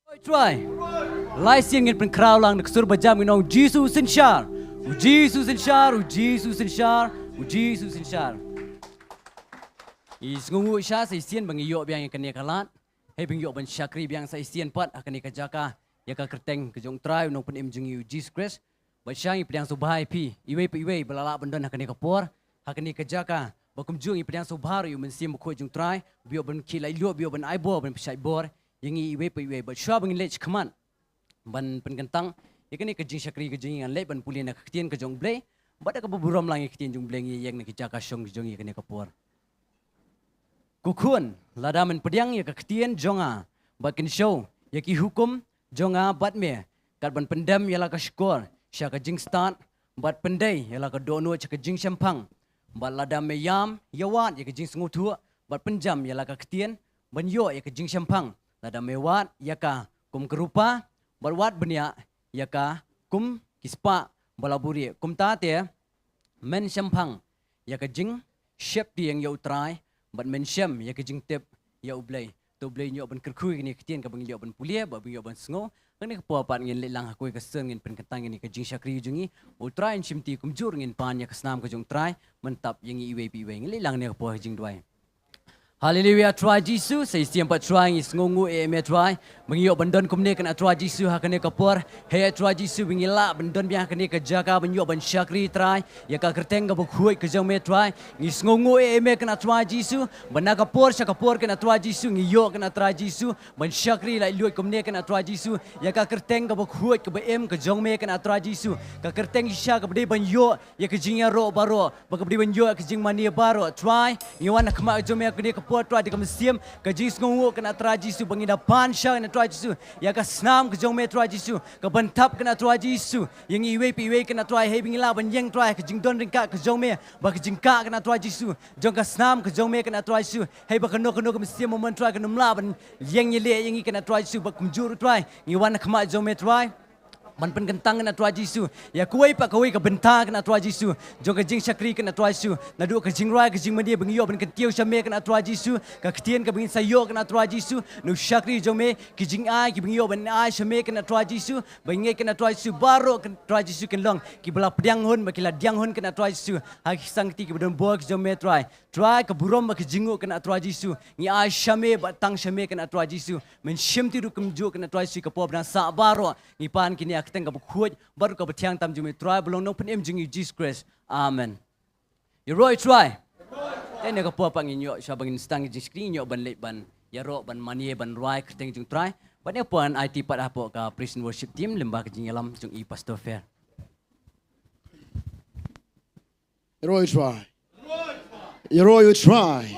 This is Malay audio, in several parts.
Try. Lai siang ngin pen crowd lang naksur bajam nong Jesus in shar. Jesus in shar, Jesus in shar, Jesus in shar. Is ngungu sha sa isian bang iyo biang yang kene kalat. Hey bang iyo ban syakri biang sa isian pat akan ikajaka ya ka kerteng ke jong try nong pen imjung you Jesus Christ. Ba syang ipdiang subhai pi. Iwe balala bandan akan ikapor akan ikajaka. Bakum jung ipdiang subharu yu mensim ko jong try. Biyo ban kilai lu biyo ban aibo ban psai bor. Yang iwe but syua bang lech keman ban penkentang ikan ni kejing syakri kejing yang lech ban pulih nak ketien kejong blay bada kebuburam lang ketien jong blay yang nak kijaka syong kejong ikan ni kapur kukun ladaman pediang ya ketien jonga bakin show ya ki hukum jonga bat me kat ban pendam ya la ka skor sya kejing start bat pendai ya la ka dono cha kejing syampang bat ladam me yam ya wat ya kejing sengutu bat penjam ya la ka ketien ban yo ya kejing syampang lada mewat yaka kum kerupa berwat benia yaka kum kispa balaburi kum tate men syampang yaka jing shep di yang U Trai bat men syam yaka jing tip ya ublay to blay nyo ban kerkui ni ketien ka bang yo ban pulia ba bang yo ban sngo kan ni po pat ngin lelang hakoi ka seng ngin pen ketang ni ka jing syakri jungi U Trai chimti kum jur ngin pan ya kasnam ka jong trai mentap yang iwe pi we ngin lelang ni po jing duai. Hallelujah, try Jesus. Saya siapa try is ngungu try. Mengiok bendon kumne kena try Jesus hakane kapur. Hey try Jesus bingila bendon biang hakane kejaga mengiok ben syakri try. Ya ka kerteng ka bukhui kejang try. Ngis ngungu kena try Jesus. Bena kapur syakapur kena try Jesus. Ngiyok kena try Jesus. Ben syakri lai luat kumne kena try Jesus. Ya ka kerteng ka bukhui ke kejang kena try Jesus. Ka kerteng isya ka bede ben yo ya kejingnya ro baro. Ba ka bede ben yo kejing mania baro. Try ngiwan kema kejang hakane puat try di kamsiam ke jis ngungu kena try jisu bangida pansha kena try jisu ya ka snam ke jong me try jisu ke bentap kena try jisu yang iwe kena try he bingila ban yang try ke jing don ringka ke jong me ba ke jingka kena try jisu jong ka snam ke jong me kena try jisu he ba keno kamsiam moment try ke numla ban yang yele yang kena try jisu ba kumjur try ngiwan khama jong me try man pen kentang kena try jisu ya kuai pa kuai ke bentang kena try jisu jong ke jing syakri kena try jisu nadu ke jing rai ke jing media bengio ben ketiau syame kena try jisu ke ketien ke bengin sayo kena try jisu nu syakri jong me ke jing ai ke bengio ben ai syame kena try jisu bengai kena try jisu baro kena try jisu kenlong ki bela pediang hun bakila diang hun kena try jisu ha sang ti ke bedon bo ke jong me try ke burom ke jingu kena try jisu ni ai syame batang syame kena try jisu men syim ti ru kemju kena try jisu ke po dan sa baro ni pan kini keteng ka bukhuj baru ka batiang tam jumi try belong nong pen jing Jesus Christ amen you roy try tene ka po pangin yo sya bangin stang jing screen yo ban late ban ya ro ban manie ban roy keteng jing try ban po an IT pat apo ka prison worship team lembah ka jing alam jing I pastor fair roy try you roy try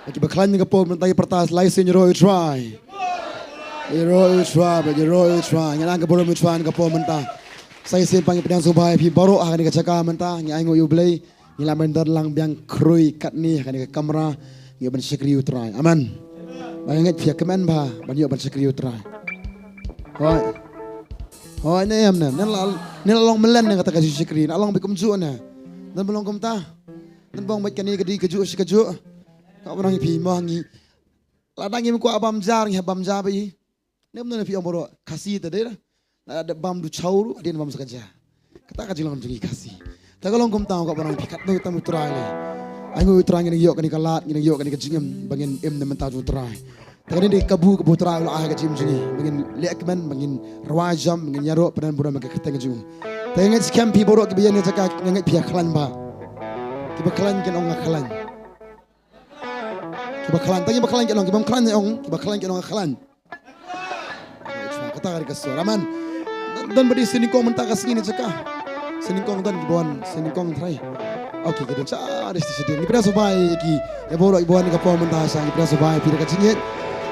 iki baklan nga po man tayo pertas license roy try Iro try, but iro try. Yang angka baru try angka po mentah. Saya simpang pedang subhay pi baru akan dikacaka mentah. Yang aingo you play, yang lamen lang biang krui kat ni akan dikak kamera. Yang ban syakri U Trai. Aman. Banyak pihak kemen bah, banyak ban syakri U Trai. Hoi ni am na. Ni long melen yang kata kasih syakri. Along bikum ju na. Dan belum kum ta. Dan bang baik kani kedi keju keju. Kau orang pi mangi. Ladang yang ku abam jar, yang abam jar bayi. Ni benar fi amoro kasih tadi lah. Ada bam du cauru, dia bam sekaja. Kata kaji lang jadi kasih. Tapi kalau kau tahu kau orang pikat tu tamu try le. Aku try ni yok ni kalat, ni yok ni kejingam, bangin em ni mentau try. Tapi ni kabu try lah ah kejim jadi. Bangin lekman, bangin rawajam, bangin yarok peran buram mereka keteng kejung. Tapi ingat scam pi borok kebiasaan ni cakap ingat pihak klan ba. Kiba klan kan orang klan. Kiba klan, tapi kiba klan kan orang, kiba klan ni orang, kiba klan kan orang klan. Kata kari kasur, aman. Dan beri seningkong mentah kasih ini cakap. Seningkong dan ibuan, seningkong try. Okey, kita cari sedih. Ni pernah sobai ki, ya borok ibuan ni kapau mentah sang. Ni pernah sobai pi dekat sini.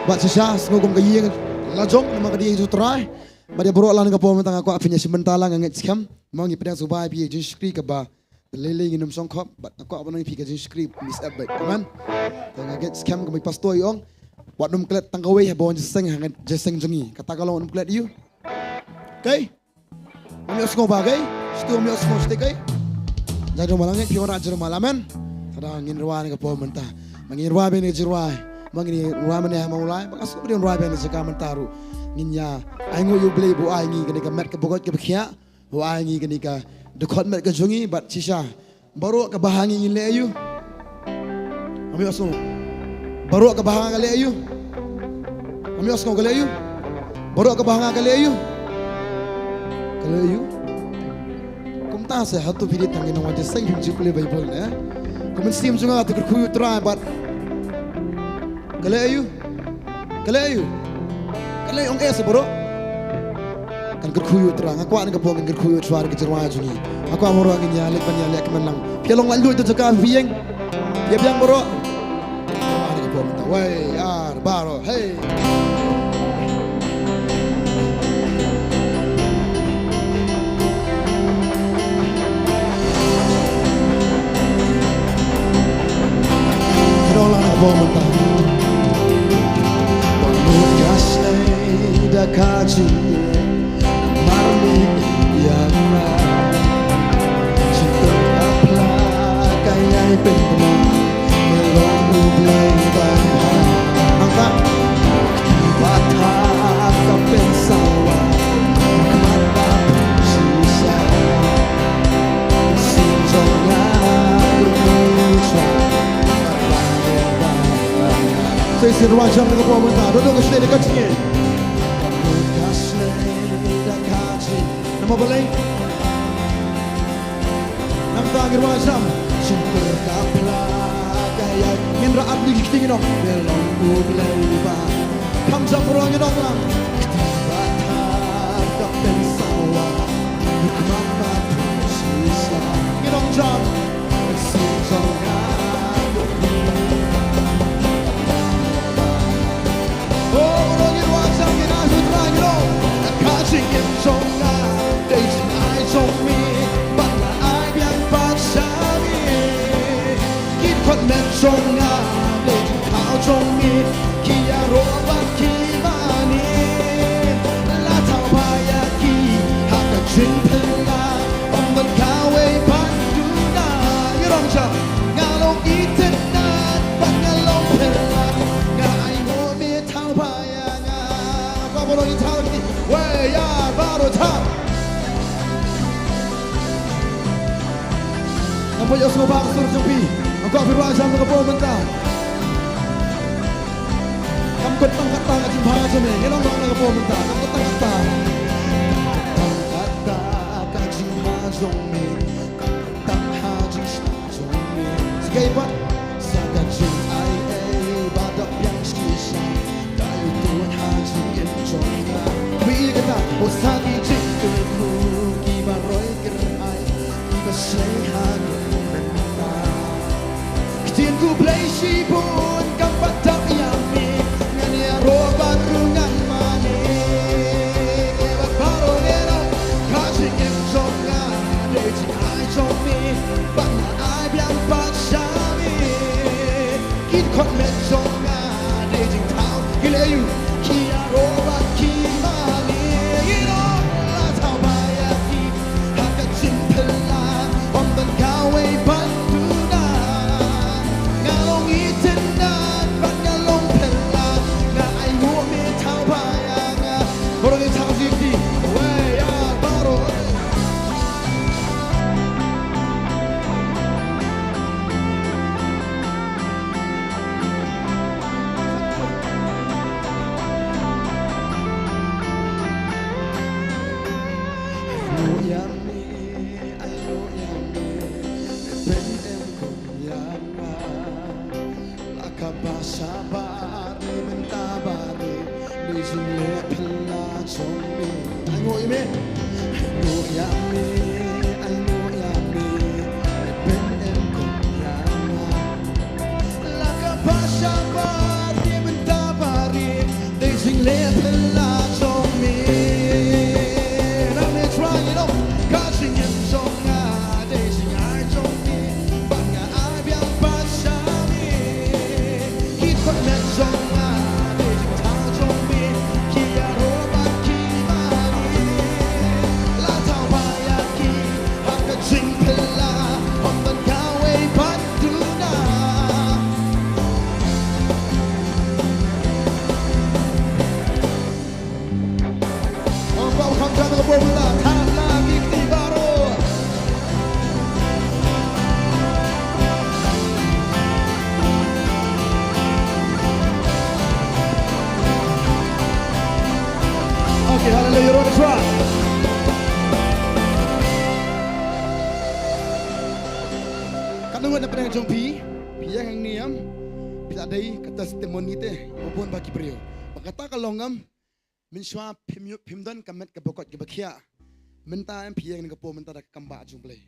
Bat sesah, ngogom kaya lajong nama kadi itu try. Bat dia borok lah ni kapau mentah aku apinya sementara lah nganget scam. Mau ni pernah sobai pi jenis skri keba. Lele nginum songkop, bat aku apa nangi pi jenis skri miss up baik, aman. Nganget scam kami pastor yong. Buat nom klet tanggawe bawa jeseng hangat jeseng jengi. Kata kalau nom klet you. Okay? Umi osgo bagai. Stu umi osgo ste kai. Jadi malangnya piora jero malaman. Sada ngin ruwa ni kapo mentah. Mangin ruwa bene jirwa. Mangin ruwa mene MAWLONG. Bakas dia ruwa bene jeka mentaru. งินยาไอ้งูอยู่เบลย์บัวไอ้งี้กันนี่กับแมทกับบุกกับเขียบัวไอ้งี้กันนี่กับดูคอนแมทกับจงงี้บัดชิชาบารุกับบ้างี้เลยอยู่อามิอสโนบารุกับบ้ากันเลยอยู่อามิอสโนกันเลยอยู่บารุกับบ้ากันเลยอยู่กันเลยอยู่คุมตาเสียหัตถุพิธีทางนี้น้องว่าจะใส่พิมพ์จุกเลยไบเบิลเนี่ยคุมสิ่งจุงอาตุกคุยตรายบัดกันเลยอยู่กันเลยอยู่กันเลยองเอสบารุkan kerkuyu terang aku an kapong kan kerkuyu suara ke jerwa jungi aku amoro angin ya lek pan ya lek menang pialong lalu itu jaka bieng dia biang boro an kapong ta wai yar baro hey rola kapong ta Mukas da kajiเป็นมาไม่ลองดูเลยบ้างอังกะว่าทางก็เป็นสาวะมันตาสีสาสิ่งจงงามดูชาใส่สิรวาจำในกระเป๋ามันตาดูดูก็เสด็จกันที่นี่ก็เสด็จกันที่น้ำมันเลยน้ำตากิรวาจำCinta kapla Ngin raat di kiting dong Belong ublay ba Kamsa kurangnya dong lang Batar kapten sawa Hikmama sisa Ngidong jam Sinjonga Oh kurangnya wajah Ngina sutra ngidong Kajing yang jonga Dejing ai jong mi Bangla ai biang paksaคนแม่จงงาเด็กขาวจงมีขี้ยาโรบักขี้มานีลาเท่าพายากีหากจะชิงเพลาอมมันข้าวไว้พันดูหน้าอย่าร้องจับงาลงอีเทนนาปังงาลงเพลางาไอโมเมียเท่าพายางาก็บอลอีเท่าที่เว้ยยาบาโรท่าน้ำพยาสุภาพสุรจงพีAku berwajah mengapo mentah. Kamu ketang ketang aja bahaya cuma. Kita orang mengapo mentah. Kamu ketang ketang. Ketang ketang aja bahaya cuma. Ketang haji cuma. Sekibat sagat cuma badak yang sisa. Dari Tuhan haji yang cuma. Biar kita usagi cikgu kibar roy kerai. Kibar selehan. Ku play sipun kang patak yami ngani roban rungan mani kebat baro era kajing em jonga deji ai jomi bana ai biang pasami kit kon met jonga deji tau gileyu kia roban ki mani iro la tau bayaki haka simpela on the kawe ban Kadang nak pernah jumpi, yang niam, bila ada kata testimoni teh, maupun bagi briew. Berkata kalau ngam, mensua pimdan kamet kebokot kebakia, mentah yang ngapo mentah dak kambak jumplay.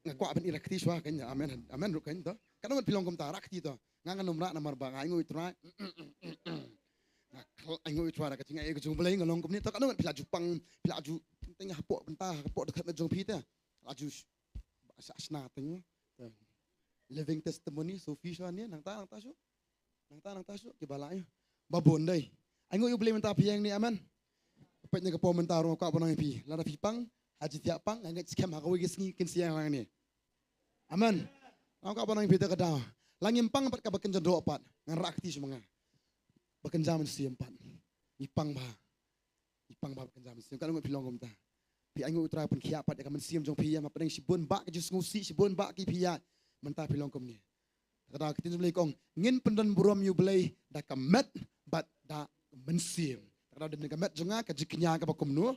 Ngaku aben irakti swa kanya, amen rukan to. Kadang pilong kom tarak ti to, ngangan nomra namar bang, aingo itrai. Aingo itrai dak cinga ego jumplay ngalong kom ni to. Kadang pila jupang, pila ju tengah hapok mentah, hapok dekat jumpi teh. Laju asna tengah. Living testimony Sophie ni nang ta so kibalay babon day aingo you blame ta piang ni aman petnya ke komentar ko apa nang pi lara pipang haji tiapang ngai scam ha ko gisngi kin siang hang ni aman ko apa nang pi ta kada langim pang pat ka baken jendo opat ngan rakti semanga baken zaman siam pat ipang ba baken zaman siam kan ngai pilong kom ta pi aingo utra pun khia pat ka men siam jong pi ma padang sibun ba ke jus ngusi sibun ba ki pia mentah pilong kom ni. Kata kita boleh kong ngin pendan buram you boleh dah kamet bat dah mensim. Kata dia kamet jonga kajiknya ke bakom nu.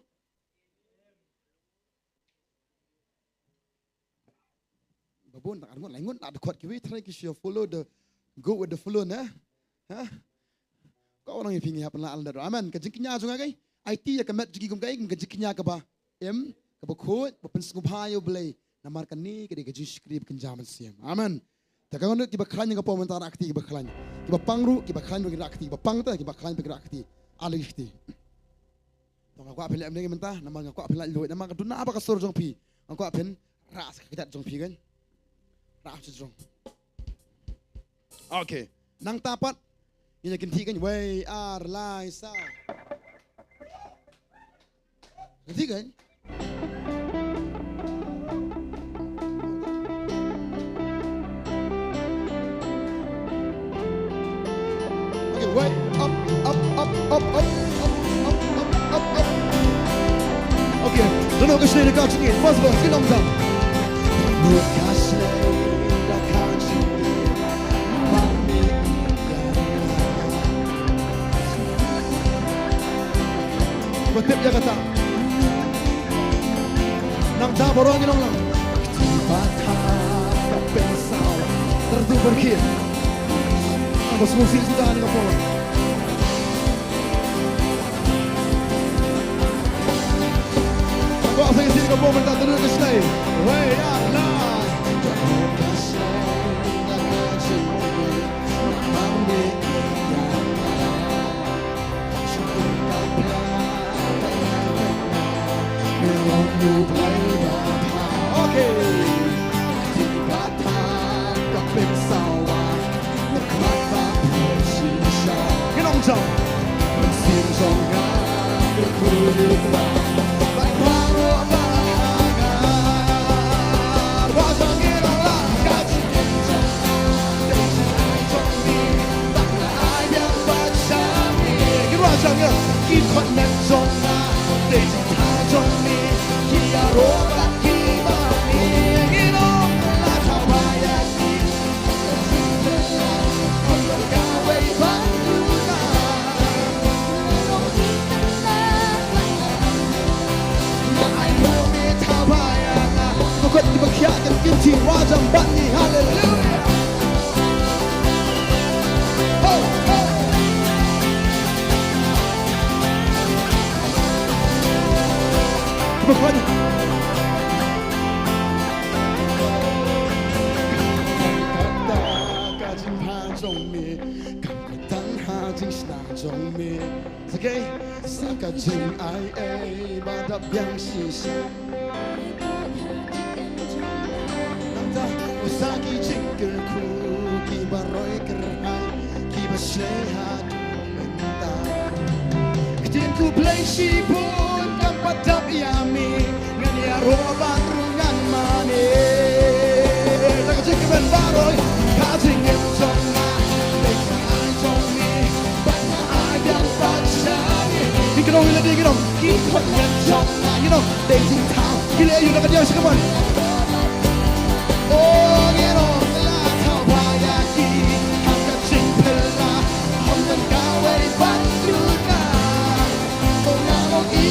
Babon tak arngon langun ada kuat kiwi try to follow the go with the flow nah. Ha? Kau orang yang pingi apa nak alda. Aman kajiknya jonga kai. IT ya kamet jiki kom kai kajiknya ke ba. Ke bakut bapen sngupha you boleh. Namarkan ni kedi gaji skrip kenjaman siam. Amen. Takkan nak kiba klan yang kapau mentara akti kiba klan. Kiba pangru kiba klan bagi akti. Kiba pang ta kiba klan bagi akti. Alih akti. Tong aku apel amne mentah nama aku apel luit nama kaduna apa kasur jong pi. Aku apel ras kita jong pi kan. Ras jong. Okay. Nang tapat ini kinti kan way ar lai sa. Kinti kan? Way up. Okay, dan ook een snede kaartje in. Pas wel, Shillong dan. Wat tip je kata? Nang ta borong inong lang. Tertu berkir. Mas musik sudah ni kapal. Aku akan sini kapal mentah terus ke sini. Way up lah. Okay. Trong mình xin trong ngã được vui và lại hoa ngựa và ngà hoa cho nghe đó là cả chuyện trong đây chỉ ai trong đi tặng là ai biết và chẳng đi cái hoa cho nghe khi thuận nét trong ngã để chỉ tha trong đi khi à rô và khi mà đi nghe đó là thảo bài đã đi không cần cả vây vắng Kau tiba kia kan kinci wajah bani haleluya. Oh oh. Bukan. Kata kajin panjong mi, kamu tanha jing senang jong mi. Sekali, sekajing ai badap yang sisa. Sagi jingkerku kiba roy kerai kiba sehat mental ketinku play si pun kampat dap yami ngania roban rungan mane tak jingken baroy kajing em jonga deka ai jongi bana ai yang pachani dikrong ila dikrong kikot em jonga you know they jing tao kile you nak dia sekaman Oh, you know, la thao baya ki, ham ka ching phela, ham kan ka wei ban tu na, oh na mo ki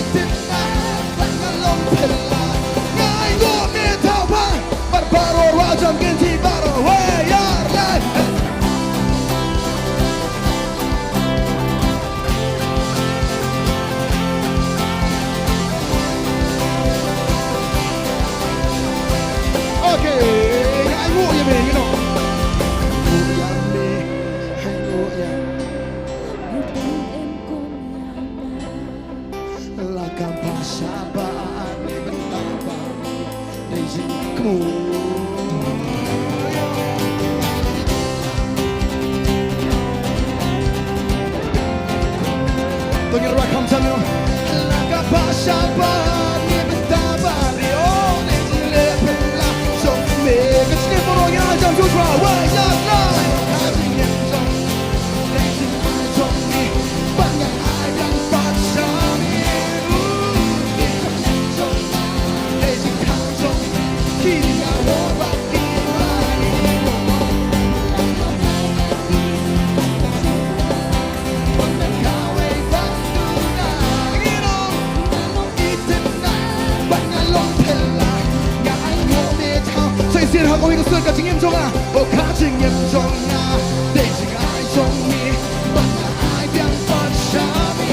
情严重啊，哦，卡情严重啊，对情爱中你，把那爱变发下面，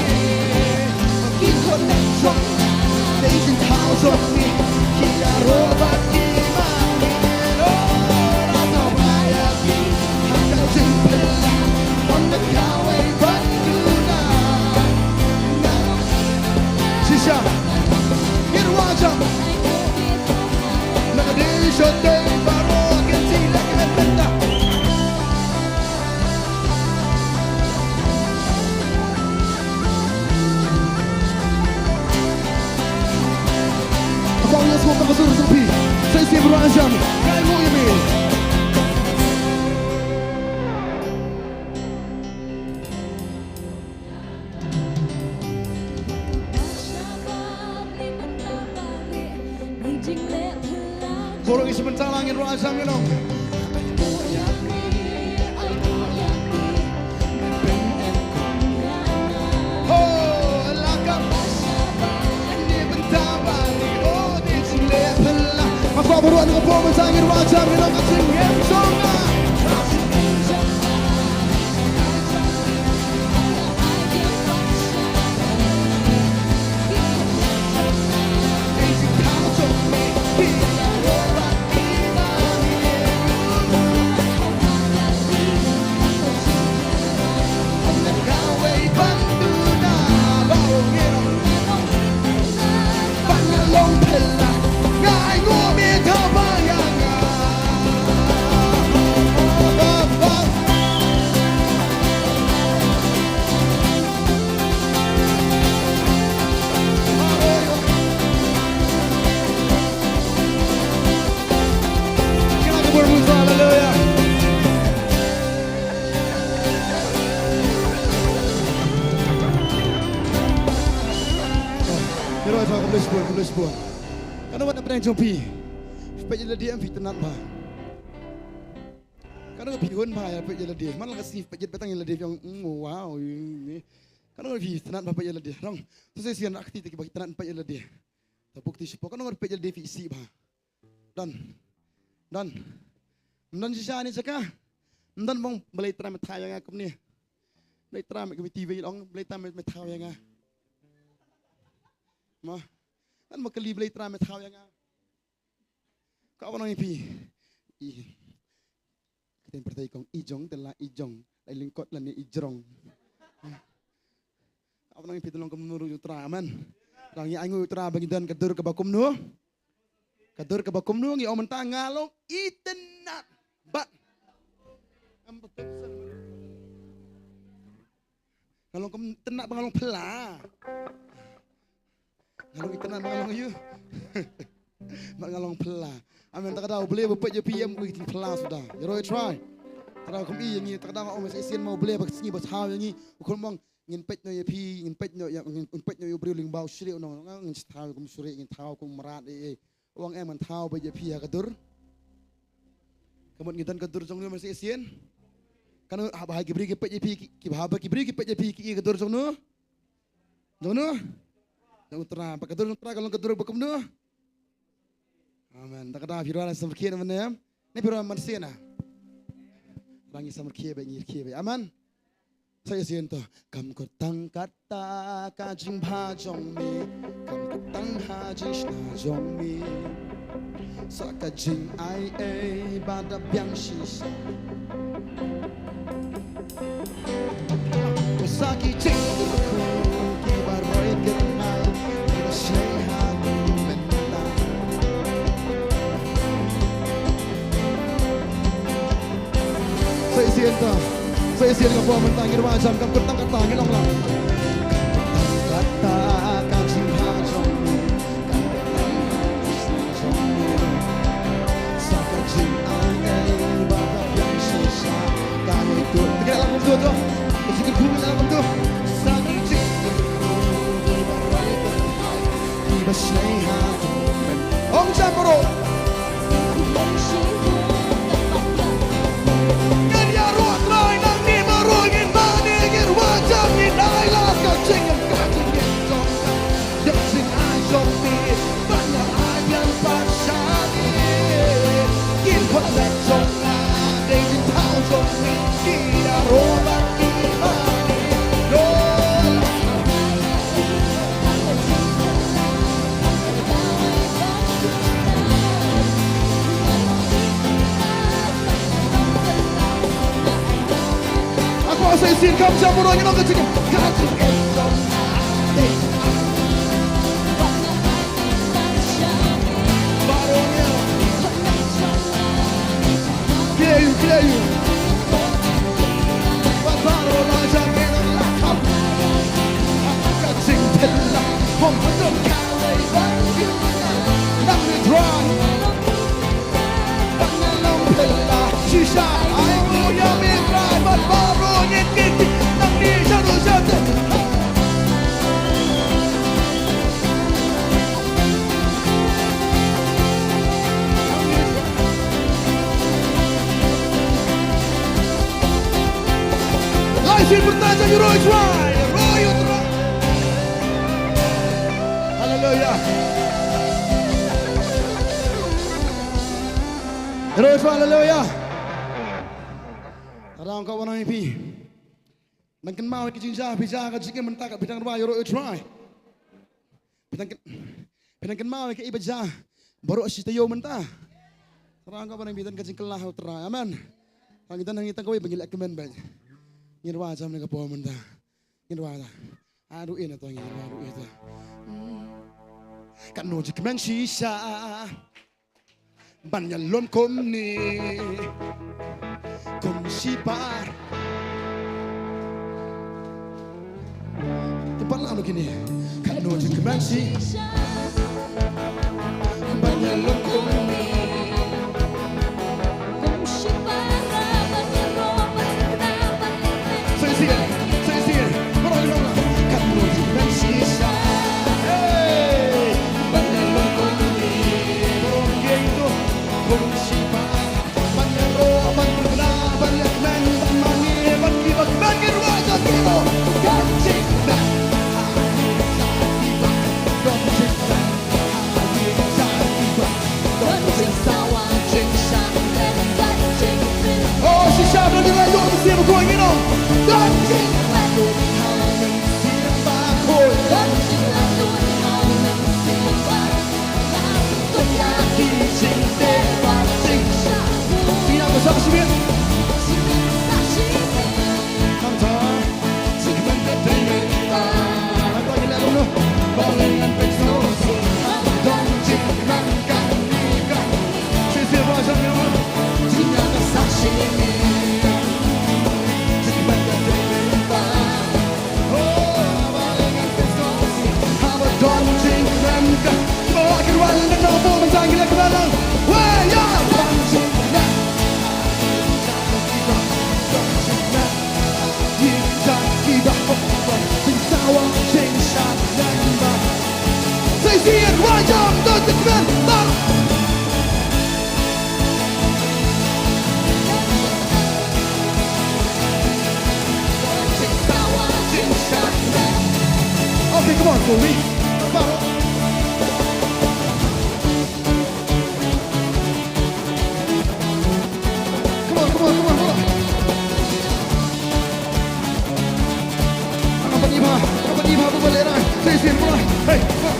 一颗难中啊，对情靠中你，一呀罗巴蒂玛尼，哦，那头白呀皮，他的真本来，我的卡为本土那，接下，一路往上。Should they borrow against the legenda? Ako ang yasmo ng kasunod sa pi sa isip ranjam, kaya mo yamin. Borong sebentar langit rajam Shillong. Oh, lakam. Ini bentar balik. Oh, di sini pelan. Aku beruan dengan borong langit rajam Shillong. Kasih yang songa. Boleh Karena wat apa yang jompi, supaya jadi dia ambil tenat bah. Karena pihun bah ya, supaya jadi dia. Mana kasih supaya petang jadi dia yang wow ini. Karena pih tenat bah supaya jadi dia. Rong, tu saya sian aktif tapi bagi tenat supaya jadi dia. Terbukti siapa? Karena supaya jadi dia visi bah. Dan sisa ni cakap. Dan bang boleh teram thai yang aku ni. Boleh teram aku TV long, boleh teram thai yang aku. Mah. Kan makali boleh teram tahu yang kau apa nang ipi kita percaya kong ijong telah ijong lain lingkot lah ni ijrong apa nang ipi tolong kamu nuru U Trai aman rangi angu U Trai bagi dan kadur ke bakum nu ngi om mentang ngalong itenat bat ngalong kamu tenak ngalong pelah ngalong itenan ngalong you ngalong pelah amen tak tahu boleh bapak je PM bikin pelah sudah ya U Trai tak tahu kami yang ni tak tahu om masih mau boleh bak sini bas hal yang ni ukul mong ngin pet no ya pi ngin pet no ya ngin pet no yo briew ling bau shri no ngin tahu kum suri ngin tahu kum merat uang man tahu ba je pi ya kadur kamun ngitan kadur jong no masih isien kan bahagi beri ke pet je pi ki bahaba ki beri ke pet je pi ki kadur jong no U Trai, pak kadur U Trai kalau kadur bakum do. Amen. Tak ada firman sama kia mana ya? Ini firman manusia na. Rangi sama kia bayi kia bayi. Amen. Saya sian tu. Kam kutang kata kajing bajong mi, kam kutang hajing shna jong mi. Sa kajing ai bada biang sisa. Usaki cing aku kibaroi kenal. Saya sian dengan buah mentangir macam kam ketang ketang ngilong lang. Kata kajing hajong mi, kam ketang hajong mi. Sa kajing ai bapa yang sisa kami tu. Tegak langsung tu tu. Sikit bumi langsung tu. Sa kajing di barai terhai di basai hatu. Om Jamboro. Saya sin kam jam orang yang nak cakap. Kira you. Baru macam ini lah. Kacing telah membentuk kawai baju. Nak drum. Nongthymmai sisa aku yang mikrai baru nyekiti nang di jatuh-jatuh. Laisin bertaja U Trai, U Trai. Haleluya. U Trai, haleluya. Arang kau wanang ipi. Nangken mau ke jinja bija ka jike mentak bidang rumah U Trai. Bidang mau ke ibaja baru asitayo mentah. Arang kau wanang bidan ka jingkelah U Trai. Amen. Pangitan hang itang kau bangil kemen ban. Ngirwa jam nang kapo mentah. Ngirwa ta. Aduin atau ngirwa aduin ta. Kan no jik men sisa. Banyalon komni sipar tempat lalu gini kan no jik men sisa. Banyalon komni sipar. Saya sih orang kan no jik men sisa. Siapa yang lalu siapa kau ingin on? Dancing lalu siapa kau? Dancing lalu siapa? Kau lagi cinta dancing. Tidak besar sibir. Mantap. Sikman terima. Mantap gila kamu. Balengan pesos. Dancing nangkang nikah. Sisi wajah kamu. Tidak besar sibir. Okay, come on, Corey. Come on. Apa ni boleh rai. Sisi mulai. Hey, come on.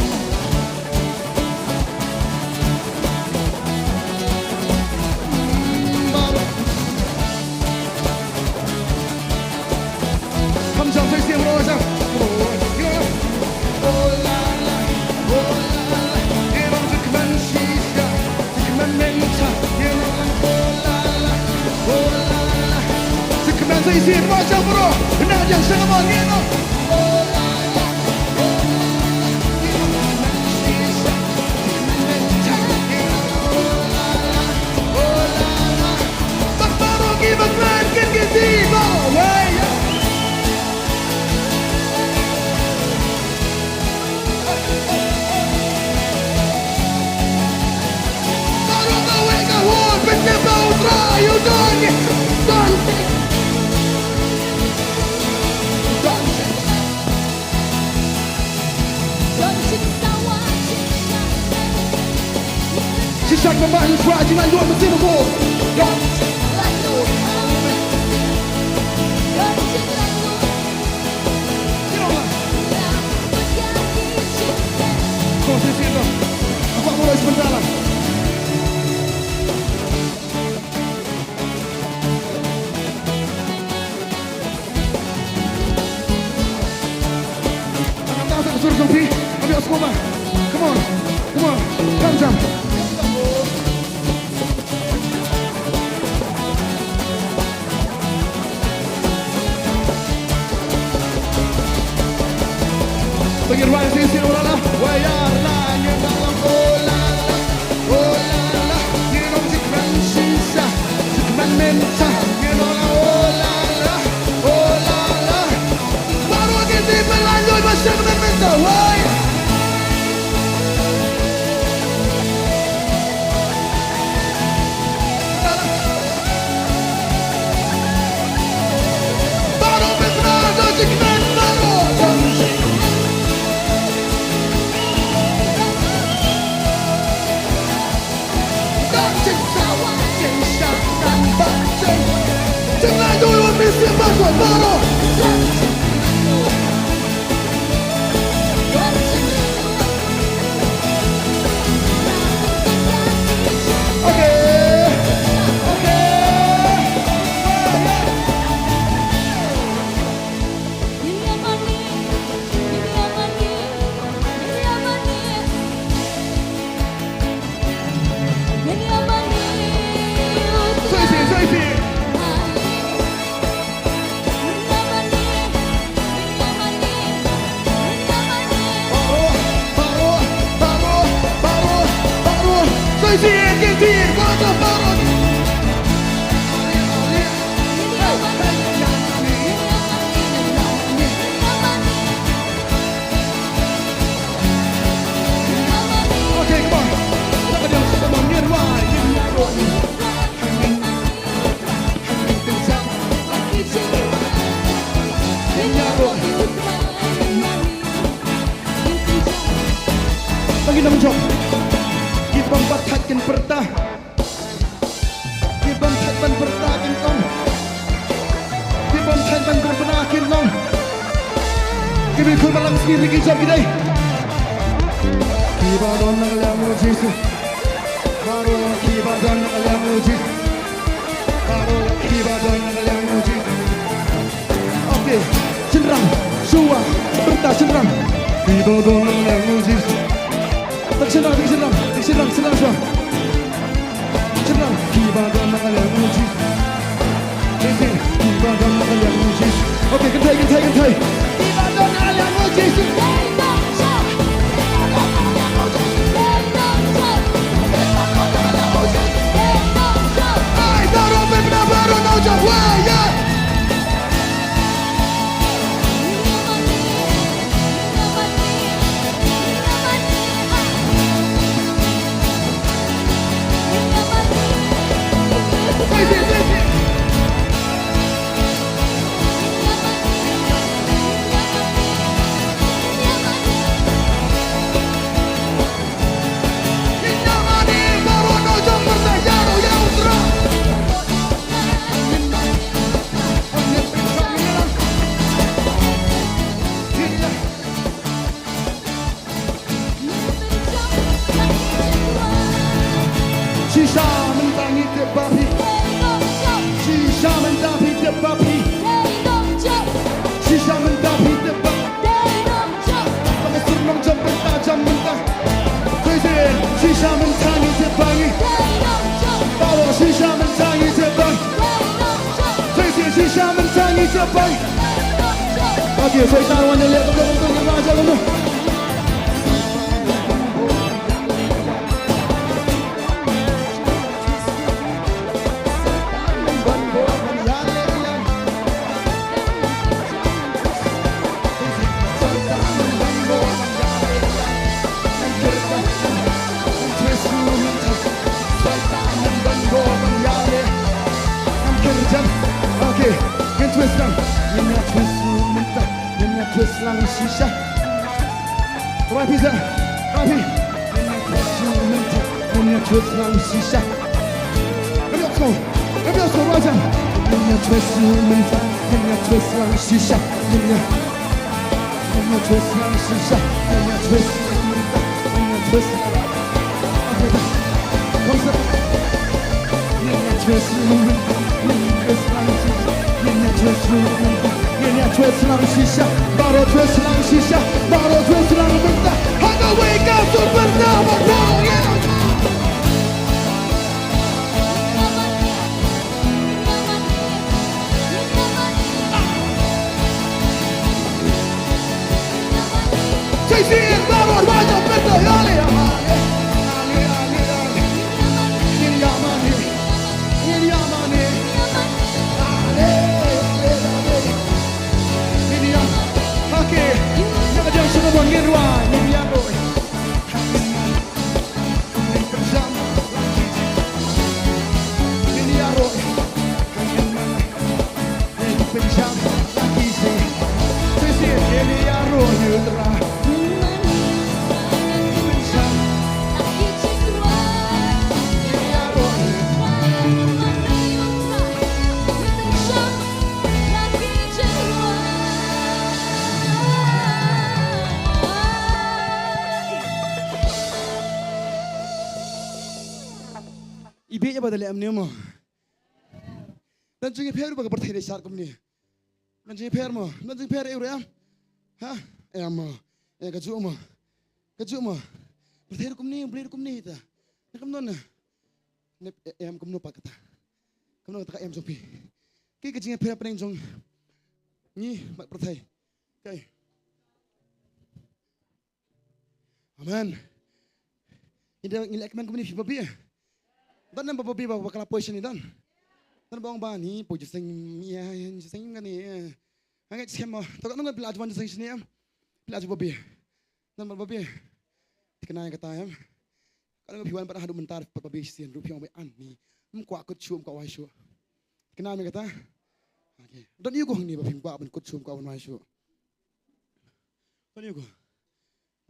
Saya isi macam bro, benar yang sangat mengena. Baru kita makin ketiba, baru kau engkau penyebab U Trai U Trai. Sisak membantu kerajinan dua mesin umum. Kau sisi itu, apa mulai sebentar lah. Bagian mana sisi ulala, wayarla, nyebalang ulala, ulala, nyenong sikman sisa, sikman menta, nyenong ulala, ulala. Baru kita berlanjut bersama menta, why? Baru berlanjut sikman baru. Jangan dulu misi pasal baru. Bagi nama jom, kita bathatkan perta, kita bathatkan perta kintong, kita bathatkan perta kintong, kita ikut malam sendiri kita kita. Kita don nak lihat mujis, baru kita don nak lihat mujis, baru kita don nak lihat mujis. Okey, cenderang, suah, perta cenderang, kita don nak lihat mujis. Tersenang semua. Senang, ibadah nak kalian mujis. Ibadah nak kalian mujis. Okey, kentai. Ibadah nak kalian mujis. Ay, baru nak jawab, ya. Shisha mentangi tebapi, shisha mendapi tebapi, shisha mendapi tebapi. Pakai Shillong jam bertajam mentah, shisha mentangi tebapi, bawa shisha mentangi tebapi, shisha mentangi tebapi. Okey, saya taruh anda lihat betul yang raja betul. Twist lang shisha. Rapi sah, rapi. Twist lang shisha. Kami okso raja. Twist lang shisha. Twist lang shisha. Twist. Twist lang shisha, baru twist lang shisha, baru twist lang benda. Hanya wake up to benda betul, ya. Soy baru baca berta ale ale Ieit apa dalam ni mo? Dan jangan perlu bagai berthai saat kau ni. Dan jangan perlu mo, dan jangan perlu euram, ha? Mo, kaju mo, berthai kau ni ita. Nak kau mana? Kau mana pak kata? Kau mana kata zopi? Kau jangan perlu apa yang jong ni mak berthai. Kau. Aman. Ini ngilak man kau ni babi. Dan nampak babi bawa kalau position ni dan bawang bani pujuk sing ya sing kan ni angkat siapa tak nunggu pelaj mana sing sini pelaj babi dan babi dikenal kata ya kalau piwan pada hadu mentar babi sian rupiah babi ani muka aku cium kau wahyu kenal kata okay dan iu kau ni babi muka aku cium kau wahyu dan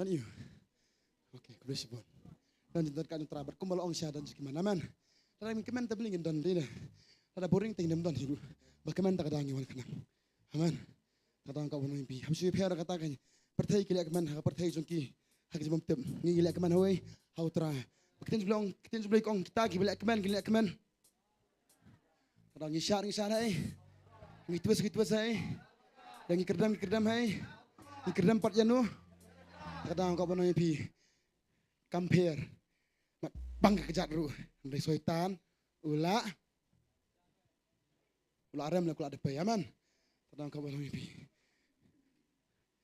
iu okay kurus pun dan kan terabat kumbal ong syah dan gimana man dalam kemen tabelingin dan dina ada boring tingdem dan hidup bagaimana tak ada angin kenang aman kadang kau pun mimpi hamsi pihara katakan pertai kilek kemen pertai jongki hak jebom tem ngilek kemen hoi hau trai kitin sebelum kong kita kilek kemen kadang ngisar hai ngitwas hai dan ngikerdam hai ngikerdam part janu kadang kau pun mimpi compare bang kejat ru dari syaitan ula aram lah kula ada payaman kadang kau boleh mimpi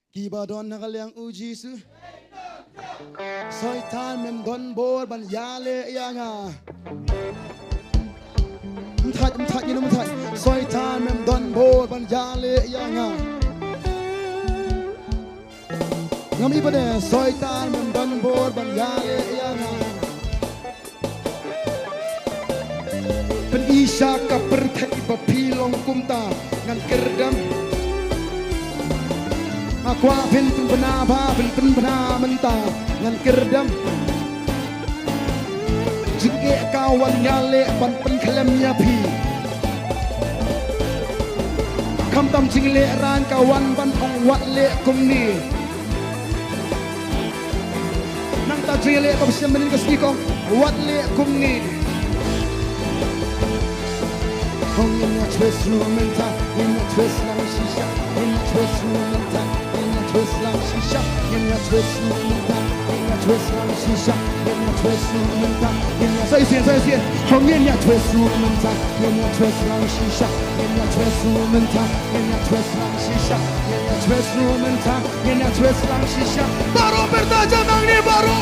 kibadon nakal yang uji su syaitan memdon bor ban yale yanga mtat ni mtat syaitan memdon bor ban yale yanga ngam ibade syaitan memdon bor ban yale yanga Isya ka perthai papilong kumta ngan kerdam Aqua bintun bena menta ngan kerdam Jike kawan nyale ban penkelemnya pi Kam tam jingle ran kawan ban ong wat le kum ni Nang ta jingle ka bisa menin kasni kong wat le kum ni In your twist room and time, in your twist lang shisha, in your twist room and time, in your twist lang shisha, in your twist room and time, in your twist lang shisha, in your twist room and time, in your hong in your twist room and time, in your twist lang shisha, in your twist room and time, in your twist lang shisha, in your twist room and time, in your twist lang shisha, baru bertajam nang ni baru.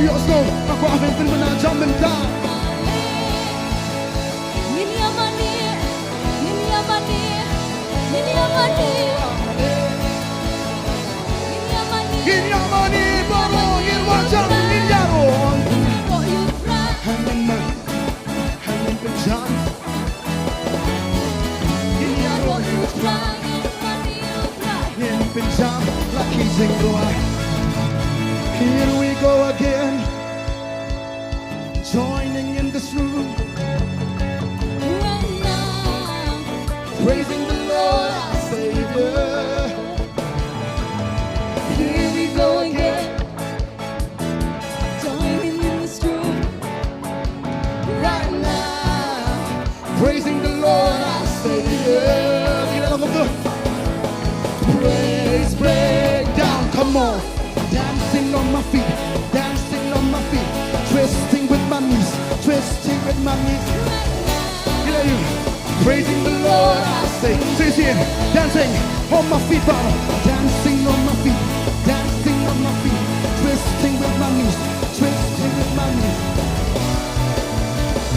Yosno, aku akan menajam mentah. Ini amani, baru irwajam ninjaron. Hangin penjam. Hangin penjam, laki zengdoa. Here we go again, joining in this room, right now, praising the Lord our Savior. here we go again, joining in this room, Right now, praising the Lord our Savior. Praise break down, come on. Dancing on my feet, twisting with my knees, twisting with my knees. Hear you, praising the Lord. I say, it, dancing on my feet, brother, dancing on my feet, dancing on my feet, twisting with my knees, twisting with my knees.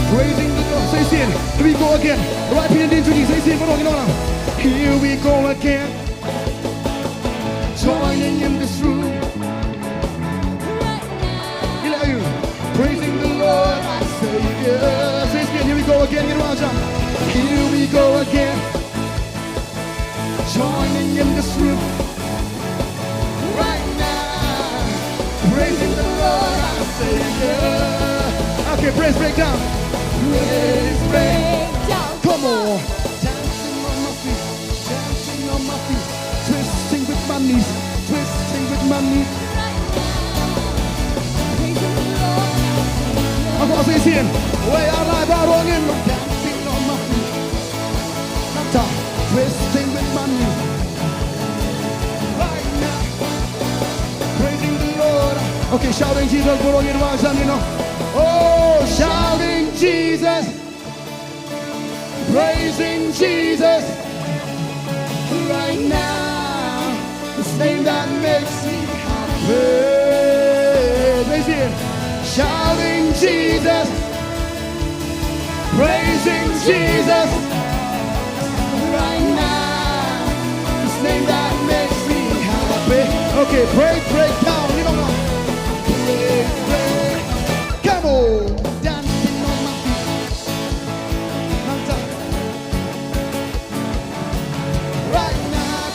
Praising the Lord. Say it, here we go again. Right here in the introduce. Say it, here we go again. Joining in this room. Hear you, praising the Lord. I say, yeah. Say it again. Here we go again. Here we go again. Joining in this room. Right now. Praising the Lord. I say, yeah. Okay, praise break down. Praise break down. Come on. Dancing on my feet. Dancing on my feet. Twisting with my knees. Twisting with my knees. I'm going to say it again. Way out live out on in. Dancing on my feet. Twisting with my knees. Right now. Praising the Lord. Okay, shouting Jesus. Go on in one, you know. Oh, shouting Jesus. Praising Jesus. Right now. This name that makes me happy. Raise it. Shouting Jesus. Praising Jesus. Right now. This name that makes me happy. Okay, break down. You know what? Break. Come on. Dancing on my feet. Right now.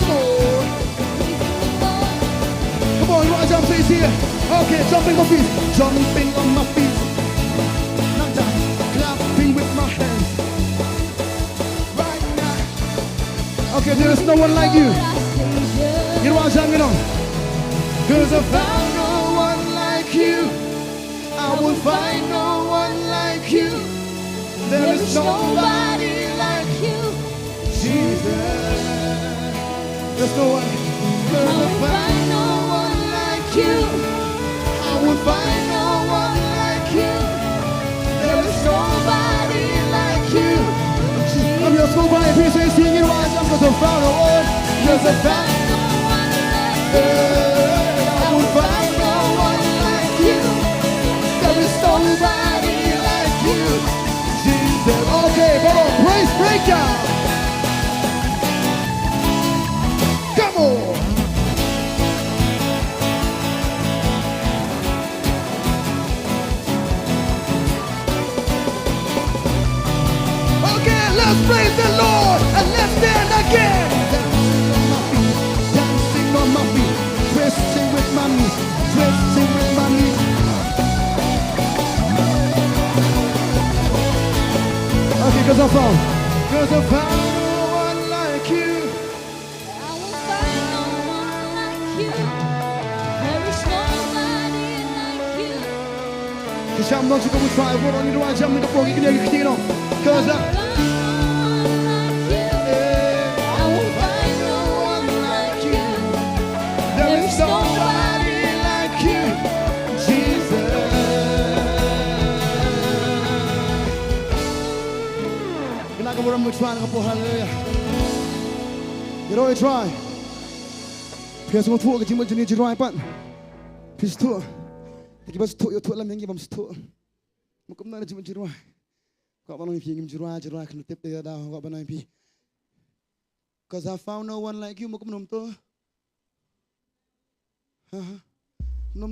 Come on, you want to jump, please, here. Okay, jumping on my feet. Jumping on my feet. Clapping with my hands. Right now. Okay, there is no one like you. You want to jump, you know. Cause I found no one like you. I will find no one like you. There is nobody like you, Jesus. There's no one. I will find no one like you. I will find no one like you. There is nobody like you, Jesus. I'm just going by people singing while I'm just a found no one. There's a found no one like you. I will find no one like you. There is nobody like you, Jesus. Okay, come on, praise breakdown. Come on. Okay, let's praise the Lord and let's stand again. Dancing on my feet, twisting with my knees, twisting with my knees. Okay, cause I found no one like you. I will find no one like you. There is nobody like you. Cause I'm not going to try. What on you do I jump in the frog? You can hear you know. Cause I will find no one like you. there is nobody like you, Jesus. Ginagawa mo try na po, hallelujah. You know, try. Because mo tuwa kasi mo dyan yung try pan. Please tuwa. Tiba tuwa yung tuwa lang yung ibang tuwa. Mo kumna na dyan yung try. Kau apa nampi yung try kena tip dia dah. Kau apa nampi? Because I found no one like you. Mo kumna to. No.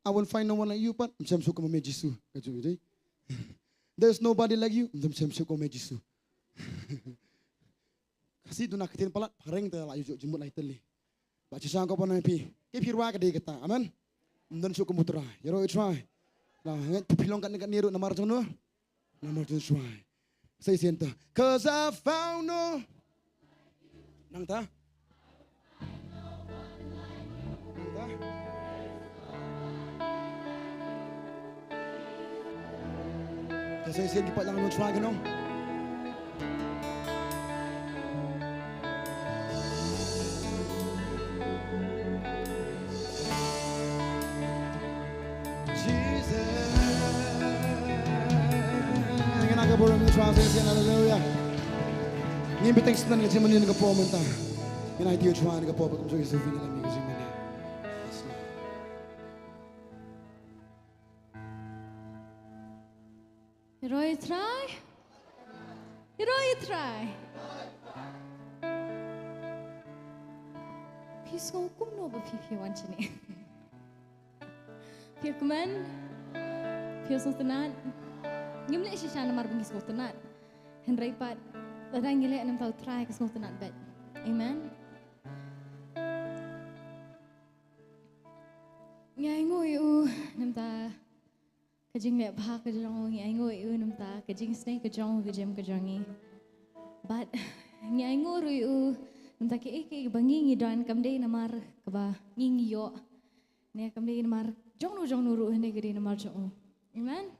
I will find no one like you, but I'm suka mo Jesu. There's nobody like you. I'm suka mo Jesu. Kasi doon nakitin pala, parang tayo layo jumut layo tali. Baca sangka pa na pi. Kipirwa ka di kita, amen. Doon suka mo try. Yaro try. Nah, pipilong ka niru na marjong no. Na marjong try. Say siento. Cause I found no. Nang ta? Kasi siya pa lang ng try ganun. translation, hallelujah. Ngin biteng senan ke jiman ni ke po menta. Ngin ai tiu chuan ke po kum so Yesu vin la mi ke jiman. Yes, Lord. U Trai? U Trai? Pis ngom no ba pipi wan chini. Pir kuman. Pir sultanat. Ngimle si shana mar bingis sultanat. Henry pat Ladang gile enam tahu try ke sultanat bet. Amen. Ngai ngoi u nam ta kajing le bha ke jong ngai ngoi u nam ta kajing snake ke jong ke jem ke jongi. But ngai ngoi u nam ta ke bangi ngidan kamde namar ke ba ngingi yo. Ne kamde namar jong no ru hene gede namar jong. Amen.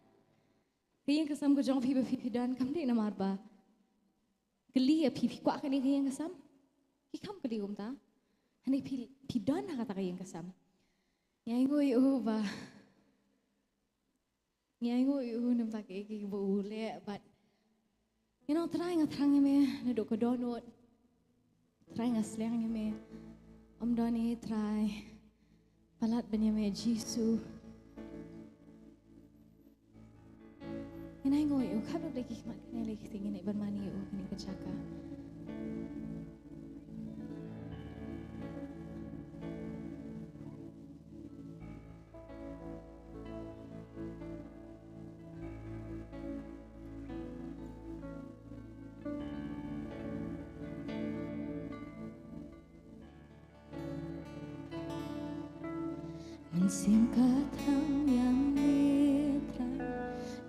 Kayang kesam ke jong pipi dan kamde namar ba. Geli pipi kuat kan kayang kesam. Kikam keli ta. Hene pi dan kata kayang kesam. Ngai ngoi u ba. Ngai ngoi u nam ta ke bo le but you know try ngatrang me na do ko donot. Try ngasleng me. Om doni try. Palat banya me Jisu. Ngai ngoi u kap lagi mat kene lagi tingin ni bermani u kini kecaka. Singkat yang netrai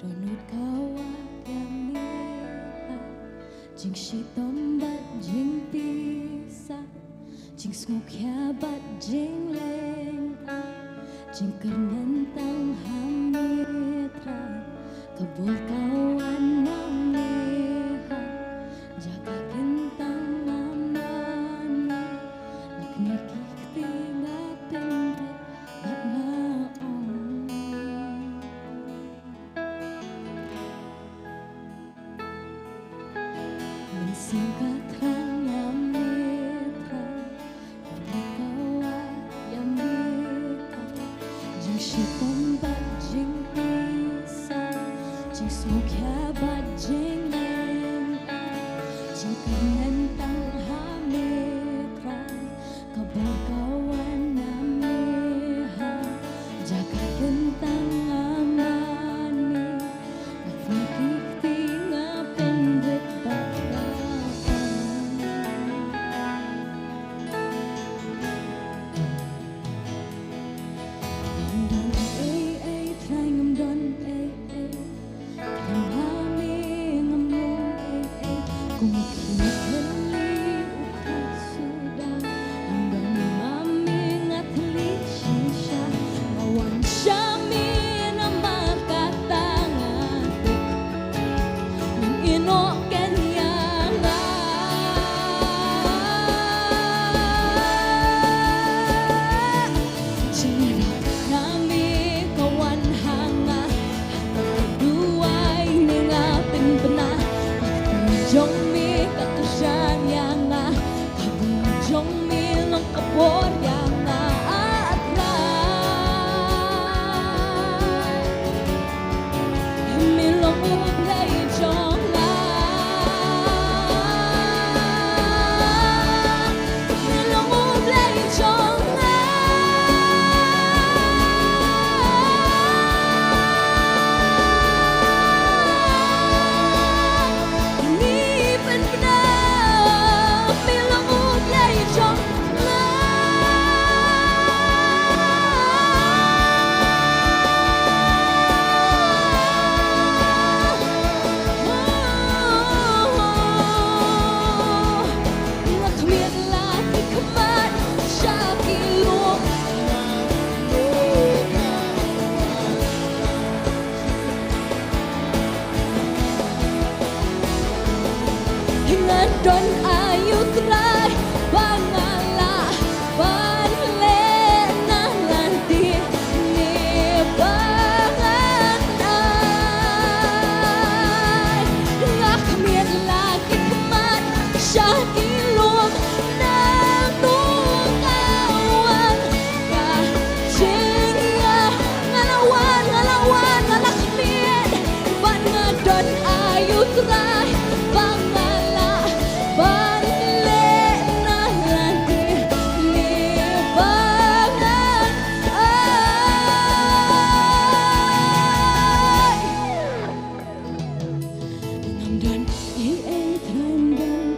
donut kawak yang netrai jing si tombat jing pisah jing smukya bat jing leng jing kernentang ham netrai kabul kawan nam neha jaga kentang mamani naknekik tinggal pendek singkat yang netrai kawak yang netrai jing ilong ng tukawan kajingya ngalawan ngalakmin ban ngadon ayu trai bangala banle na lanti libangan namdan Ieit namdan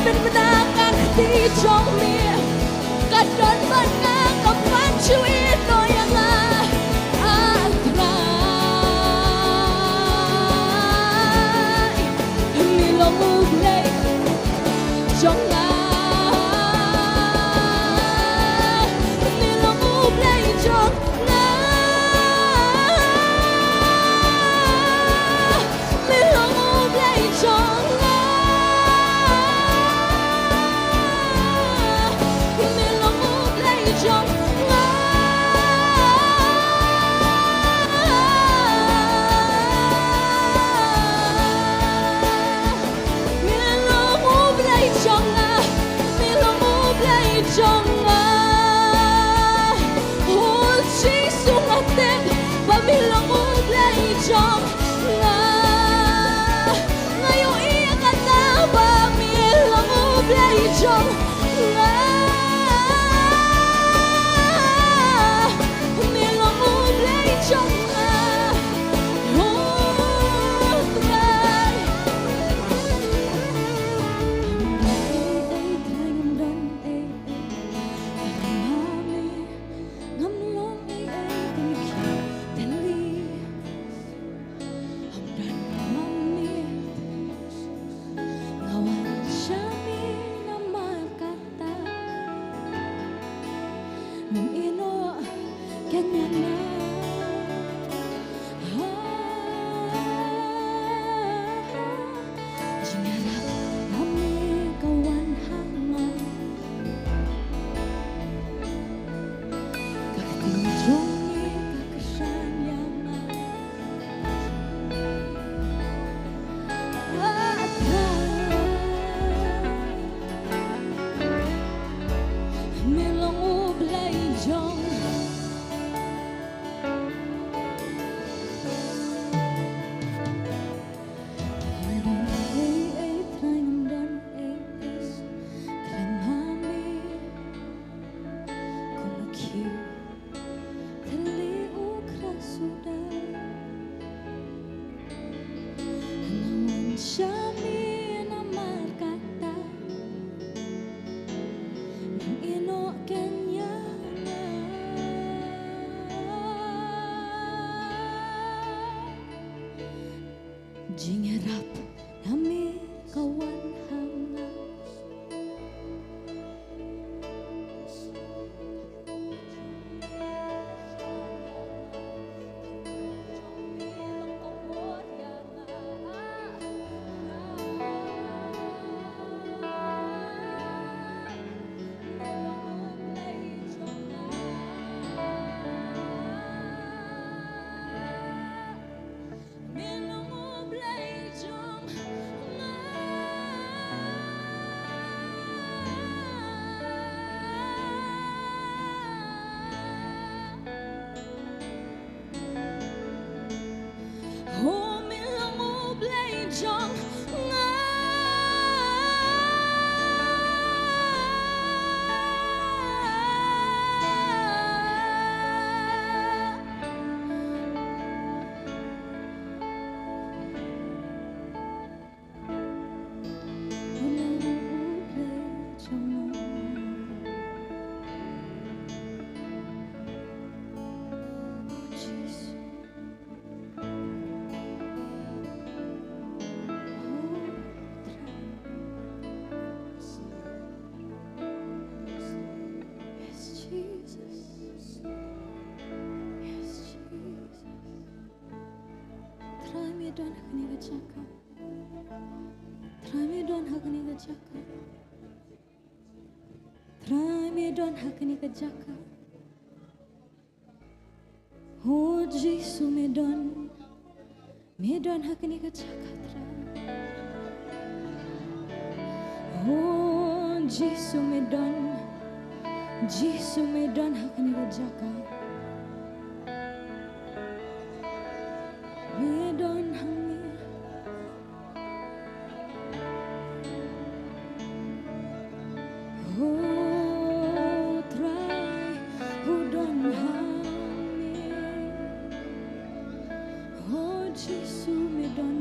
เป็นบรรดาการที่จงมีกัดดอนบ้านงานกับบ้านชีวิตน้อยยังไงอันตรายมีลมอุบเลยจงงามีลมอุบเลยจงงามีลมอุบเลยจงงา jaka. Trai medon hakani ka jaka. Oh Jesu medon hakani ka jaka trai. Oh Jesu medon hakani ka jaka. Medon hangi. Oh try who don hangi. Oh Jesu medon.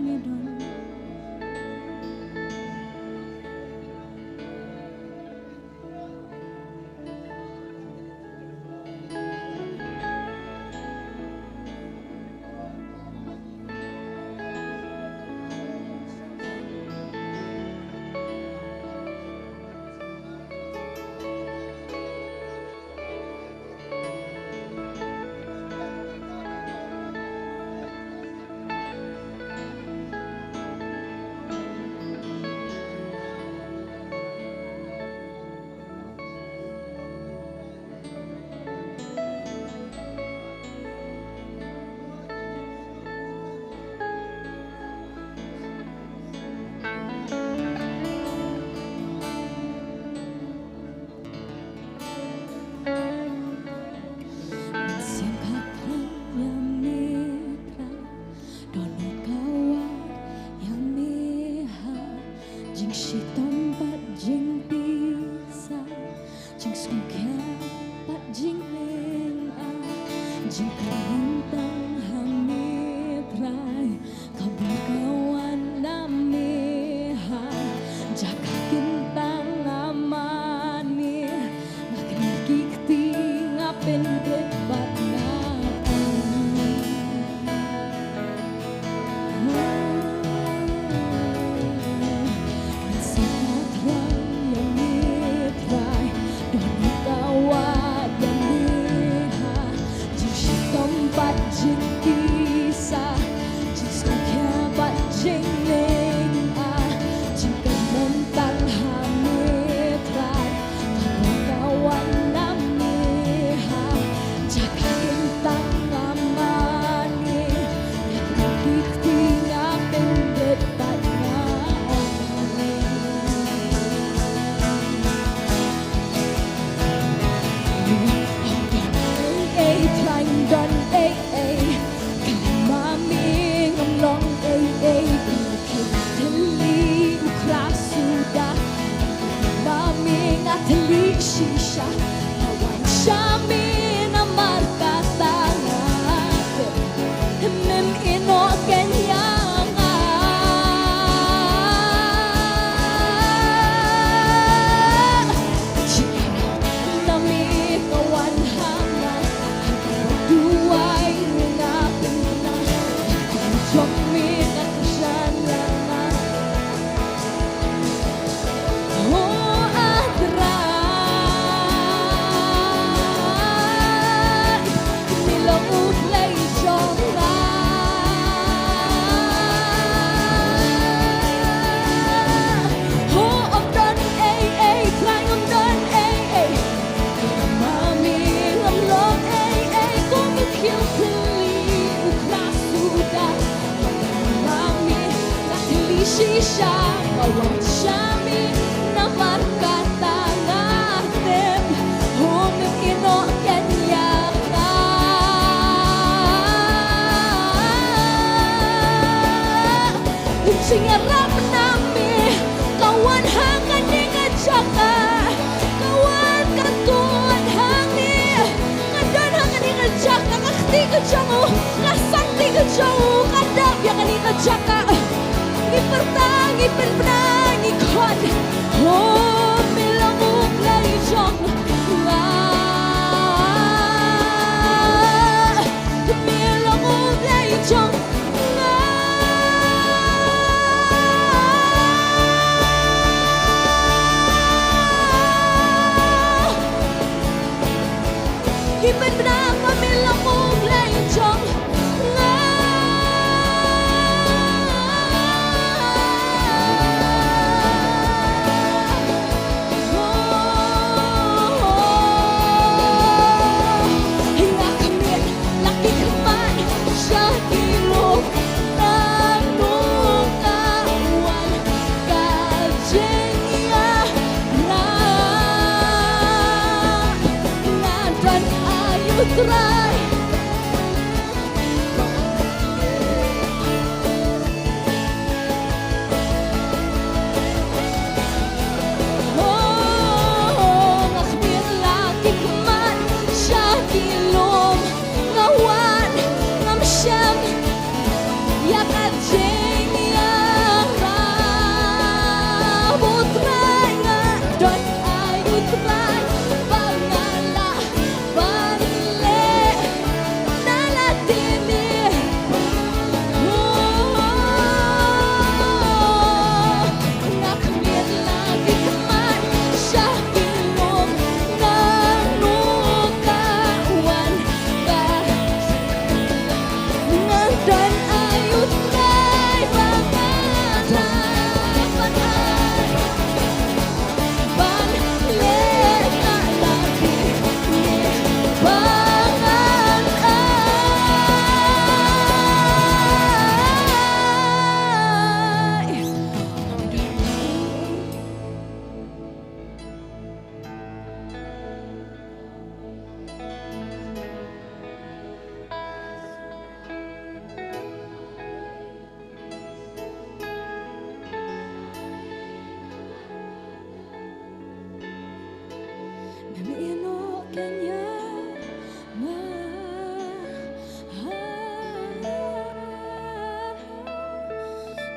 Jaka, ipertangi Trai. Oh, ngakbir lagi keman syakilum ngawan ngamsyam ya kajeng yang rambut trai ngadon ayu trai bangalah banle nalatini ngakbir lagi keman syakilum nganukawan ngadon ayu trai bangalah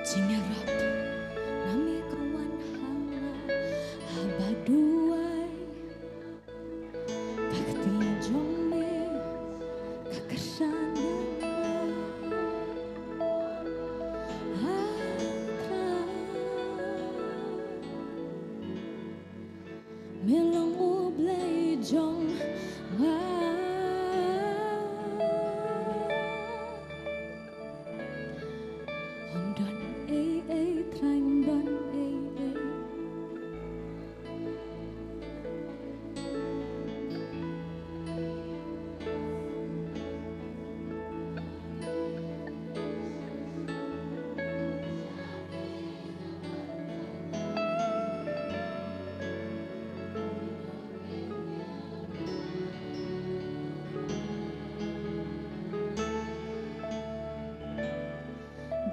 Jingarap nami kawan hanga habaduai kakti jombe kakasana atra melong ublay jong Hongdon trai ngomdon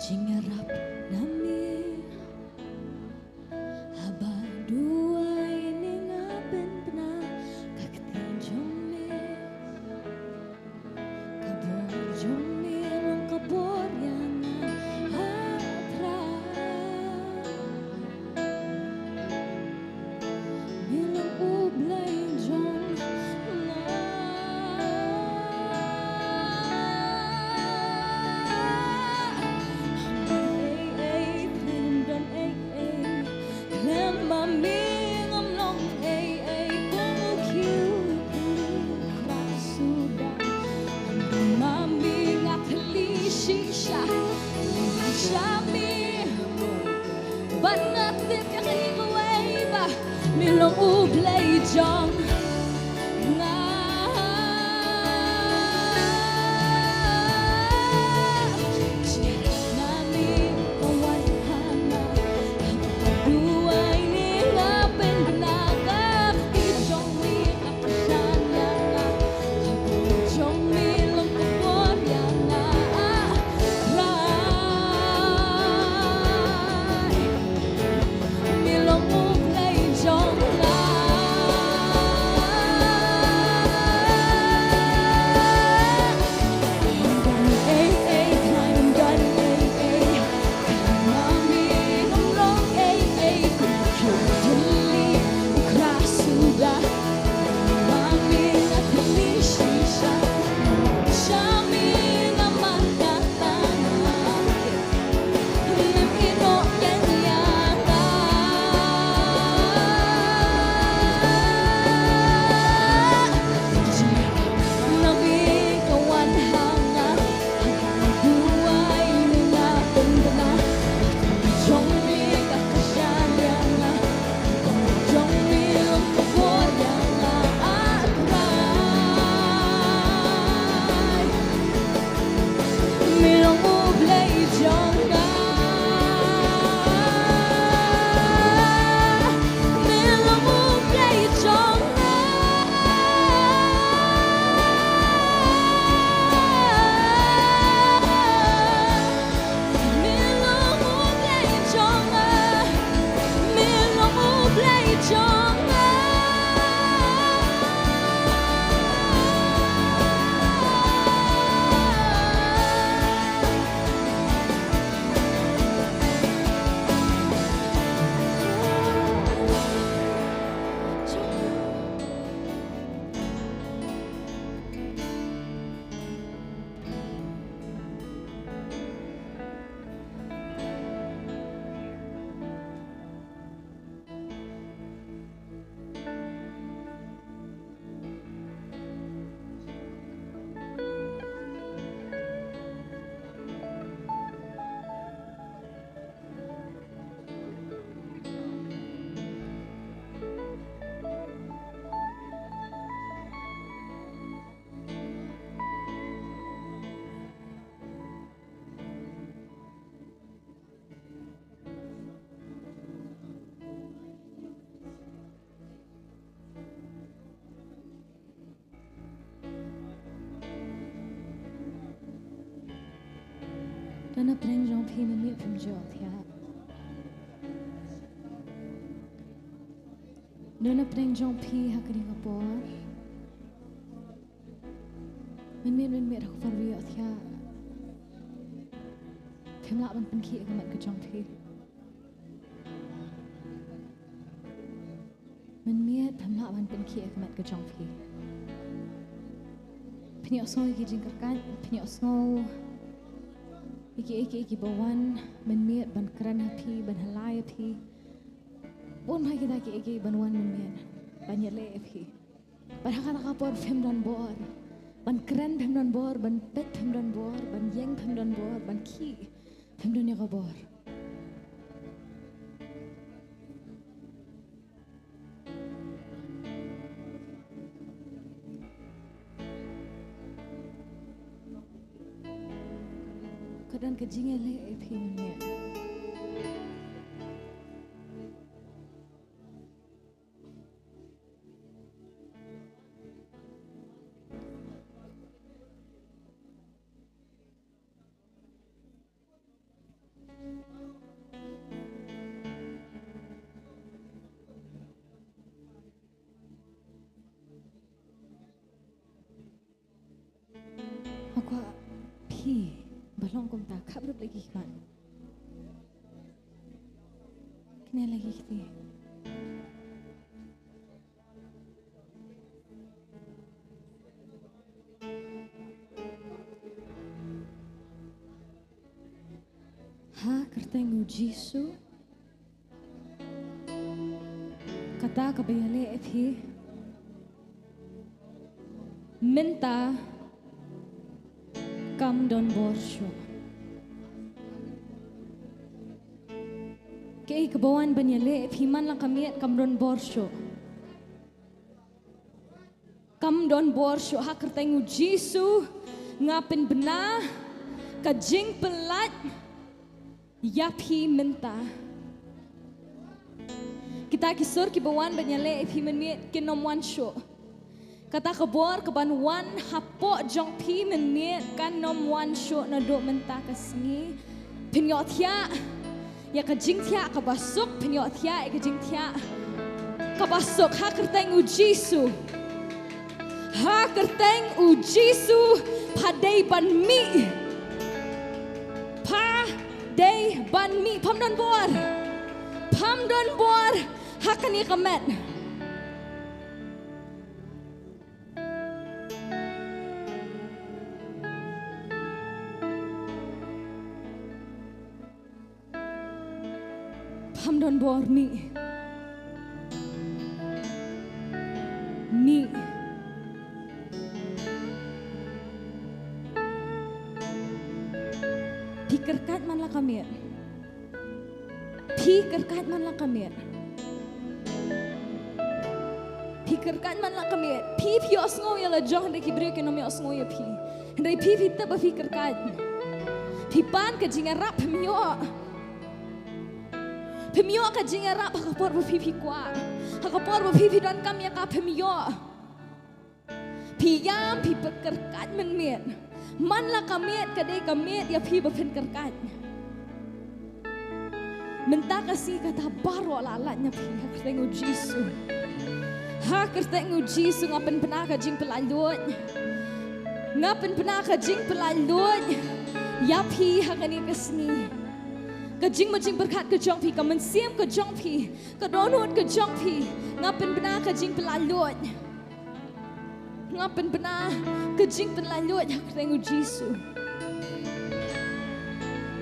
jingarap nami habaduai ningaben pena kakti jombe kabor jombe long kabor yang hatra milang ublay jong Banatit ka kanikuway ba milong ublay jong nga nami kawan hanga habaduay ni ngapen gnagak ti jong mi kapasana nga kabor jong milong kabor yang nga milong ublay jong Dana preng jong pi men miet pem jo thia. Dana preng jong pi hakri kapor. Men miet aku farwi thia. Pem la ban pen ki kamat ke jong pi. Men miet pem la ban pen ki kamat ke jong pi. Penyok snow iki jingkerkan, penyok snow iki bawan men miet ban kran hapi ban halai hapi. Pun hai kita iki ban wan men miet ban yele hapi. Ban hakata kapor fem dan bor. Ban kran fem dan bor, ban pet fem dan bor, ban yeng fem dan bor, ban ki fem dan yaga bor. Dan kejingnya le pimnya. Aku pi balong kum tak kabut lagi kan. Kena lagi kita. Ha kertengu Jisu. Kata kabayale epi. Minta kam don borsho. Kei kebawan banyale piman lang kamiet kam don borsho. Kam don borsho hakar tengu Jisu ngapin bena kajing pelat yapi minta. Kita kisur kibawan banyale piman miet kinom wan sho. Kata kabor keban wan hapok jong pi men miet kan nom wan sho na do menta kasngi penyot ya ya kajing tia kabasuk penyot ya kajing tia kabasuk ha kerteng u Jisu ha kerteng u Jisu padai ban mi pa dai ban mi pam don bor ha kan ni kamet. Pam don bor mi pikirkan man la kamir pikirkan man la kamir pi osngo ya la jong de kibrek no mi osngo ya pi ndai pi ta ba pikirkan pi pan ka jinga rap Pemio ka jingara pa kapor ba pipi kwa. Ha kapor ba pipi dan kami ka pemio. Piyam pi pekerkat men miet. Man la kamiet ka dei kamiet ya pi ba pen kerkat. Menta kasih kata baro lalatnya pi ha kertengu Jisu. Ha kertengu Jisu ngapen pena ka jing pelanlut. Ngapen pena ka jing pelanlut. Ya pi ha kani kesni. Kajing majing berkat ke jong pi, kamen siam ke jong pi, kadonut ke jong pi, ngapen benar kajing pelalut, ngapen benar kajing pelalut hak tengu Jisu,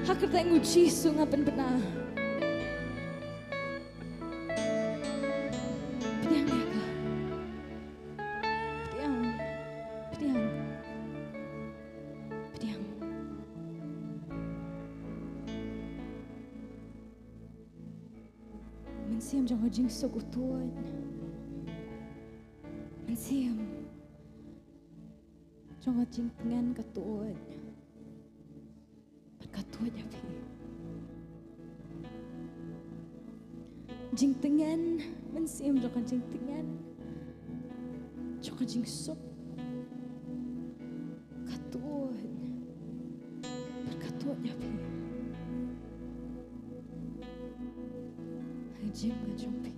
hak tengu Jisu ngapen benar. Siam jangan jing sokutuan, siam jangan jing pengen katuan, berkatuan ya pi, jing tengen, siam jangan jing tengen, jangan jing sok, katuan, berkatuan ya pi. kejim kejompi.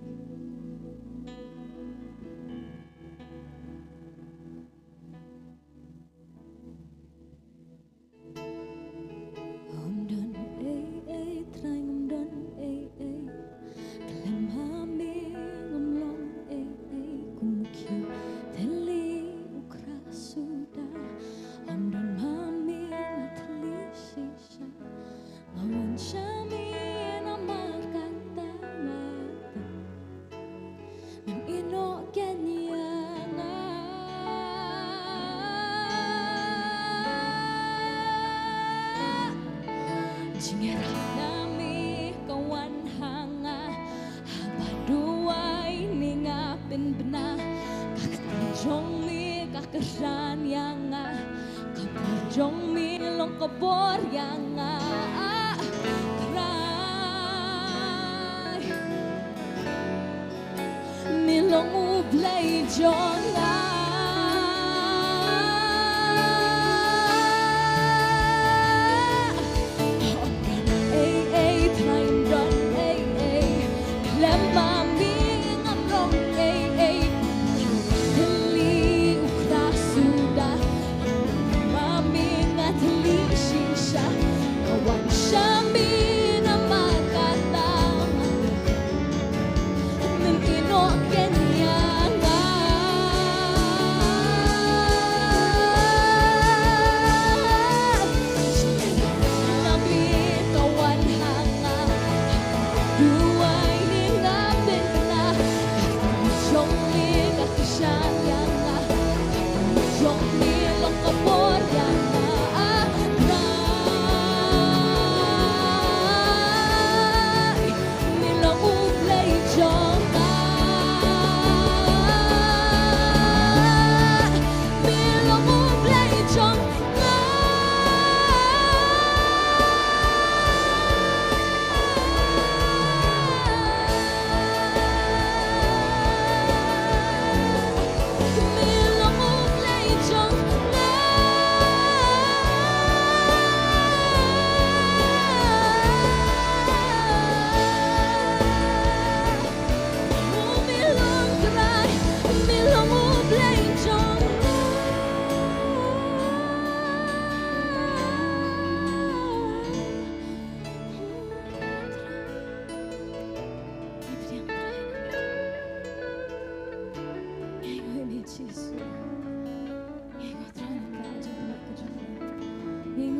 Jong mi long kabor yang cry mi long ublay jong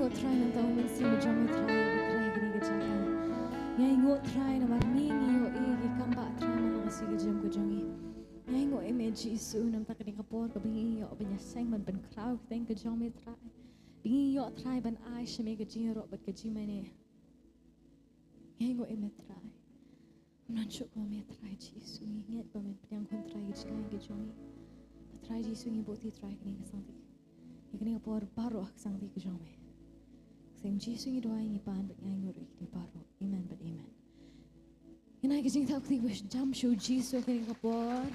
U Trai nang tahu mesti macam U Trai berkerai gini kejakan. Yang U Trai na warni yo igi kamba Trai mana kasih kejam kejongi. Yang U image isu nam tak kena kapor kebingi yo benyaseng man ben crowd teng kejam U Trai. Bingi yo Trai ban ai sheme kejing ro bat kejim mana. Yang U image Trai. Menancuk kami Trai isu ingat kami yang kon Trai kejakan kejongi. Trai isu ni boti Trai kini kesanti. Kini kapor baru kesanti kejongi. Same Jesus ni doa ini pan but yang nguruk di baru. Amen but amen. Ina kising tak kati wish jam show Jesus kini kapor.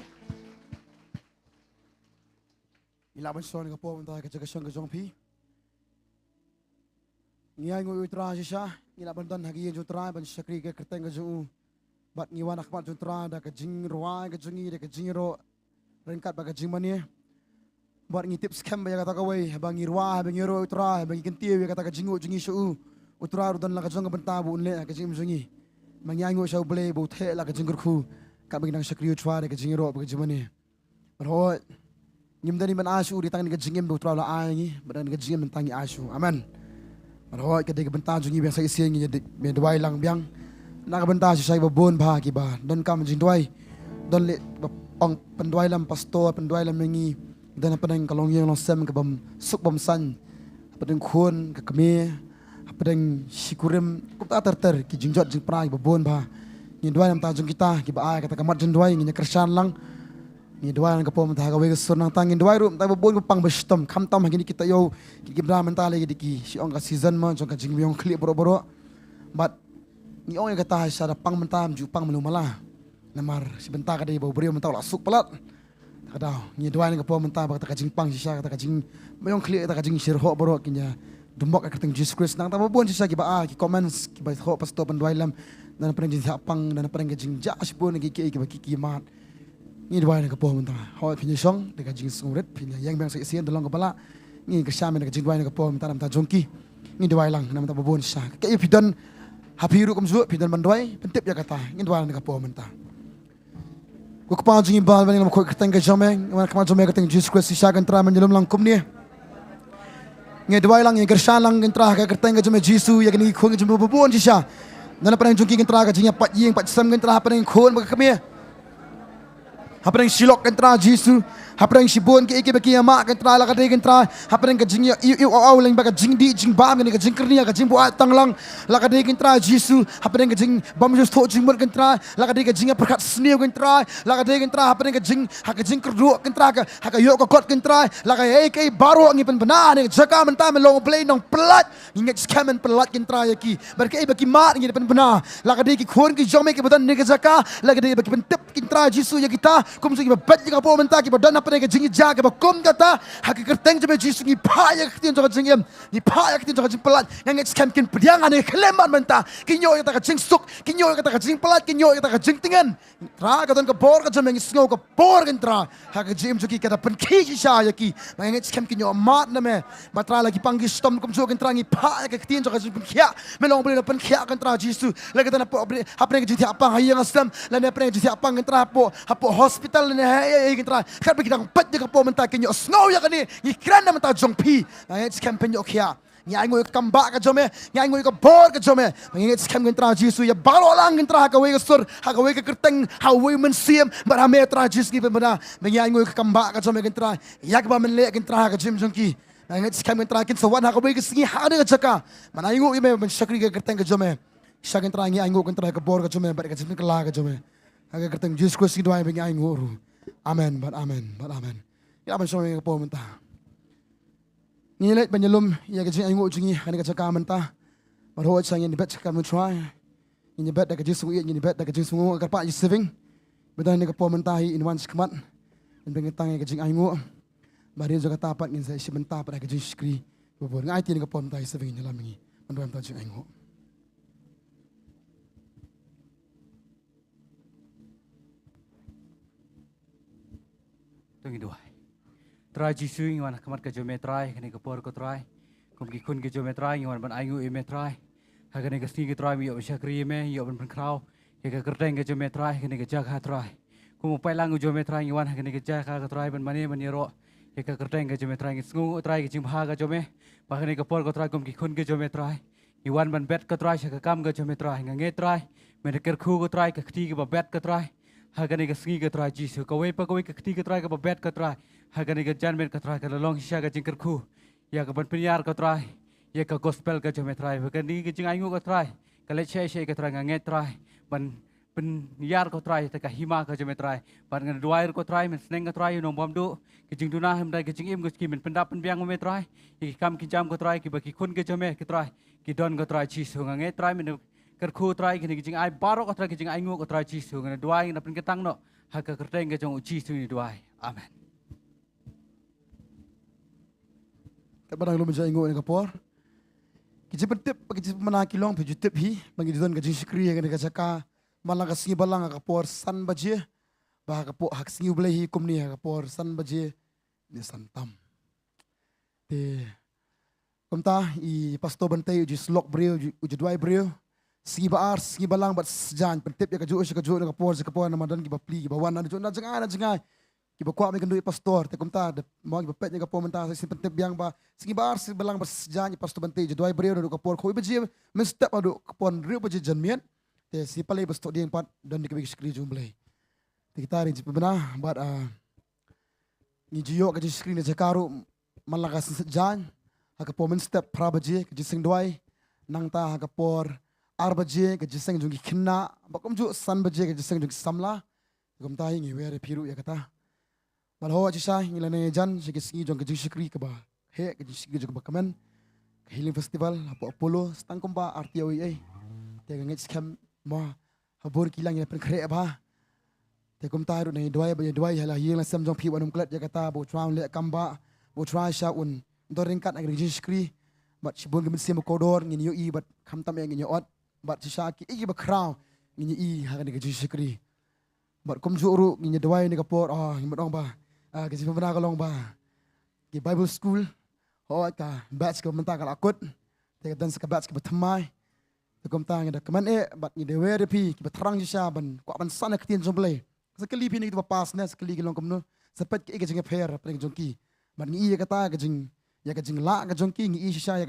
Ilaban son kapor untuk kerja kesong kesong pi. Ngiai nguruk utra sisa. Ilaban dan hagi yang utra ban sakri ke kerteng kesong. Bat ngiwan akmat utra dah kejing ruai kejongi dah kejing ro. Rengkat bagai kejing mani. Buat ngitip scam bayar kata kawai, bangi ruah, bangi ro utra, bangi kentiu kata kajingu jingi show, utra rudan la kajong benta bu unle kajing mzungi, bangi angu show boleh bu the la kajing kurku, kak bangi nang sakri utra de kajing ro kajing mani, berhoi, nyimdani ban asu di tangan kajingem bu utra la ai, badan kajingem bentangi asu, amen, berhoi kadai benta jungi biasa isi ngi me dwai lang biang, nak benta si saya babon bah kiba, don kam jing dwai, don le pang pendwai lam pastor pendwai lam mengi. Dan apa yang kalau yang losem ke bam suk bam san, apa yang khun ke kami, apa yang syukurim kita terter ki jingjot jing prai babon bah, ni dua yang tajung kita ki ba ai kata kamat jeng dua ni kersan lang, ni dua yang kapom tah gawe sunang tangin dua rum tak babon pang bestom kam tam gini kita yo ki bra mental lagi diki si ong ka season ma jong ka jing biong kli boro-boro, but ni ong yang kata sa pang mentam ju pang melumala, namar sebentar kada bau beriu mental lasuk pelat. Kadau, ni dua ni kapor mentah kata kajing pang sisa kata kajing mayong clear kata kajing shirho boro kinya dumbok ka kateng Jesus Christ nang tabon sisa ki ba ki comments ki ba ho pastor pendwai lam dan apa yang jadi apang dan apa yang jadi jas pun kiki mat ni dua ni kepoh mentah hoi punya song dekat jing surit punya yang bang sian dalam kepala ni kesam dekat jing dua ni kepoh mentah nam ta jongki ni dua lang nam ta babon sah kaya pidan hapiru kumzu pidan mandoi pentip ya kata ni dua ni kepoh mentah ko kepala jing bal bang nam ko keteng ke jomeng mana kemana jomeng keteng Jesus Christ siakan tra menjelum langkum ni ni dua lang ni kersan lang kentra ke keteng ke jomeng Jesus ya ni khung jomeng babon sisa dan apa yang jungki kentra ke jingnya pat ying pat sam kentra apa yang khon bak kemia apa yang silok kentra Jesus apa yang sibon ke baki mak kentra la kadai kentra apa yang ke jingnya iu au lang bak jing di jing bam ni ke jing kernia ke jing buat tanglang la kadai kentra Jesus apa yang ke jing bam just thot jing mur kentra la kadai ke jingnya perkat sniu kentra la kadai kentra apa yang ke jing hak jing kerdu kentra ke hak yo ko kot kentra la kai baru ngi pen benar ni jaka mentah melong play nong pelat ingat scam pelat kentra yaki berkai baki mat ngi pen benar la kadai ki khon ki jome ke badan ni ke jaka la kadai baki pentep kentra Jesus ya kita kum segi bet ki kapo mentah ki badan apa yang ke jing jaga bakum kata hak kerteng jome Jesus ngi paya ke tin jong jing ni paya ke tin jong jing pelat yang scam kin pediangan ni keleman mentah kinyo kata ke jing suk kinyo kata ke jing pelat kinyo kata ke jing tengen tra ka don ke bor ka jome ngi snow ka bor kentra hak jim juki kata pen ki sha yaki mangi scam kinyo mat na me matra lagi panggil stom kum jong kentra ngi paya ke tin jong jing kia melong beli pen kia kentra Jesus lagi tan apa yang jadi apa hayang aslam lan apa yang jadi apa kentra apa hospital ni kentra kan bagi dang pat je kapo mentah kinyo snow ya kani ngi kran na mentah jong pi mangi scam penyo kia ngai ngoi kambak ka jome ngai ngoi ka bor ka jome ngai scam kentra Jesus ya balo lang kentra ka we ka sur ha ka we ka kerteng ha we men siem bar ha me tra Jesus ki benda ngai ngoi ka kambak ka jome kentra yak ba men le kentra ka jim jongki ngai scam kentra kin sawan ha ka we ka singi ha de ka jaka mana ngoi me men sakri ka kerteng ka jome sha kentra ngai ngoi kentra ka bor ka jome bar ka jim ka la ka jome ha ka kerteng Jesus ko si doai ngai ngoi amen but amen ya ban so ka po mentah Ieit penyelum ya ke jing aingo jingi ani ka jaka mentah marho sang ni bet ka mu try ni bet da ka jisu ni bet da ka jisu ngo ka pa you saving bedan ni ka po mentah in once kmat en beng tang ka jing aingo bari jo ka tapat ngin sa si mentah pa ka jing skri bobor ngai ti ni ka po mentah saving ni lamingi mandam ta jing aingo tungi dua try jisu ngwan kamat ka jome try kene ka por ko try kum ki kun ke jome try ngwan ban aingu e me try ha kene ka sti ke try mi yo Nongkhryiem me yo ban krau ke ka kerteng ke jome try kene ka jaga try kum pai lang jome try ngwan kene ka jaga ka try ban mane ro ke ka kerteng ke jome try ngu try ke jing bha ka jome ba kene ka por ko try kum ki kun ke jome try ngwan ban bet ka try sha ka kam ka jome try nge try me ker khu ko try ka khti ke ba bet ka try ha kene ka sngi ka try jisu ka we pa ka we ka khti ka try ka ba bet ka try Hagan ikan janmen katrai kalau long hisya ka jingker ku ya ka ban penyar katrai ya ka gospel ka jome trai hagan ni ka jing aingu katrai kale che katrai nganget trai ban penyar katrai ta ka hima ka jome trai ban ngan duair katrai men sneng katrai nong bom du ka jing duna hem dai ka jing im ki men pendap pen biang me trai ki kam ki jam katrai ki ba ki kun ka jome katrai ki don katrai chi su nganget trai men ker khu trai ki jing ai baro katrai ki jing aingu katrai chi su ngan duai na pen ketang no ha ka kerteng ka jong chi su ni duai amen Kadang lu menjadi ingat kapor. Kita pentip, kita menaki long, pergi tip hi, bagi tuan kerja sekri yang kita cakap malang kesingi balang kapor san baje, bah kapor hak singi boleh hi kum ni kapor san baje ni santam. Te, kumta i pastor bantai uji slok briew, uji dua briew, singi balang bat sejan pentip ya keju kapor nama dan kita pli, kita wan ada jona jangan. Kiba kuat me kendui pastor te kumta de mau kiba pet kapor mentah si pentep biang ba singi bar si belang bersejan pastor bente je doi breu do kapor khoi beji men step adu kapon riu beji janmian te si palai pastor dia empat dan di kebik skri jumblai te kita rin bena bat ni jiyo ke skri ne jakaru malaga sejan kapor men step pra beji ke sing doi nang ta kapor ar beji ke sing jungi khinna bakom ju san beji ke sing jungi samla kumta ngi were piru ya kata Malho aja ngilane jan sikit jong kejung sikri ke bah he kejung sikri jong bakaman healing festival apa Apollo stang komba RTOE te ngit scam ma habor kilang ya pen kre ba te kom ta ru nei doi hala hilang sam jong pi wanum klat ya kata bo traum le kamba bo try sha un doring kat agri sikri bat sibon gemen sim kodor ngin yo i bat kham tam ngin yo ot bat sha ki ba kraw ngini I hakan ni keju syukri. Bat kom juru ngini dawai ni kapor ngimot ba. Keju pemena kalong ba. Ki Bible school ka batch ka mentah kal akut. Te dan ska batch ka betmai. Te kom tang da keman bat ni dewe repi ki betrang jisha ban ko ban sana ketien jomble. Sekali pi ni kita pas na sekali kilong komno. Sepet ke kejing per apa jongki. Bat ni I kata kejing ya kejing la ka jongki ngi I shisha ya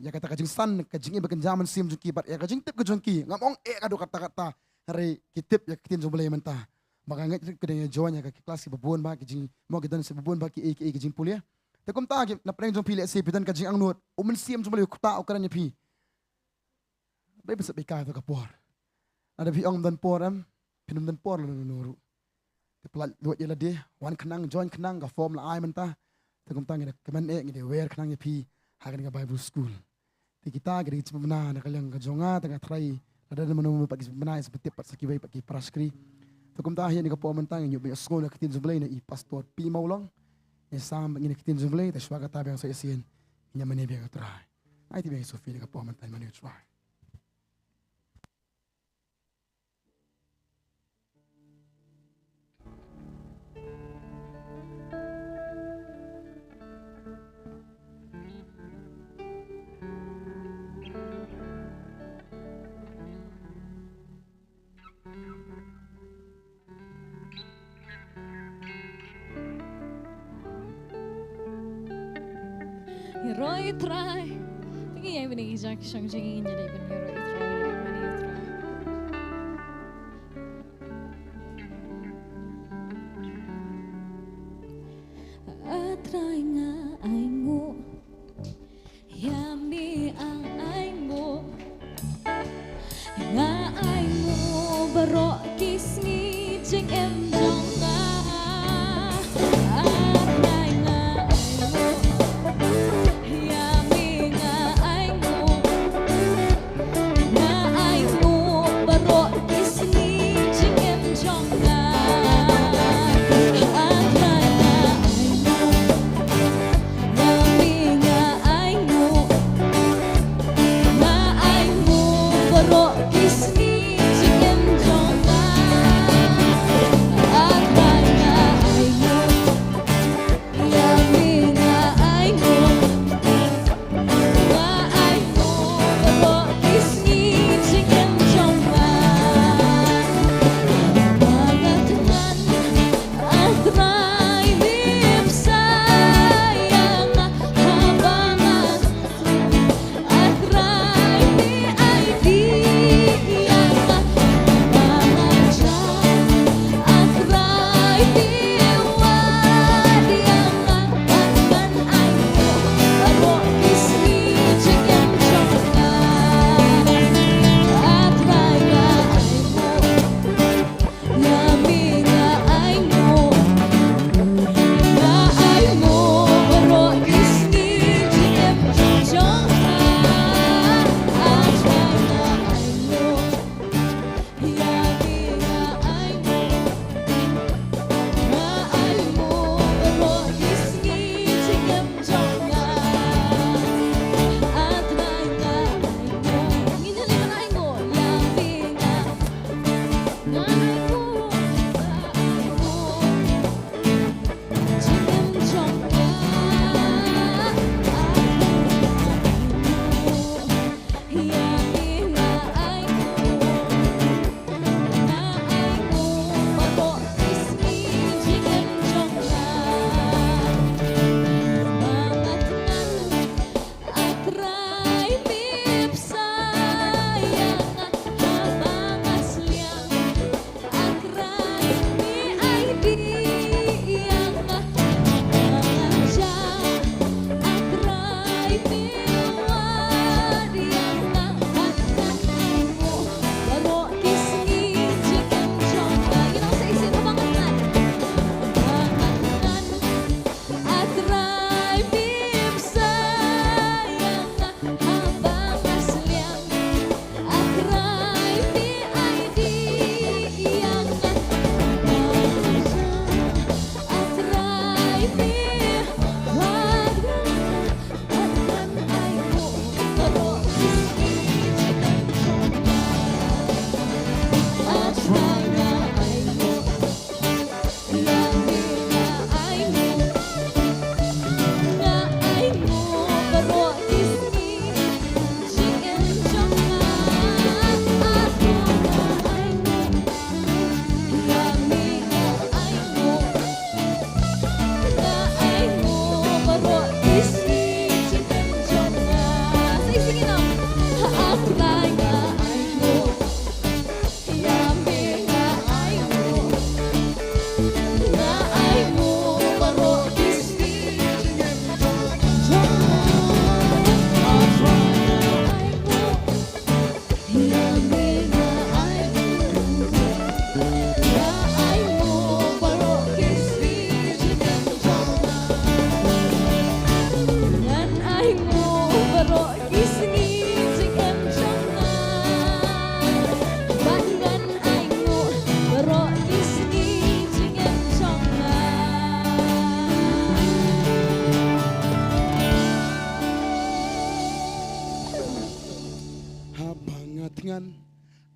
kata kajing san kajing iba kenjaman sim jongki bat ya kajing tip ke jongki ngamong kado kata-kata hari kitip ya kitin jomble mentah maka ngat kedeng joan ya kelas bebon ba kajing mau kita se bebon ba ki kajing pulia tekom ta na preng jong pile se pidan kajing angnut umen sim jomble kuta okaran pi be besep ka to kapor ada pi ong dan poram pinum dan por nuru te plat luat ya lade wan kenang join kenang ga form la ai mentah tekom ta ngene keman ngide wer kenang ya pi hagan ka Bible school. Ti kita gari cipmana na kalyang kajonga tengah try ada menu pagi cipmana seperti pat sakibai pagi praskri. Tukum tahi ni kapo mentang nyu be school kitin zumblay na I pastor pi MAWLONG. Ni sam ngini kitin zumblay ta swaga ta bang sa isin. Nya mane be ka try. Ai ti be Sophie ni kapo mentang manu try. Roy try. Tinggi yang benar kijak song jingin jadi benar Roy try benar mana U Trai. Try nga aingo, yami ang aingo, nga aingo baro kisngi jing em dong nga.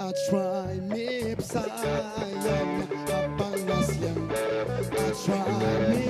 I try me sayang habang nasyang I try me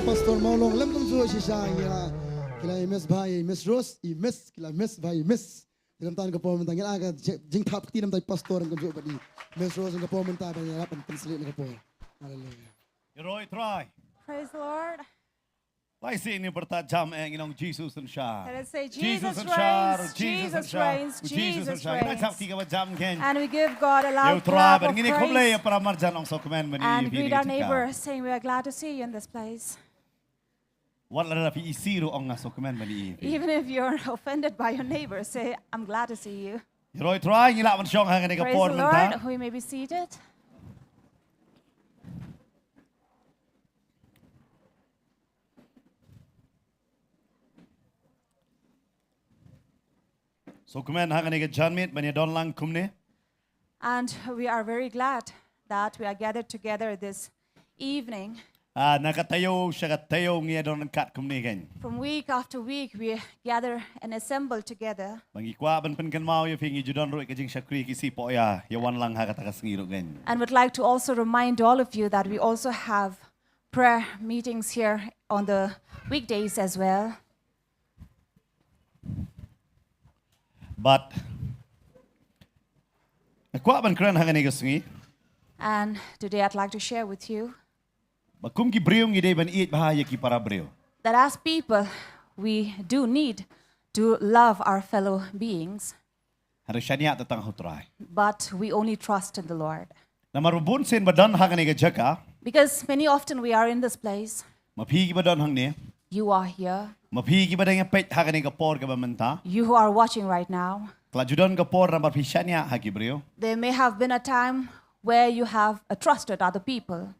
Pastor MAWLONG lem tum zo shisha ya kila Miss Bhai Miss Rose Miss kila Miss Bhai Miss dalam tan kapo mentang ya aga jing thap ti nam tai pastor ngam zo badi Miss Rose kapo mentang ya pan penslit kapo hallelujah U Trai. Praise the Lord. Lai sini bertajam nginong Jesus and Shah. Let us say Jesus reigns, Jesus reigns, Jesus reigns. And we give God a U loud Trai clap of ngini kumlay praise para marjanong so kumen mani. and greet our neighbor saying we are glad to see you in this place. What la fi isiru ong so kumen mani. Even if you're offended by your neighbor, say, I'm glad to see you. U Trai ngila man syong hang ni Praise kapor the Lord. menta. We may be seated. So kumen hang ni janmit mani don lang kumne. And we are very glad that we are gathered together this evening. Nakatayo siya katayo ngiya don kat kumne kan. From week after week, we gather and assemble together. Mangikwa ban pen kan mau ya fingi judon ro kajing syakri kisi po ya wan lang ha katakas ngiro kan. And would like to also remind all of you that we also have prayer meetings here on the weekdays as well. But nakwa ban kran hang ni gasngi. And today I'd like to share with you Bakum ki briew ngi day ban Ieit bahaya ki para briew. that as people, we do need to love our fellow beings, Harus shaniah tatang U Trai. but we only trust in the Lord. Na marubun sen badan hang ni jaka. Because many often we are in this place, Maphi ki badan hang ni. you are here, Maphi ki badan pet hang ni kapor ka bamenta. you who are watching right now. Kla judon kapor na marphi shaniah ha ki briew. There may have been a time where you have trusted other people.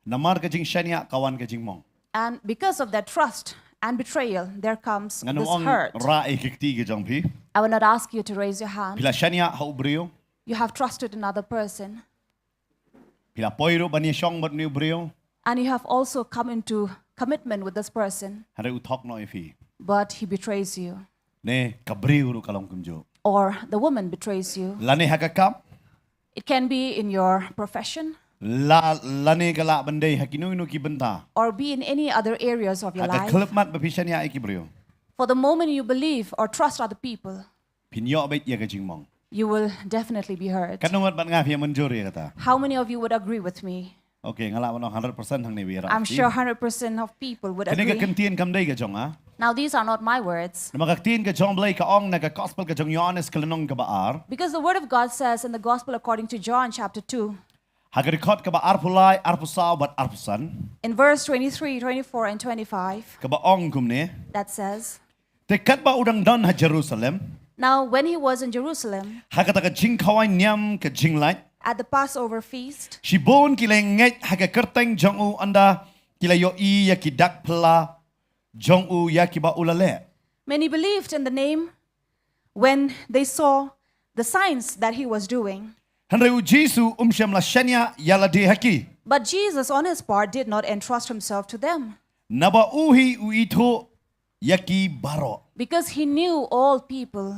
Namar kajing shaniah kawan kajing mong. And because of that trust and betrayal, there comes Nganong this ong hurt. rae kikti ka jong pi. I will not ask you to raise your hand. Pila shaniah ha briew. You have trusted another person, Pila poiro bani syong bat ni briew. and you have also come into commitment with this person, Hare utok no ifi. but he betrays you, Ne kabriew ru kalong kumjo. or the woman betrays you. Lani hakakap. It can be in your profession Lani kala bandai hakinu inu ki benta. or be in any other areas of your Haka life. klep mat bapi shaniah ki briew. For the moment you believe or trust other people, Pinyo bait ya kajing mong. you will definitely be hurt. Kanungat bat nga fiya manjuri kata. How many of you would agree with me? Okay, ngala mo no 100% hang ni wira. I'm sure 100% of people would Kani ka agree. kantian kam day ka jong ha. Now, these are not my words, Na magaktiin ka jong blay ka ong naga gospel ka jong Yohanes kalanong ka baar. because the word of God says in the gospel according to John chapter 2, Hagarikot ka ba arpulay, arpusaw bat arpusan. in verse 23, 24, and 25, Ka ba ong kumne. that says, Tekat ba udang don ha Jerusalem. Now, when he was in Jerusalem Hakata ka jing kaway niyam ka jing light. at the Passover feast, Shibon kilay ngait hagakerteng jong u anda kilayo i yakidak pala jong u yakiba ulale. many believed in the name when they saw the signs that he was doing. Henry Jesu shem la shania yala de haki. But Jesus, on his part, did not entrust himself to them Naba uhi uito yaki baro. because he knew all people.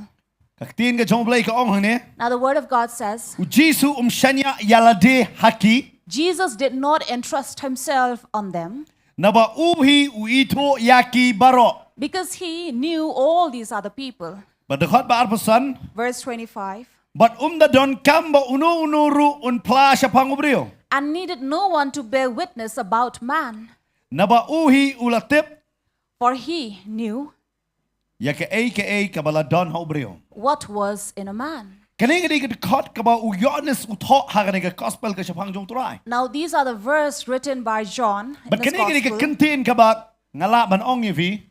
Kaktin ka jong blay ka ong hane. Now, the word of God says, Jesu shania yala de haki. Jesus did not entrust himself on them Naba uhi uito yaki baro. because he knew all these other people. But the hot ba arpasan. Verse 25. But da don kamba unuru un plasha pangubrio. And needed no one to bear witness about man, Naba uhi ulatip. for he knew Yaka aka kabala don haubrio. what was in a man. Kaning di ka kot kaba uyones utho hagane ka gospel ka shapang jong turai. Now, these are the verse written by John in But his kaning di ka gospel. kentin kaba ngala ban ong yifi.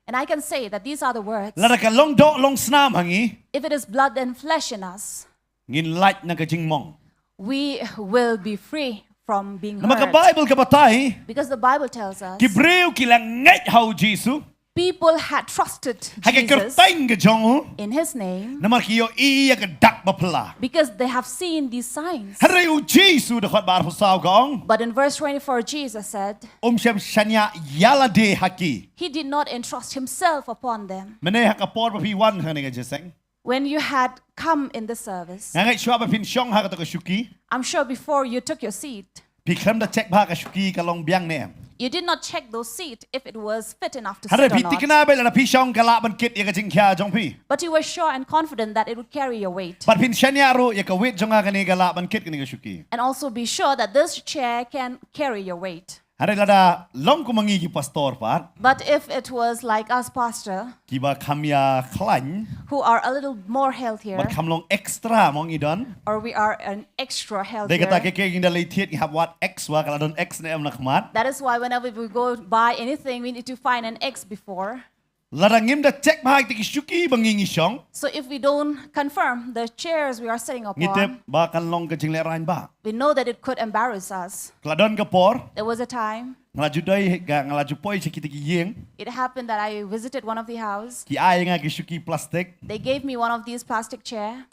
And I can say that these are the words. Lada ka long do long snam hangi. If it is blood and flesh in us, Ngin light na ka jing mong. we will be free from being Na maka hurt. Bible ka batay. Because the Bible tells us Kibreu kilang ngai hau Jesu. people had trusted Haka Jesus kertain ka jong. in his name Na makiyo iya ka dak bapla. because they have seen these signs. Haray u Jesu da kot bar pusaw ka ong. But in verse 24, Jesus said, Shem shanya yala de haki. he did not entrust himself upon them. Mene haka por pa pi wan hane ka jeseng. When you had come in the service, Ngai shwa pa pin shong haka to ka shuki. I'm sure before you took your seat, Pi klem da check ba ka shuki ka long biang ne. you did not check those seats if it was fit enough to Haray sit or pi not. tikna bel na pi shong ka la ban kit ya ka jing kya jong pi. But you were sure and confident that it would carry your weight. But pin shanya ro ya ka wait jong ka ni ka la ban kit ka ni ka shuki. And also be sure that this chair can carry your weight. Haray lada long ko mangi ki pastor par. But if it was like us, Pastor, Kiba kamya klan. who are a little more healthier, But kam long extra mong idon. or we are an extra They kata healthier, ke ginda leitiet ki have what X wa kala don X ne am nakmat. that is why whenever we go buy anything, we need to find an X before. Lada ngim da check ba ki shuki bangingi shong. So if we don't confirm the chairs we are sitting Ngitip upon, ba kan long ka jing le rain ba. we know that it could embarrass us. Kladon ka por. There was a time, Ngalaju dai ga ngalaju poi che kitiki yeng. it happened that I visited one of the house. Ki ay nga ki shuki plastic. They gave me one of these plastic chairs.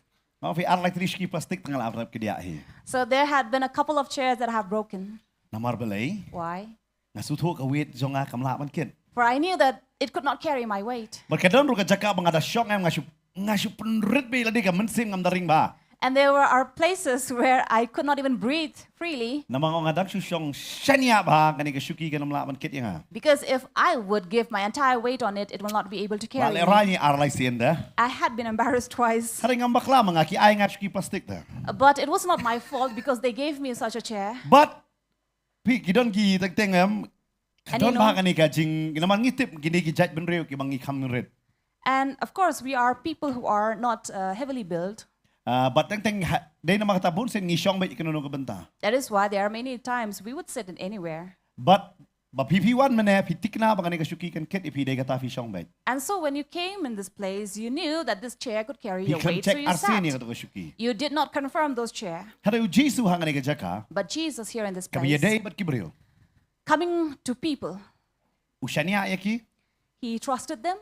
Mau fi ar like tri shuki plastic tengah arab ke dia hi. So there had been a couple of chairs that have broken. Namar belai. Why? Ngasutu ka wait jonga kamla man kin. For I knew that it could not carry my weight. Berkadang ru ka jaka bang ada shock em ngasu penrit be ladi ka mensim ngam daring ba. And there are places where I could not even breathe freely Namang ngadang susong shania ba kani ka shuki ka namla man kit yang. because if I would give my entire weight on it, it will not be able to carry Wale me. rani ar like sienda. I had been embarrassed twice, Hari ngam bakla mga ki ay nga shuki plastic ta. but it was not my fault because they gave me such a chair. But pi kidon ki teng em. And you Don know- ba kani ka jing naman ngitip gini ki jat benreu ki bangi kam red. And of course, we are people who are not heavily built. But teng day na makatabon sen ngishong ba ikono ka benta. That is why there are many times we would sit in anywhere. But ba PP1 mane pitik na ba kani ka shuki kan kit ipi day ka tafi shong ba. And so when you came in this place, you knew that this chair could carry your Kan weight, so check you arsini sat. ka to shuki. You did not confirm those chairs. Hada u Jesu hangani ka jaka. But Jesus here in this Kabiya place, day bat kibreo. coming to people, Ushania ayaki. he trusted them.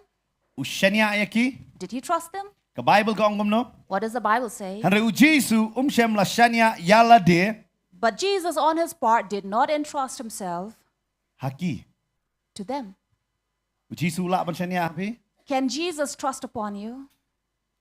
Ushania ayaki. Did he trust them? Ka Bible ka ongom no. What does the Bible say? Hada u Jesu shem la shania yala de But Jesus, on his part, did not entrust himself haki. to them. U Jesu la ban shania api. Can Jesus trust upon you?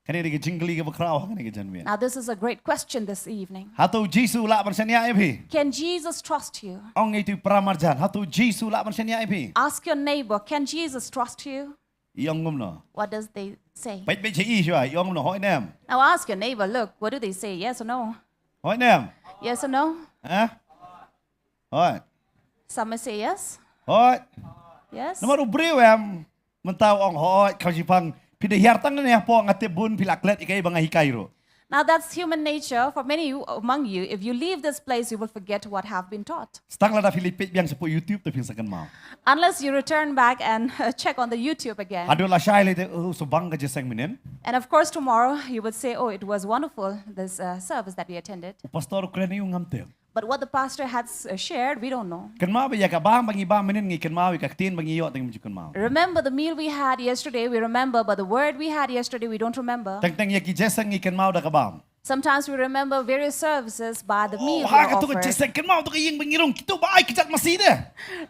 Kani ka jingli ka bakraw hangani ka janwen. Now, this is a great question this evening. Hato Jesu la ban shania api. Can Jesus trust you? Ong itu pramarjan. Hato Jesu la ban shania api. Ask your neighbor, can Jesus trust you? Iong ngom no. What does they say? Bait bait chi shwa. Iong no hoi nem. Now, ask your neighbor, look, what do they say? Yes or no? Hoi nem. Yes or no? Ha? Hoi. Some may say yes. Hoi. Yes. Nama briew em mentau ong hoi kau sipang pidayar tang ne po ngatebun pilaklet ikai bang hikairo. Now, that's human nature. For many among you, if you leave this place, you will forget what have been taught. Stang lada Filipit yang sepo YouTube tu pingsakan mau. Unless you return back and check on the YouTube again. Ado la syai le oh so bang ka jesang minen. And of course, tomorrow you would say, oh, it was wonderful, this service that we attended. Pastor kren yung ngamtel. But what the pastor had shared, we don't know. Kan mau ya ka bang bangi ba menin ngi kan mau ka tin bangi yo tang kan mau. Remember the meal we had yesterday, we remember, but the word we had yesterday, we don't remember. Tang ya ki jesang ngi kan mau da ka bang. Sometimes we remember various services by the meal Ha we ka tu ka offered. jesang kan mau tu ka ying bangi rong kitu ba ai kijat masih de.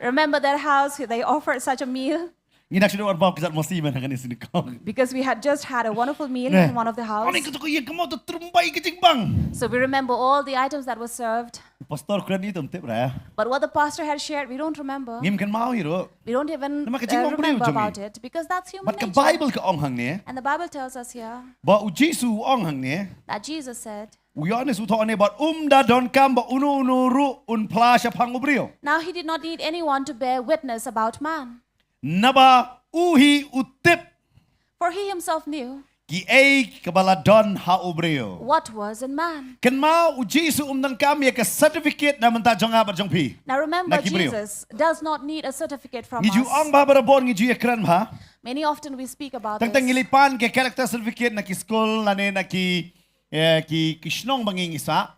Remember that house, they offered such a meal? Ngi nak sudah bau kijat masih man kan sini kong. Because we had just had a wonderful meal Nah. in one of the house. Ani ka tu ka ying kan mau tu terumbai kijing bang. So we remember all the items that were served. Pastor kren itu tip ra. But what the pastor had shared, we don't remember. Ngim kan mau hiro. We don't even Nama kecil orang remember beliau about jongi. it because that's human Mat ka nature. Bible ka ong hang ne. And the Bible tells us here Ba u Jesu ong hang ne. that Jesus said, U Yohanes u thone ba da don kam ba unu ru un plasha pang ubrio. now he did not need anyone to bear witness about man, Naba uhi utip for he himself knew ki ei kabala don ha ubrio. what was in man. Kan mau u Jesu dan kam ya ka certificate na menta jonga ba jong pi. Now remember, Naki beliau. Jesus does not need a certificate from Ngiju us. ong ba ba bon ngiju ya kran ha. Many often we speak about Tang tang this. ngilipan ke character certificate na ki school na ne na ki ki Shnong banging isa.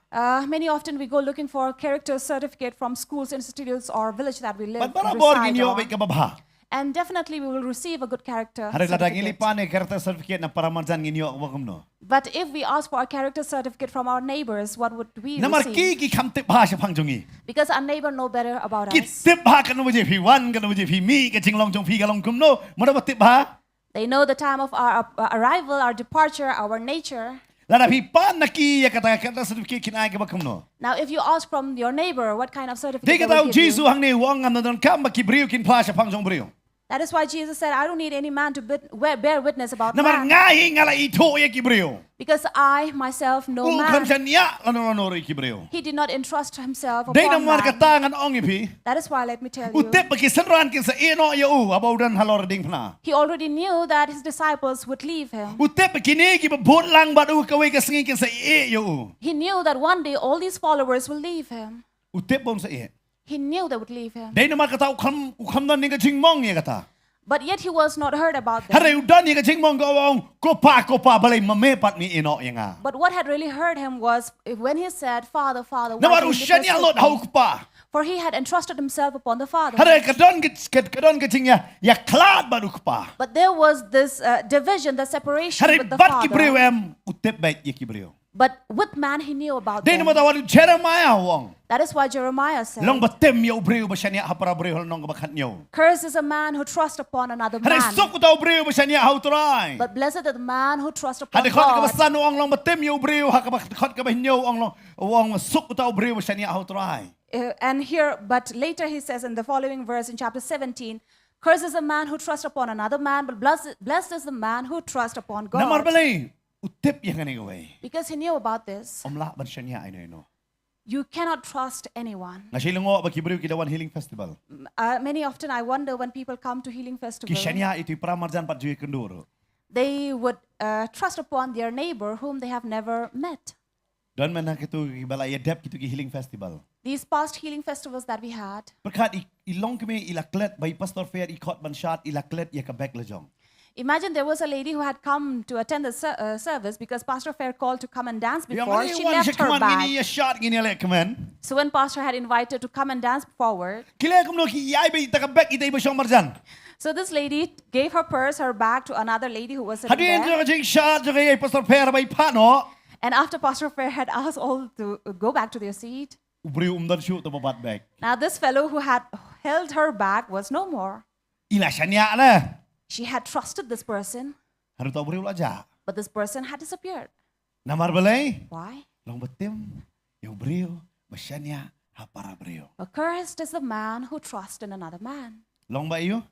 Many often we go looking for character certificate from schools, institutes, or village that we live. But bara bon reside nginyo on. ba ka babha. And definitely we will receive a good character Hari ladang certificate. ilipan ni character certificate na para marjan nginyo wa kumno. But if we ask for a character certificate from our neighbors, what would we Namar receive? ki kam tip ha siya pang jongi. Because our neighbor know better about Ki us. tip ha kan mo je phi wan kan mo je phi mi ka jinglong jong phi ka long kumno. Mo da tip ha. They know the time of our arrival, our departure, our nature. Lada phi pan na ki ya kata character certificate kin ai ka ba kumno. Now, if you ask from your neighbor what kind of Di certificate ka they tau will give Jesu you, hang ni wang am na don kam ba ki briew kin pla siya pang jong briew. that is why Jesus said, I don't need any man to bear witness about Namar man, ngai ngala ito ya ki briew. because I myself know U kam man. siya niya ano ki briew. He did not entrust himself Dai upon namar ka man. tangan ong ipi. That is why, let me tell U you, tip ba ki sanran kin sa ino ya u abaw dan halor ding pna. he already knew that his disciples would leave him. Utep kini ki bot lang ba u kaway ka singin kin sa e yo. He knew that one day all these followers will leave him. Utep bom sa e. He knew they would leave him. Dai naman kata ukam dan ni ka jingmong ya kata. But yet he was not heard about them. Hare udan ni ka jingmong ka awang kopa balay mamepat ni ino ya nga. But what had really hurt him was when he said, Father, Father, why Nawaru didn't you siya niya lot forsake hau me?" pa. For he had entrusted himself upon the Father. Hare kadon ka jing ya klad ba pa. But there was this division, the separation Hare with the bat ki breu Father. em utep bait ya ki breu. But with man he knew about Dai them. naman tawaru Jeremiah wang. That is why Jeremiah said, Long batem yo breu ba siya niya hapara breu hal nong bakat nyo. cursed is a man who trusts upon another Hare man. sok utaw breu ba siya niya hau try. But blessed is the man who trusts upon Hadi khot ka God. basan ong long batem yo breu ha ka khot ka bahnyo ong sok utaw breu ba siya niya hau try. And here, but later he says in the following verse in chapter 17, cursed is the man who trusts upon another man, but blessed is the man who trusts upon Namar God. balay utip yang ngani gaway. Because he knew about this. Omla ban siya niya ay no. You cannot trust anyone. Nga Shillong ba kibriw kidawan healing festival. Many often I wonder when people come to Healing Festival, Ki siya niya ito'y pramarjan pat juwi kunduro. they would trust upon their neighbor whom they have never met. Doon man na kito balay adep kito ki healing festival. These past healing festivals that we had, Perkat ilong kami ilaklet bay pastor fair ikot ban shot ilaklet ya kabek lejong. imagine there was a lady who had come to attend the service because Pastor Fair called to come and dance Yang before. ani She wan left siya her kaman bag. gini ya shot gini alek kaman. So when Pastor had invited to come and dance forward, Kila kumno ki yai bay takabek itay ba siyang marjan. so this lady gave her purse, her bag to another lady who was sitting Hadin there. yung jing shot yung kay pastor fair bay pano. And after Pastor Fair had asked all to go back to their seat, Ubriw umdan shoot to babat bag. now this fellow who had held her bag was no more. Ila siya niya na. She had trusted this person, Haru tau ubriw aja. but this person had disappeared. Namar balay. Why? Long batim, yung briyo, masya niya, hapara briyo. Accursed is the man who trusts in another man. Long ba iyo?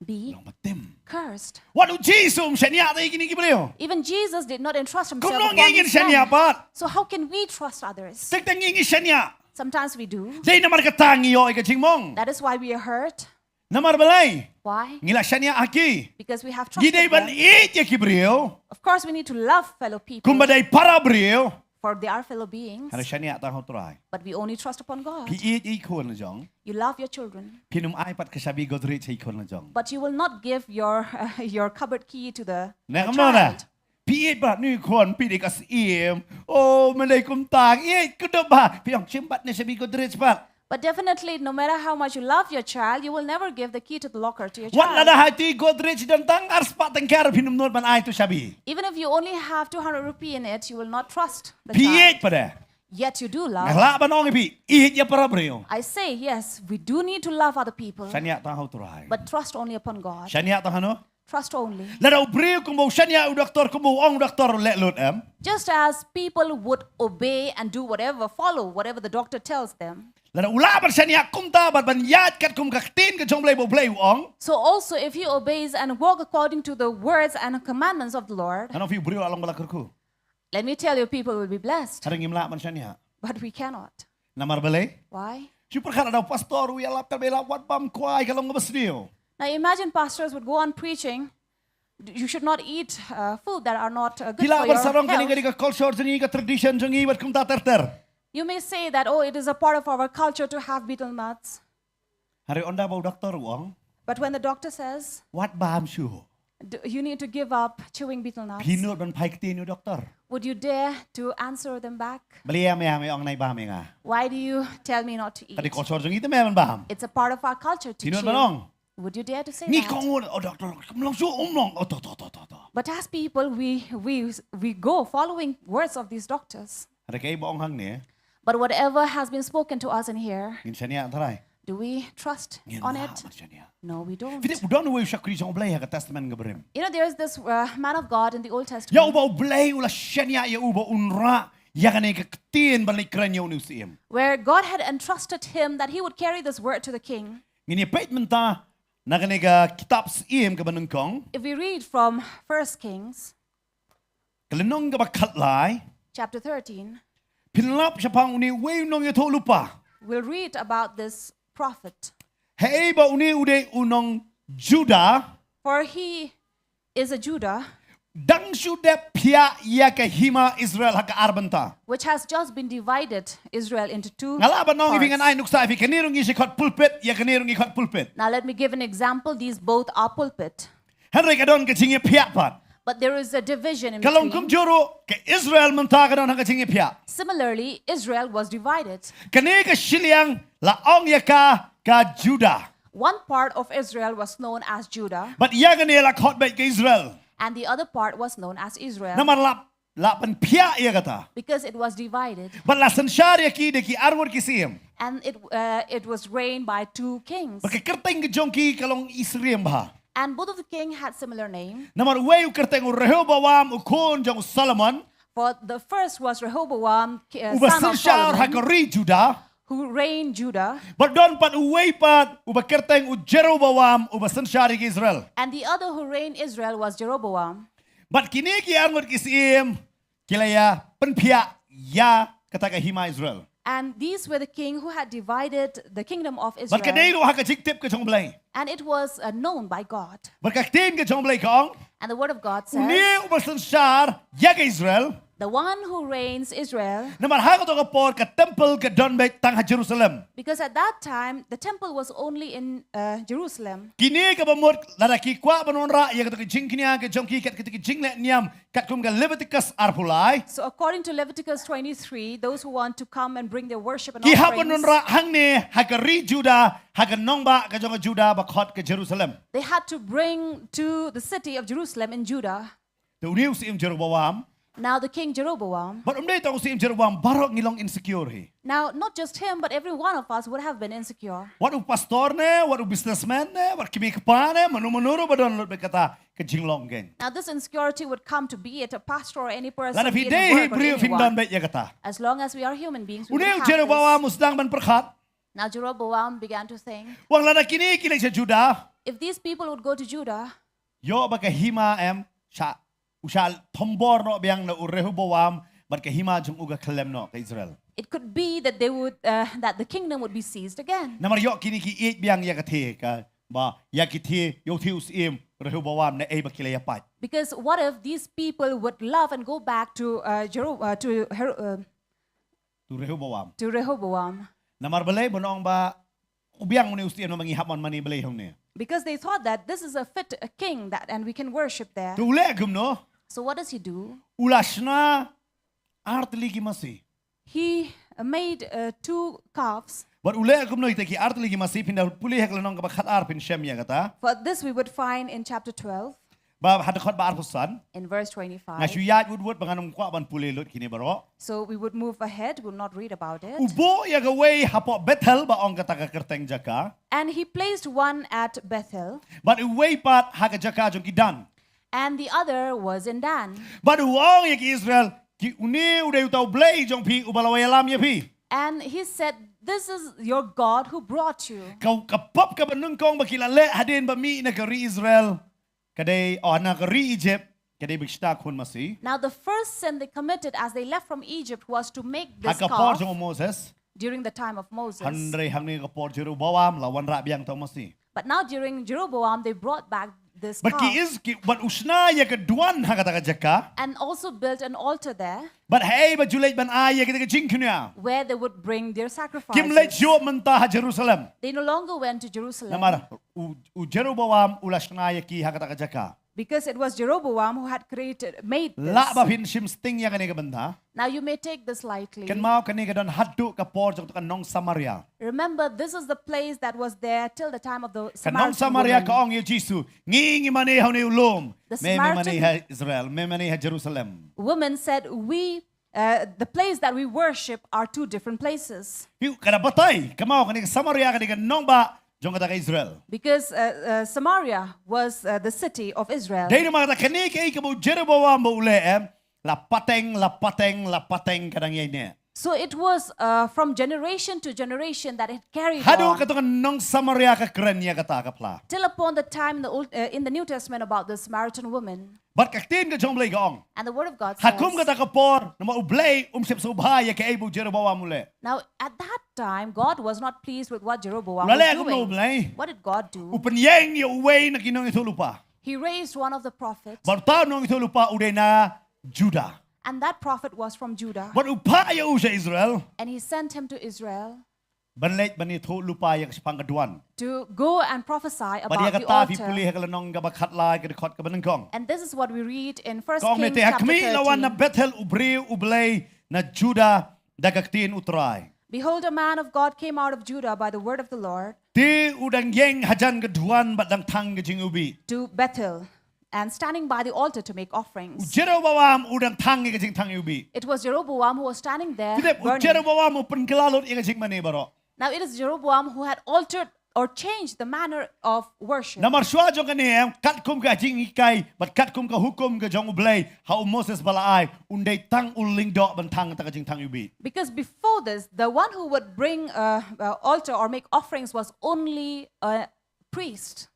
Be Long batim. cursed. Walo Jesus, siya niya tayo kinikibriyo. Even Jesus did not entrust himself Kung nung upon ingin his siya niya men. pat, So how can we trust others? tagtang ingin siya niya. Sometimes we do. Day namar katangi yo, ikaching mong. That is why we are hurt. Namar balay, Why? ngila siya niya aki. Because we have trusted Giday ban them. iit ya kibriyo, Of course, we need to love fellow people, kung baday para briyo, for they are fellow beings. haru siya niya tayo try. But we only trust upon God. Pi iit ikon na jong, You love your children, pinum ay pat kasabi godrit sa ikon na jong. but you will not give your your cupboard key to the Nakam na na. child. Ieit ba ni kon pi dik as iem. Oh, menai kum tang. Ieit kudo ba. Pi ong chimbat ne sabi Godrej ba. But definitely, no matter how much you love your child, you will never give the key to the locker to your Wat child. lada hati Godrej dan tang ars pat tengkar pinum not man ai tu sabi. Even if you only have 200 rupee in it, you will not trust the Pi child. ieit pada. Yet you do love. Ngla ba nong pi. Ieit ya para breo. I say, yes, we do need to love other people, Shania ta hau turai. but trust only upon God. Shania ta hano. Trust only. Lada breo kumbo shania u doktor kumbo ong doktor let lot am. Just as people would obey and do whatever, follow whatever the doctor tells them. Lada ula bar shania kumta bar ban yat kat kum kaktin ke jong blay bo blay ong. So also, if he obeys and walk according to the words and commandments of the Lord, Ano fi breo along balakurku. let me tell you, people will be blessed. Haring imla man shania. But we cannot. Namar balay. Why? Super kan ada pastor wi alap kabela wat bam kwai kalong ngebesdio. Now imagine pastors would go on preaching, you should not eat food that are not good Pila for your bersarong kini health. kini ka culture jeni ka tradition jengi wat kum ta terter. You may say that, oh, it is a part of our culture to have betel nuts. Hari onda bau doktor uang. But when the doctor says, Wat bam shu. you need to give up chewing betel nuts, Pinut ban pai ktin you doktor. would you dare to answer them back? Belia me ame ong nai bam nga. Why do you tell me not to Kadi eat? culture jengi te me ban bam. It's a part of our culture to Pinut chew. banong. Would you dare to say Ni that? kong oh doktor kumlong su umlong. Oh to. But as people, we go following words of these doctors. Ada kay boong hang ni. But whatever has been spoken to us in here, Ngin shania tarai. do we trust Ngin on la it? man shania. No, we don't. Fidik udon we shakri jong blay ha testament ngabrim. You know, there is this man of God in the Old Ya Testament uba blay ula shania ya uba unra. Ya kani ka ktin ban likran yo nusim. where God had entrusted him that he would carry this word to the king. Ngini pait menta na kani ka kitab sim ka banungkong. If we read from 1 Kings Kalinong ka bakatlay. chapter 13, Pinlap siya pang uni way nong yato lupa. we'll read about this prophet. Hey ba uni uday unong Juda. For he is a Judah Dang sudah pia ya ka hima Israel haka arbanta. which has just been divided Israel into two Ngalaban nong ibingan parts. ay nuksa ifi kanirong isikot pulpit ya kanirong ikot pulpit. Now let me give an example. These both are pulpit. Henry kadon ka chingi pia pat. But there is a division in Kalong kum between. juro ka Israel menta kadon haka chingi pia. Similarly, Israel was divided. Kani ka Shillong laong ya ka Juda. One part of Israel was known as Judah, But ya kani la kot bet ka Israel. and the other part was known as Israel Namar lapan pia ya kata. because it was divided. But la sanshar ya ki de ki arwor ki siyem. And it was reigned by two kings. Baka kerteng ka jongki kalong Israel ba. And both of the king had similar name. Namar way kerteng Rehoboam ukon jong Solomon. For the first was Rehoboam, Uba son of sanshar Solomon, haka ri Juda. who reigned Judah. But don pat uway pat uba kerteng u Jeroboam uba sanshar ki Israel. And the other who reigned Israel was Jeroboam. But kini ki arwor ki siyem kilaya penpia ya kata ka hima Israel. And these were the king who had divided the kingdom of But Israel. kadero haka jiktip ka jong blay. And it was known by God. But kaktin ka jong blay kong. And the word of God says, Uni uba sanshar ya ka Israel. the one who reigns Israel, Namar haka to ka por ka temple ka don bet tang ha Jerusalem. because at that time the temple was only in Jerusalem. Kini ka bamot lalaki kwa banonra ya ka to jing kini ka jong ki kat ka jing le niam kat kum ka Leviticus arpulai. So according to Leviticus 23, those who want to come and bring their worship and Ki ha offerings, banonra hang ne haka ri Juda haka nongba ka jong Juda ba khot ka Jerusalem. they had to bring to the city of Jerusalem in Judah. The uniu si Jeroboam. Now the king Jeroboam, But umday to si Jeroboam barok ngilong insecure he. now not just him, but every one of us would have been insecure. What u pastor ne, what u businessman ne, what kimi kapa ne, manu ba don lot kata ka jinglong gen. Now this insecurity would come to be it a pastor or any person, Lana be fi it a day he work or brief him don anyone. bet ya kata. As long as we are human beings, we will Uniu have Jeroboam this. musdang ban perkhat. Now Jeroboam began to think, Wang lana kini kilay sa Juda. if these people would go to Judah, Yo ba ka hima em sa usal tombor no biang na Rehoboam but ka hima jung uga kalem no ka Israel. it could be that they would that the kingdom would be seized again. Namar yo kini ki Ieit biang ya ka the ka ba ya ki the yo thius im Rehoboam na ba kilay pat. Because what if these people would love and go back to Tu Rehoboam. Rehoboam? Namar balay bonong ba ubiang mo ni ustian no mangi hapon mani balay hong ne. Because they thought that this is a fit king that and we can worship there. Tu ule gum no. So what does he do? Ulashna artligi masih. He made 2 calves. But ule akum no itaki artligi masih pindah pulih heklenong kabakat arpin shemya kata. For this we would find in chapter 12 Ba hadakot ba arpusan. in verse 25. Ngasyu Ieit wood banganum kwa ban pulih lut kini baro. So we would move ahead, we'll not read about it. Ubo ya gawe hapok Bethel ba ong kata kerteng jaka. And he placed one at Bethel, But uwe pat haga jaka jong kidan. and the other was in Dan. But uong ya ki Israel ki uni udah utau blay jong pi ubalawai alam ya pi. And he said, this is your God who brought you. Kau kapop ka benungkong bakilale hadin ba mi negeri Israel. Kadai negeri Egypt kadai biksta kun masih. Now the first sin they committed as they left from Egypt was to make this Hakapor calf jong Moses. during the time of Moses. Handre hangni kapor jero bawam lawan rak biang tau masih. But now during Jeroboam, they brought back this But ki calf is ki but usna ya keduan hakata jaka. and also built an altar there But hey ba julej ban ay kita jing kunya. where they would bring their Kim lej sacrifices. jo mentah Jerusalem. They no longer went to Jerusalem Namar u Jeroboam ulashna ya ki hakata jaka. because it was Jeroboam who had made La ba this. fin sim sting ya kani ka benda. Now you may take this lightly. Kan mau kani ka don haddu kapor jong kan nong Samaria. Remember, this is the place that was there till the time of the Kan nong Samaritan Samaria woman. ka ong ya Jisu. Ngingi mani hauni ulum. The Me mani Samaritan- ha Israel. Me mani ha Jerusalem. Woman said, the place that we worship are 2 different places. Piu kada batay. Kamao kani ka Samaria kani ka nong ba jong kata ka Israel. Because Samaria was the city of Israel. Dahil mga kani ka ikabu Jeroboam ba ule lapateng kadang yan niya. So it was from generation to generation that it carried Hadu on kato ka nong Samaria ka keren niya kata kapla. till upon the time in the New Testament about the Samaritan woman. But kaktin ka jong blay kaong. And the word of God says, Hakum kata kapor na maublay sip subhaya ka ibu Jeroboam ule. now at that time, God was not pleased with what Jeroboam Lale was akum doing. ublay. What did God do? Upenyeng ya uway na kinong ito lupa. He raised one of the prophets, Bartaw nong ito lupa uday na Judah. and that prophet was from Judah. But upaya u sa Israel. And he sent him to Israel Banlait banito lupa ya pangkaduan. to go and prophesy Badi about the kata fi altar. pulih ka lanong gabakat lai ka dekot ka banengkong. And this is what we read in 1 Kong Kings nete chapter hakmi lawan na 13. Bethel briew ublay na Judah dagaktin U Trai. Behold, a man of God came out of Judah by the word of the Lord Ti udang yeng hajan gaduan batang tang gajing ubi. to Bethel and standing by the altar to make offerings. Jeroboam udang tang gajing tang ubi. It was Jeroboam who was standing there Tidak burning. Jeroboam upen kelalot gajing mani baro. Now it is Jeroboam who had altered or changed the manner of worship. Namar shwa jong kaniyem kat kum ka jing ikai but kat kum ka hukum ka jong ublay ha Moses balaay unday tang uling do bantang ta gajing tang ubi. Because before this, the one who would bring altar or make offerings was only a priest,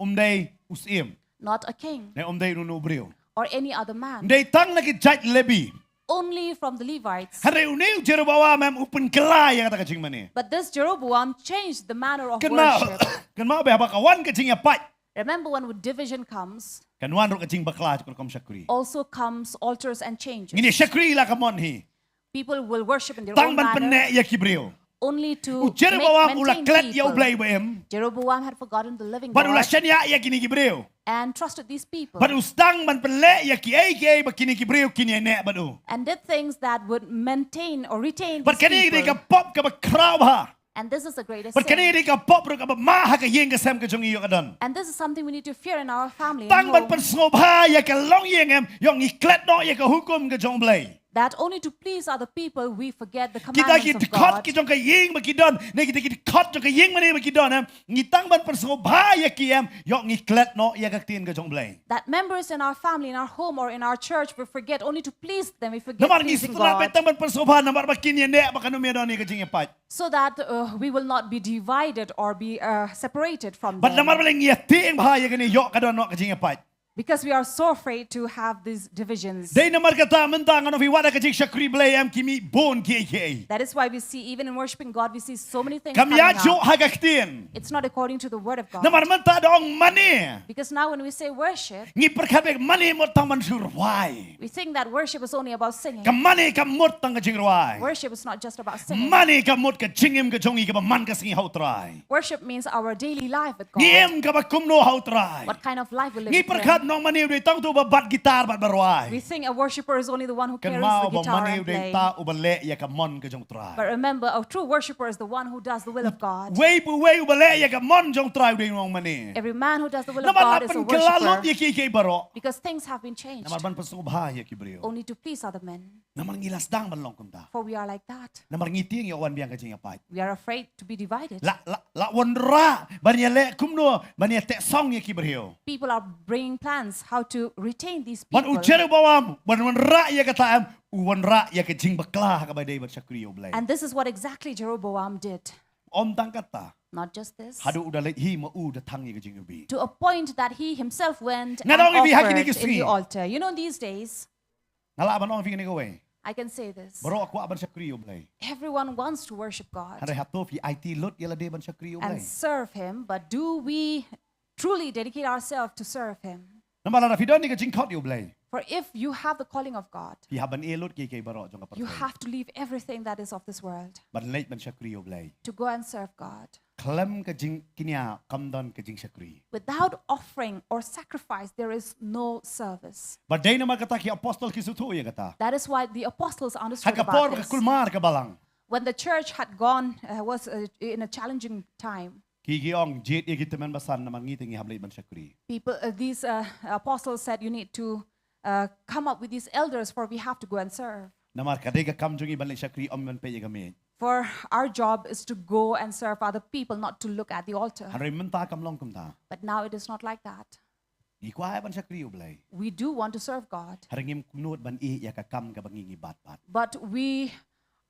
Umday usim not a king na umday nunu briew. or any other man. Unday tang lagi judge lebi. Only from the Levites. Hare uniw Jeroboam am upen kelay yang kata gajing mani. But this Jeroboam changed the manner of Kan mau worship. kan mau behaba kawan gajing ya pai. Remember, when division comes, Kan wan ro gajing bakla jukul kom syakri. also comes altars and changes. Ngini syakri la kamon hi. People will worship in their Tang own ban manner, penne ya kibriew. only to Jeroboam ula maintain klet ya people. ublay baem. Jeroboam had forgotten the living But ula God shaniah ya kini kibriew. and trusted these people But ustang ban pelle ya ki ay ba kini kibriew kini ne badu. and did things that would maintain or retain But these kani di ka people. pop ka ba crowd ha. And this is the greatest But kani sin. di ka pop ro ka ba maha ka yeng ka sem ka jong iyo ka don. And this is something we need to fear in our family and Tang ban home, persngob ha ya ka long yeng em yong iklet no ya ka hukum ka jong blay. that only to please other people we forget the Kita commandments kita of kot God. kita ka yeng bakidon, ne kita kot ka yeng mani bakidon em. Ngitang ban persngob ha ya ki em yong iklet no ya ka tin ka jong blay. That members in our family, in our home, or in our church, we forget only to please them. We forget Namar pleasing ngistra God, petang ban persngob ha namar bakin ya ne bakanu me don ni ka jing ya pat. so that we will not be divided or be separated from But them. namar baling ya ting ha ya kani yok ka don no ka jing ya pat. Because we are so afraid to have these divisions. Day namar kata mentang ano fi wada ka jing syakri blay em kimi bon ki. That is why we see, even in worshiping God, we see so many things Kam coming ya jo up. hagaktin. It's not according to the word of God. Namar menta dong mani. Because now when we say worship, Ngi perkabek mani mo tang man surwai. we think that worship is only about singing. Kam mani kam mot tang ka jing rwai. Worship is not just about singing. Mani kam mot ka jingim ka jongi ka ba man ka singi hau trai. Worship means our daily life with God. Ngiem ka ba kumno hau trai. What kind of life we live Ngi with perkat Him. nong mani udai tang tu bat gitar bat baruai. We think a worshipper is only the one who Kan carries mau the guitar mani and udai play. ta ubale ya ka mon ke jong trai. But remember, a true worshipper is the one who does the will of God. Wei ubale ya ka mon jong trai udai nong mani. Every man who does the will of Namar God is a lapan kelalot worshipper ya ki baro. because things have been changed Namar ban pasung bah ya ki brio. only to please other men. Namar ngilas dang ban long kum ta. For we are like that. Namar ngiting ya wan biang ka jing apai. We are afraid to be divided. La wan ra ban ya le kum no ban ya te song ya ki brio. People are bringing plans how to retain these Ban people. ujar bawam ban wan ra ya kata am wan ra ya ke jing bakla ka badai ban syakriyo blai. And this is what exactly Jeroboam did. Om tang kata Not just this. hadu udah le hi ma u da tang ya ke jing ubi. To a point that he himself went and Nga daw ibi haki ni offered in kisri. the altar. You know, these days, Ngala ban ong fi ni ko we. I can say this. Baro aku ban syakriyo blai. Everyone wants to worship God Hare hato fi IT lot ya la de ban syakriyo blai. and serve Him, but do we truly dedicate ourselves to serve Him? Namala na fi don ni ke jing khot yo blai. For if you have the calling of God, Fi haban e lot ke baro jong ka you patoi. have to leave everything that is of this world Ban leit ban syakriyo blai. to go and serve God. Klam ke jing kinya kamdon ke jing syakri. Without offering or sacrifice, there is no service. Badai nama kata ki apostol ki sutu ya kata. That is why the apostles understood Hakapor about ka this. kulmar ka balang. When the church had gone, was in a challenging time, Ki giong jet ya kita men basan na mangiting i hablay ban syakri. people, these apostles said, you need to come up with these elders, for we have to go and serve. Namar kadai ka kam jungi ban syakri om man pe ya gamit. For our job is to go and serve other people, not to look at the altar. Hanray menta kam long kum ta. But now it is not like that. Di kwa ban syakri ublay. We do want to serve God, Haringim kunut ban i ya ka kam ka bangingi bat bat. but we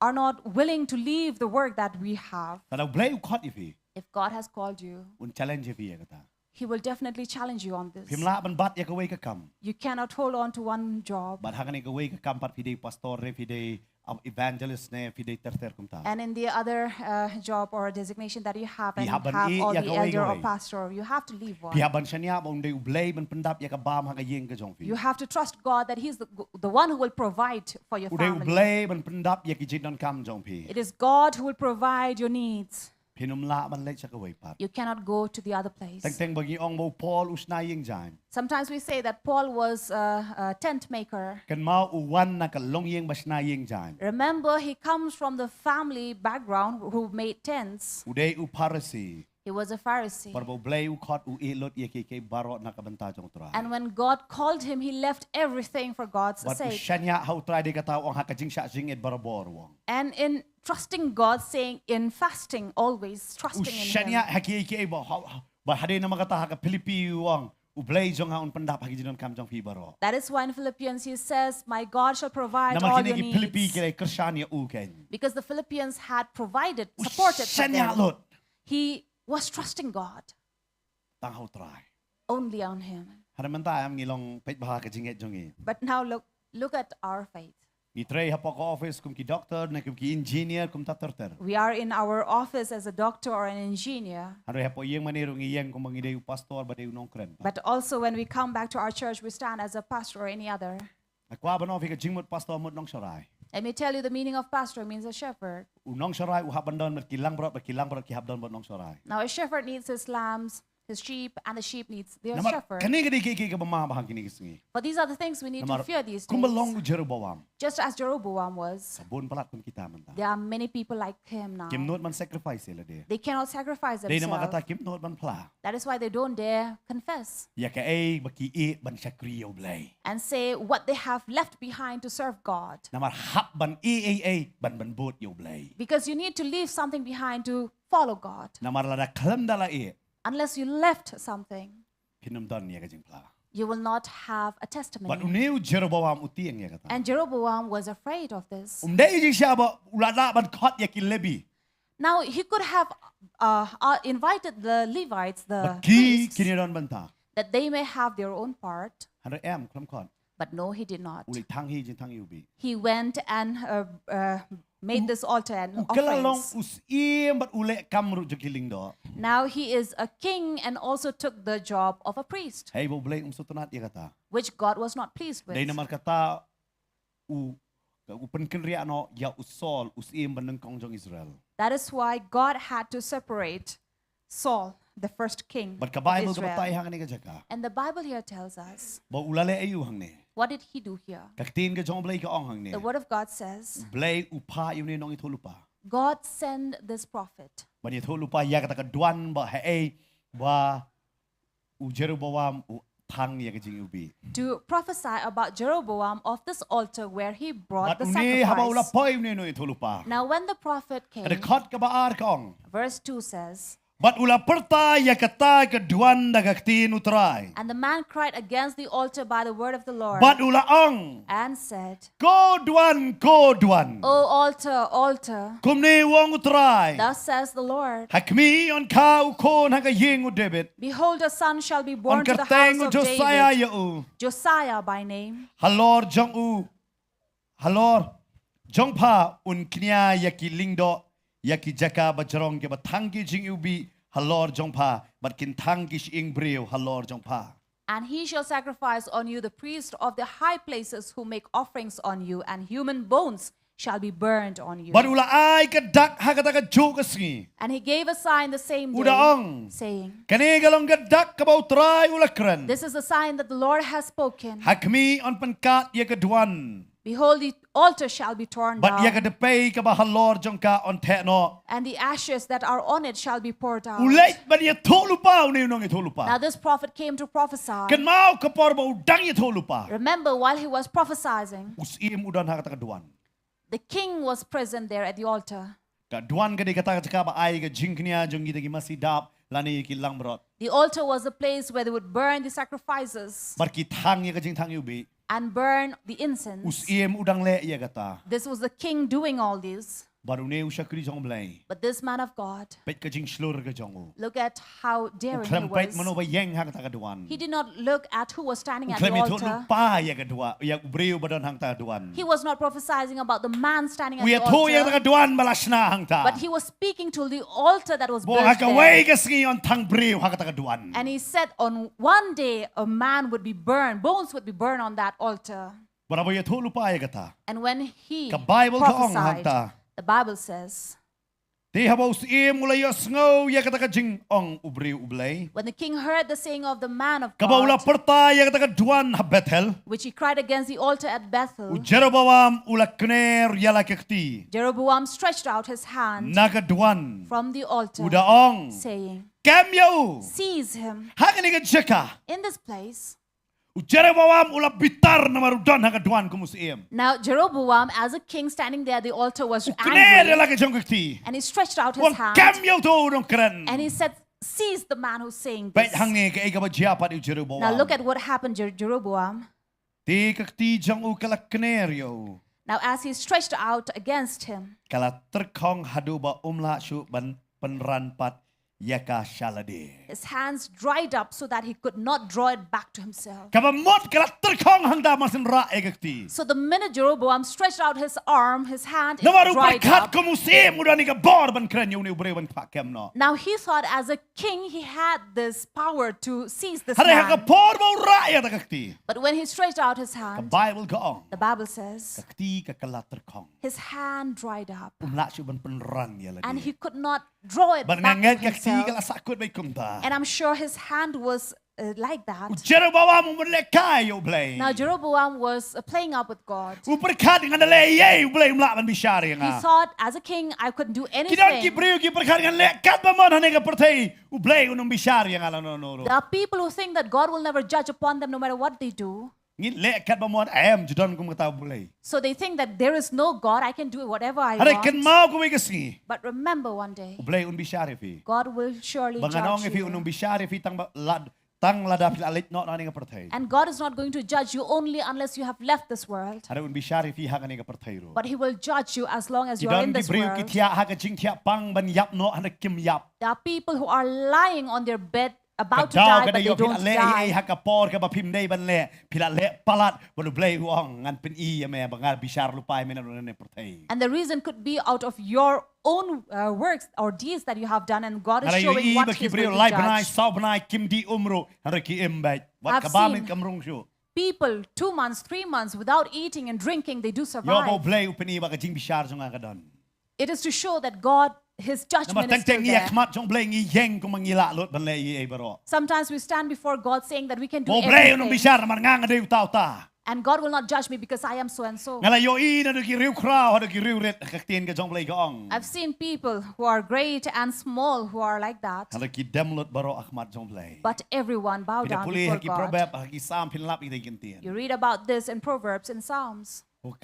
are not willing to leave the work that we have. Tadaw blay ukot ifi. If God has called you, Un challenge ifi ya kata. He will definitely challenge you on this. Himla ban bat ya ka way ka kam. You cannot hold on to one job. Bat hangani ka way ka kam pat fide pastor re fide evangelist ne fide terter kum ta. And in the other job or designation that you have, and Ihaban have i all the yakaway elder or gaway. pastor, you have to leave one. Pihaban shaniah ba unday ublay ban pendap ya ka bam hanga yeng ka jong fi. You have to trust God that He's the one who will provide for your Uday family. ublay ban pendap ya ki jidon kam jong pi. It is God who will provide your needs. Pinumla man leit sa ka way pat. You cannot go to the other place. Teng bagi ong mo Paul usnayeng jan. Sometimes we say that Paul was a tent maker. Kan mau uwan na kalongyeng basnayeng jan. Remember, he comes from the family background who made tents. Uday uparasi. He was a Pharisee. Par ublay ukot uilot ya ki baro na kabanta jong tra. And when God called him, he left everything for God's But sake. usyanya how try de kataw ang hakajing sya jing et barabor wong. And in trusting God, saying in fasting, always trusting in Usyanya Him. haki ki ba hade na makata haka Pilipi wong. Ublay jong ha un pendap hagi jidon kam jong fi baro. That is why in Philippians he says, my God shall provide all Naman your kini Pilipi needs. kay Kristyanya uken. Because the Philippians had provided, supported for Usyanya them. lot. He was trusting God Tang how try. only on Him. Haramanta am ngilong pet baha ka jinget jongi. But now look at our faith. Itray hapo ko office kum ki doctor na kum ki engineer kum tatorter. We are in our office as a doctor or an engineer. Haroy hapo iyeng manero ngiyeng kum mangiday pastor ba day Nongkhryiem. But also when we come back to our church, we stand as a pastor or any other. Akwa ba no fi ka jingmot pastor mot nong saray. Let me tell you, the meaning of pastor means a shepherd. Unong saray uhabandon mat kilang brot ki habdon bot nong saray. Now a shepherd needs his lambs, his sheep, and the sheep needs their Namar shepherd. kani gadi ki ka mamahang kini kisingi. But these are the things we need to fear these days. Kumbalong Jeroboam. Just as Jeroboam was, Sabon palat kum kita man ta. there are many people like him now. Kim not man sacrifice sila de. They cannot sacrifice Day na makata themselves. kim not man pla. That is why they don't dare confess Ya ka ay baki i ban syakriyo blay. and say what they have left behind to serve God. Namar hap ban i ban bot yo blay. Because you need to leave something behind to follow God. Namar lada kalam dala i. Unless you left something, Pinumdon ya ka jing pla. you will not have a But testimony. uniu Jeroboam utieng ya kata. And Jeroboam was afraid of this. Umday jing siya ba ulada ban kot ya kilebi. Now, he could have invited the Levites, the Baki priests, kiniron banta. that they may have their own part. Hano em klam kot. But no, he did not. Uli tang hi jing tang yubi. He went and made this altar and Ukalalong offerings. usim bat ule kamru jo kiling do. Now he is a king and also took the job of a priest, Hey bo blay sutunat ya kata. which God was not pleased with. Day namar kata u penkenria no ya usol usim baneng kongjong Israel. That is why God had to separate Saul the first king But ka of Bible ka patay Israel. hang ni ka jaka. And the Bible here tells us, Ba ulale ayu hang ni. what did he do here? Kaktin ka jong blay ka ong hang ni. The word of God says, Blay upa yun ni nong itulupa. God sent this prophet Ba ni itulupa ya ka duan ba hae ba u Jeroboam u thang ya ka jing ubi. to prophesy about Jeroboam of this altar where he brought But the uni haba ula sacrifice. poy ni nong itulupa. Now when the prophet Kada came, khot ka ba ar ka ong. verse 2 says, But ula perta ya kata ka duan da kaktin U Trai. and the man cried against the altar by the word of the Lord But ula ong. and said, Ko duan, ko duan. O altar, altar, Kumni wong U Trai. thus says the Lord, Hakmi on ka u kon hanga ying u David. behold, a son shall be On born to the kerteng house u of Josiah David, ya u. Josiah by name. Halor jong u. Halor jong pa un knya yaki lingdo yaki jaka bajrong ke batangki jing ubi halor jong pa but kin tangki ing briew halor jong pa. And he shall sacrifice on you the priest of the high places who make offerings on you, and human bones shall be burned on you. But ula ay ka dak hakata ka jukaski. And he gave a sign the same day, Udaong. saying, Kani galong ka dak ka ba U Trai ulakran. this is the sign that the Lord has spoken. Hakmi on pankat ya ka duan. Behold, the altar shall be torn But ya ka down, depay ka ba halor jong ka on tekno. and the ashes that are on it shall be poured out. Ulay ba niya tolupa ni nong itolupa. Now this prophet came to prophesy. Kan mau ka porba udang ya tolupa. Remember, while he was prophesying, Usim udan hakata ka duan. the king was present there at the altar. Ka duan ka di kata ka ba ay ka jingknya jong gita ki masidap lani ki lang brot. The altar was the place where they would burn the sacrifices Barki thang ya ka jing thang ubi. and burn the incense. Usim udang le ya kata. This was the king doing all this. Baru ne usha kri jong blay. But this man of God, Pet ka jing slur ka jong u. look at how daring he Klempet was. mano ba yeng hakata ka duan. He did not look at who was standing at the Klemi altar. tolupa ya ka dua ya breu badon hang ta duan. He was not prophesying about the man standing at We the to ya ka altar, duan balas na hang ta. but he was speaking to the altar that was Bo built haka there. way ka singi on thang breu hakata ka duan. And he said on one day a man would be burned, bones would be burned on that altar. Barabo ya tolupa ya kata. And when he Ka Bible ka ong prophesied, hangta. the Bible says, Di habaw si mulay ya sngaw ya kata ka jing ong ubreu ublay. when the king heard the saying of the man of Kabaula God, perta ya kata ka duan ha Bethel. which he cried against the altar at U Bethel, Jeroboam ula kner ya la kekti. Jeroboam stretched out his hand Naga duan. from the altar, Uda ong. saying, Kem yau. seize him Haka ni ka jeka. in this place. U Jeroboam ula bitar na marudan haka duan kumusiim. Now Jeroboam, as a king standing there at the altar, was U kner ya angry, la ka jong kekti. and he stretched out his Wan hand, kem yau to udong keren. and he said, seize the man who's saying Bet this. hang ni ka ega ba jiapat u Jeroboam. Now look at what happened, Jeroboam. Di kekti jang u kala kner yo. Now as he stretched out against him, Kala terkong hadu ba umla syu ban penranpat yaka shalade. his hands dried up so that he could not draw it back to himself. Kaba mot kala terkong hangda masin ra egakti. So the minute Jeroboam stretched out his arm, his hand, it Namaru dried perkat up. kumusim udah ni ka bor ban kren yu ni ubre ban pakem no. Now he thought as a king he had this power to seize this Hare haka man. por ba ra ya takakti. But when he stretched out his Ka hand, Bible ka ong. the Bible says Kakti ka kala terkong. his hand dried up Umla syu ban penran ya and lagi. he could not draw it Ban back nganget to kakti himself. kala sakut bay kumta. And I'm sure his hand was like that. Jeroboam umlekai yu blay. Now Jeroboam was playing up with God. Uperkat dengan le ye blay umla ban bishari He nga. thought, as a king, I couldn't do Kidon ki anything. breu ki perkat dengan le kat ba mon hane ka pertai ublay unum bishari nga la no no. There are people who think that God will never judge upon them no matter what they do. Ngin le kat ba mon am judon kum kata bulay. So they think that there is no God, I can do whatever I Hare ken want. mau kum ikasi. But remember one day, Ublay un bishari fi. God will surely Banganong judge fi unum you. bishari fi tang lada fi alit no nani ka pertai. And God is not going to judge you only unless you have left this world. Hare un bishari fi haka ni ka pertai ro. But He will judge you as long as you are in Kidon ki this breu ki world. tia haka jing tia pang ban yap no hana kim yap. There are people who are lying on their bed about to Kadaw die, ka but da they yo don't pila le die. haka por ka ba pim dei ban le pila le palat balu blay huang ngan pen I ya me bangar bishar lupai me na ne pertai. And the reason could be out of your own works or deeds that you have done, and God is Hare yo showing I what ba He ki is breu going lai to banai judge. sau banai kim di umro hare ki imbait. Wat I've ka ba min seen- kamrung syu. People 2 months, 3 months without eating and drinking, they do Yo bo survive. blay upen I ba ka jing bishar jong ka don. It is to show that God his นะมา judgment ตั้ is งแต่ still เงียก there. มัดจงเบลงเย่งก็มังยีละลดบันเลยไอ้บารอ Sometimes we stand before God saying that we can do โมเบลนุ่มบิ everything. ชาร์มันงางกันได้ตาตา And God will not judge me because I am so and so. งั้นละโยอีนั่นดูกี่ริ้วคราวดูกี่ริ้วเร็ดกักเตียนกับจงเบลก็อ่อง I've seen people who are great and small who are like that. ฮัลโหลกี่เดมลดบารออักมัดจงเบล But everyone bow พี่เด็ก down ผู้เลี้ย before กี่โปรแบ God. บกี่ซ้ำพินลับอีกได้กินเตียน You read about this in Proverbs and Psalms.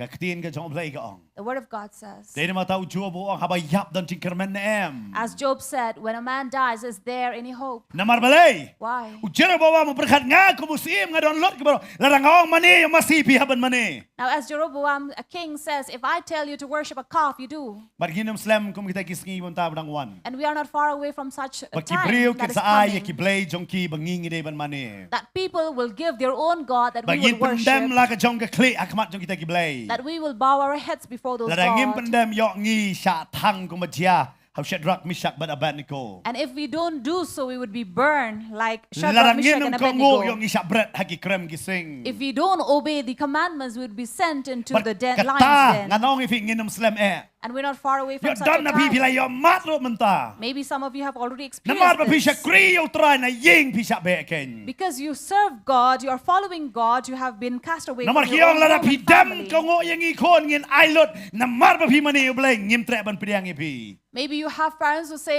กักเตียนกับจงเบลก็อ่อง The word of God says, เดี๋ยวมาเต้าจัวบัวอ่องฮับยับดันจิงกระแมนแอม as Job said, when a man dies, is there any hope? น้ำมันเบล Why? อุจจาระบอกว่ามันประคัดงาคุมุสีมงาดอนลดก็บอกแล้วรังอ่องมันนี่มาซีพีฮับมันมันนี่ Now, as Jeroboam, a king, says, if I tell you to worship a calf, you do. บัดกินน้ำสลัมคุมกิตากิสกีบนตาบังวัน And we are not far away from such a บัดกิบริว time กิ that is สอายกิ coming, เบลจงกีบังงิงได้บันมันนี่ that people will give their own God that บัด we ยิน will เป็นเดม worship, ลากจงกะคลีอักมัดจงกิตากิเบล that we will bow our heads before those แล้วดังยินเป็น gods. เดมยอกงีชาทังกุมเจียเขาเช็ดรักมิชักบัดอเบนิโก And if we don't do so, we would be burned like แล้วดั Shadrach, งยิน Meshach, นุ่ม and ก็โง่ยอก Abednego. งีชาเบรดฮักกิเครมกิซิง If we don't obey the commandments, we would be sent into บัด the กะ lion's ตา den. งานน้องอีฟิงยินนุ่มสลัมแอ And we're not far away ย from อด such ดอน a นะพี่พิ time. ลายยอมมัดรมันตา Maybe some of you have already น้ำมันมาพิชัก experienced กรียวตรายนะยิงพิชักเบะเก่ง this. Because you serve God, you are following God, you have been cast away น้ำ from มันขี้ your ยอง own แล้วนะ home พี่ and ดำ family. ก็โง่ยังงี้คนเงินไอรถน้ำมันมาพี่มันนี่เบลงยิมแตรบันเปรียงอีพี่ Maybe you have parents who say,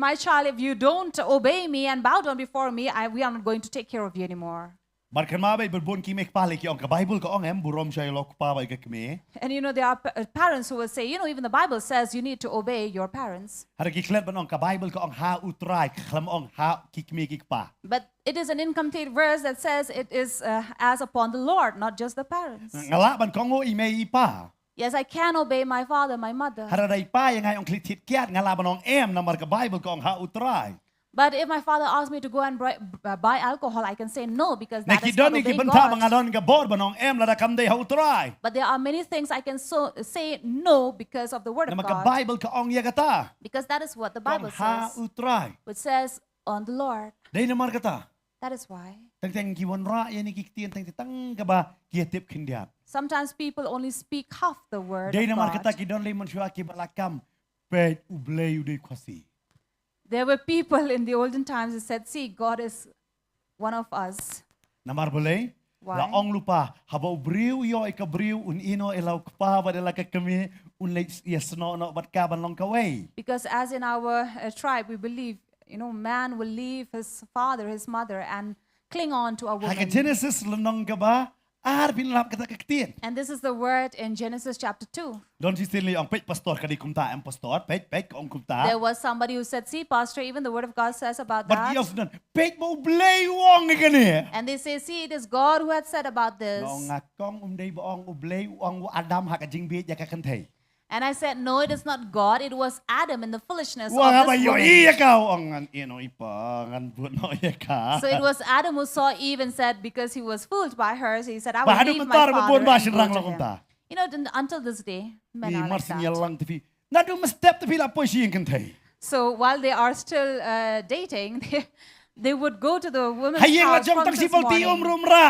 my child, if you don't obey me and bow down before me, we are not going to take care of you anymore. บัดขันมาไปบนกี่เมกปาเลยกี่องกับไบเบิลก็องแอมบุรมชัยล็อกปาไปกับเม And you know, there are parents who will say, even the Bible says you need to obey your parents. ฮาร์กิเคล็ดบันองกับไบเบิลก็องฮาอุตรายคลำองฮากิกเมกิกปา But it is an incomplete verse that says it is as upon the Lord, not just the parents. งละบันก็โง่อีเมอีป้า Yes, I can obey my father, my mother. ฮาร์ไดป้ายังไงองคลิทิดเกียดงละบันองแอมน้ำมันกับไบเบิลก็องฮาอุตราย But if my father asks me to go and buy alcohol, I can say no because ใน that คิ is ดดอ not นนี่คือ obeying บันทาบัง God. ดอนกับบอดบันองแอมละคำเดียฮาอุตราย But there are many things I can say no because of the word น้ำ of มันกับไบ God. เบิลก็องเยกตา Because that is what the ก็อง Bible ฮา says, อุตราย which says on the Lord. ได้น้ำมันกตา That is why. ตั้งแต่กี่วันระยันกิกเตียนตั้งกับบาเกียรติบขึ้นเดียด Sometimes people only speak half the word ได้ of น้ำมันกตา God. กี่ดอนเลยมันชัวกี่บลากรรมเป็ดอุเบลอยู่ด้วยควาซี There were people in the olden times who said, see, God is one of us. น้ำมันเบลย์ Why? ละองลูปาฮับบริวย่อยกับบริวอุนอินโอเอลาคปาบัดละกักเมอุนเลสยสโนโนบัดกาบันลงกเว Because as in our tribe, we believe, man will leave his father, his mother, and cling on to a หาก woman. เจเนซิสละนองกับบาอาร์บินลับกตากักเตียน And this is the word in Genesis chapter 2. ดอนซิสเตลีองเป็ดปัสตอร์คดีคุมตาเอ็มปัสตอร์เป็ดก็องคุมตา There was somebody who said, see, Pastor, even the word of God says about บัดยี่ that. อสนันเป็ดบ่อุเบลยวองกันเนี่ย And they say, see, it is God who had said about น้อง this. งักกองได้บ่องอุเบลวองอาดัมหักจิงเบียยากกันเท And I said, no, it is not God. It was Adam in the foolishness ว่า of ไป this ย่อย woman. ยาเก่าองงันเอียนอยปางันบุญน้อยกา So it was Adam who saw Eve and said, because he was fooled by her, so he said, I will Bahadu leave my mentar father babon and basin go rang to lang him. unta. Until this day, men Ni are like marsin that. yalang tifi. Nadu mestep tifi la po siya kan tay. So while they are still dating, they would go to the woman's Hayeng la house jong from tang this sipal ti morning. rumra.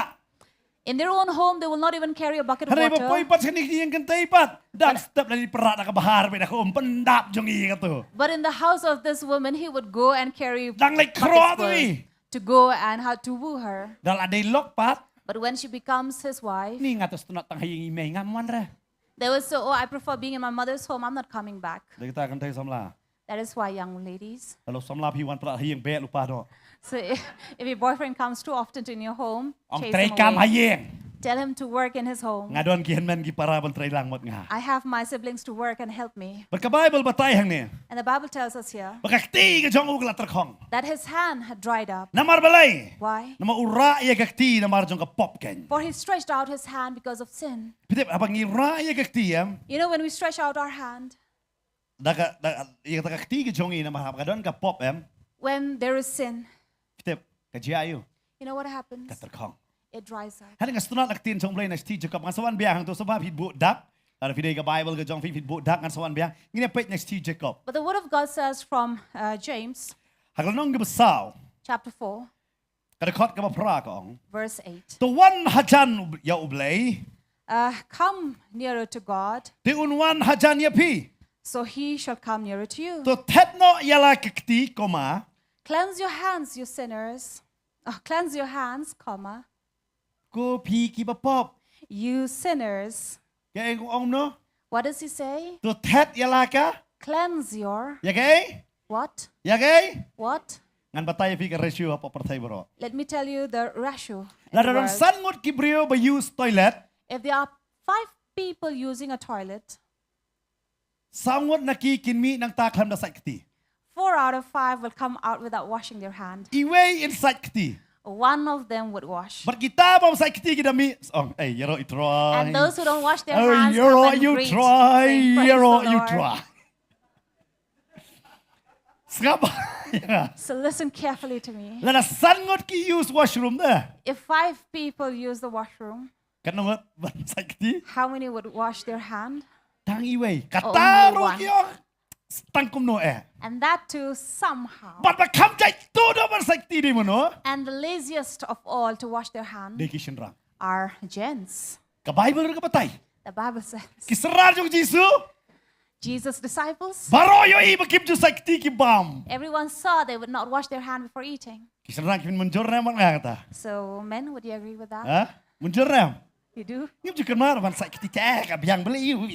In their own home, they will not even carry a bucket of Haray ba po water. ipat sa nikiyang kan tay pat. Dam step la ni perat na kabahar ba na ko pendap jong iya to. But in the house of this woman, he would go and carry Dang like buckets kro full to to go and how to woo her. Dal aday lok pat. But when she becomes his wife, Ni ngatos tunat tang hayeng imay ngaman ra. they would say, oh, I prefer being in my mother's home. I'm not coming back. Dagi ta kan tay samla. That is why, young ladies. Kalau samla piwan perat hayeng be lupa do. So if your boyfriend comes too often in your home, Ang chase tray him kam away. hayeng. Tell him to work in his home. Ngadon kihen men gi para ban tray lang mot nga. I have my siblings to work and help me. Berka Bible batay hang ni. And the Bible tells us here Bakakti ka jong ugla terkong. that his hand had dried up. Namar balay. Why? Nama ura iya kakti namar jong ka pop ken. For he stretched out his hand because of sin. Pitip abang ira iya kakti yam. When we stretch out our hand, Daga iya kakti ka jong ina mahap ka don ka pop em. when there is sin, Pitip kajiayo what happens? ka terkong. It dries up. Hadang astunat naktin jong play na sti Jacob nga sawan biya hang to sabab hit bu dak. Ada video ka Bible ka jong hit bu dak nga sawan biya. Ngine pet na sti Jacob. But the word of God says from James Haglanong ka basaw. chapter 4, Kadakot ka mapra ka ong. verse 8. To one hajan ya ublay. Come nearer to God. Ti unwan hajan ya pi. so he shall come nearer to you. To thet no yala kekti koma. Cleanse your hands, you sinners. Cleanse your hands, comma. Ko pi ki ba pop. You sinners. Ke ko ong no. What does he say? To thet yala ka. Cleanse your Ya ke? what? Ya ke? What? Ngan batay pi ka ratio apa pertai bro. Let me tell you the ratio. in La the dalam world. sangot ki briew ba use toilet. If there are 5 people using a toilet, Sangot nakikinmi ng taklam na sakti. 4 out of 5 will come out without washing their hand. Iway in sakti. One of them would wash. But kita ba sakti kita mi. Oh, yaro itry. And those who don't wash their Oh, hands yaro come and you greet, try. saying, "Praise Yaro the you Lord." try. Skapa. So listen carefully to me. La sangot ki use washroom na. If 5 people use the washroom, Kanong ban sakti. how many would wash their hand? Tang iway. Only Kataro one. kiyo. Tangkum no eh. And that too somehow. But bakam jay todo ban sakti di mo no. And the laziest of all to wash their hand Deki shinrang. are gents. Ka Bible rin ka patay. The Bible says Kisrar yung Jisu. Jesus' disciples, Baro yo iba kim ju sakti ki bam. everyone saw they would not wash their hand before eating. Kisrar kim munjur na man nga kata. So men, would you agree with that? Ha? Munjur na. You do? Ngim ju kenmar ban sakti ka ka biang beli yu.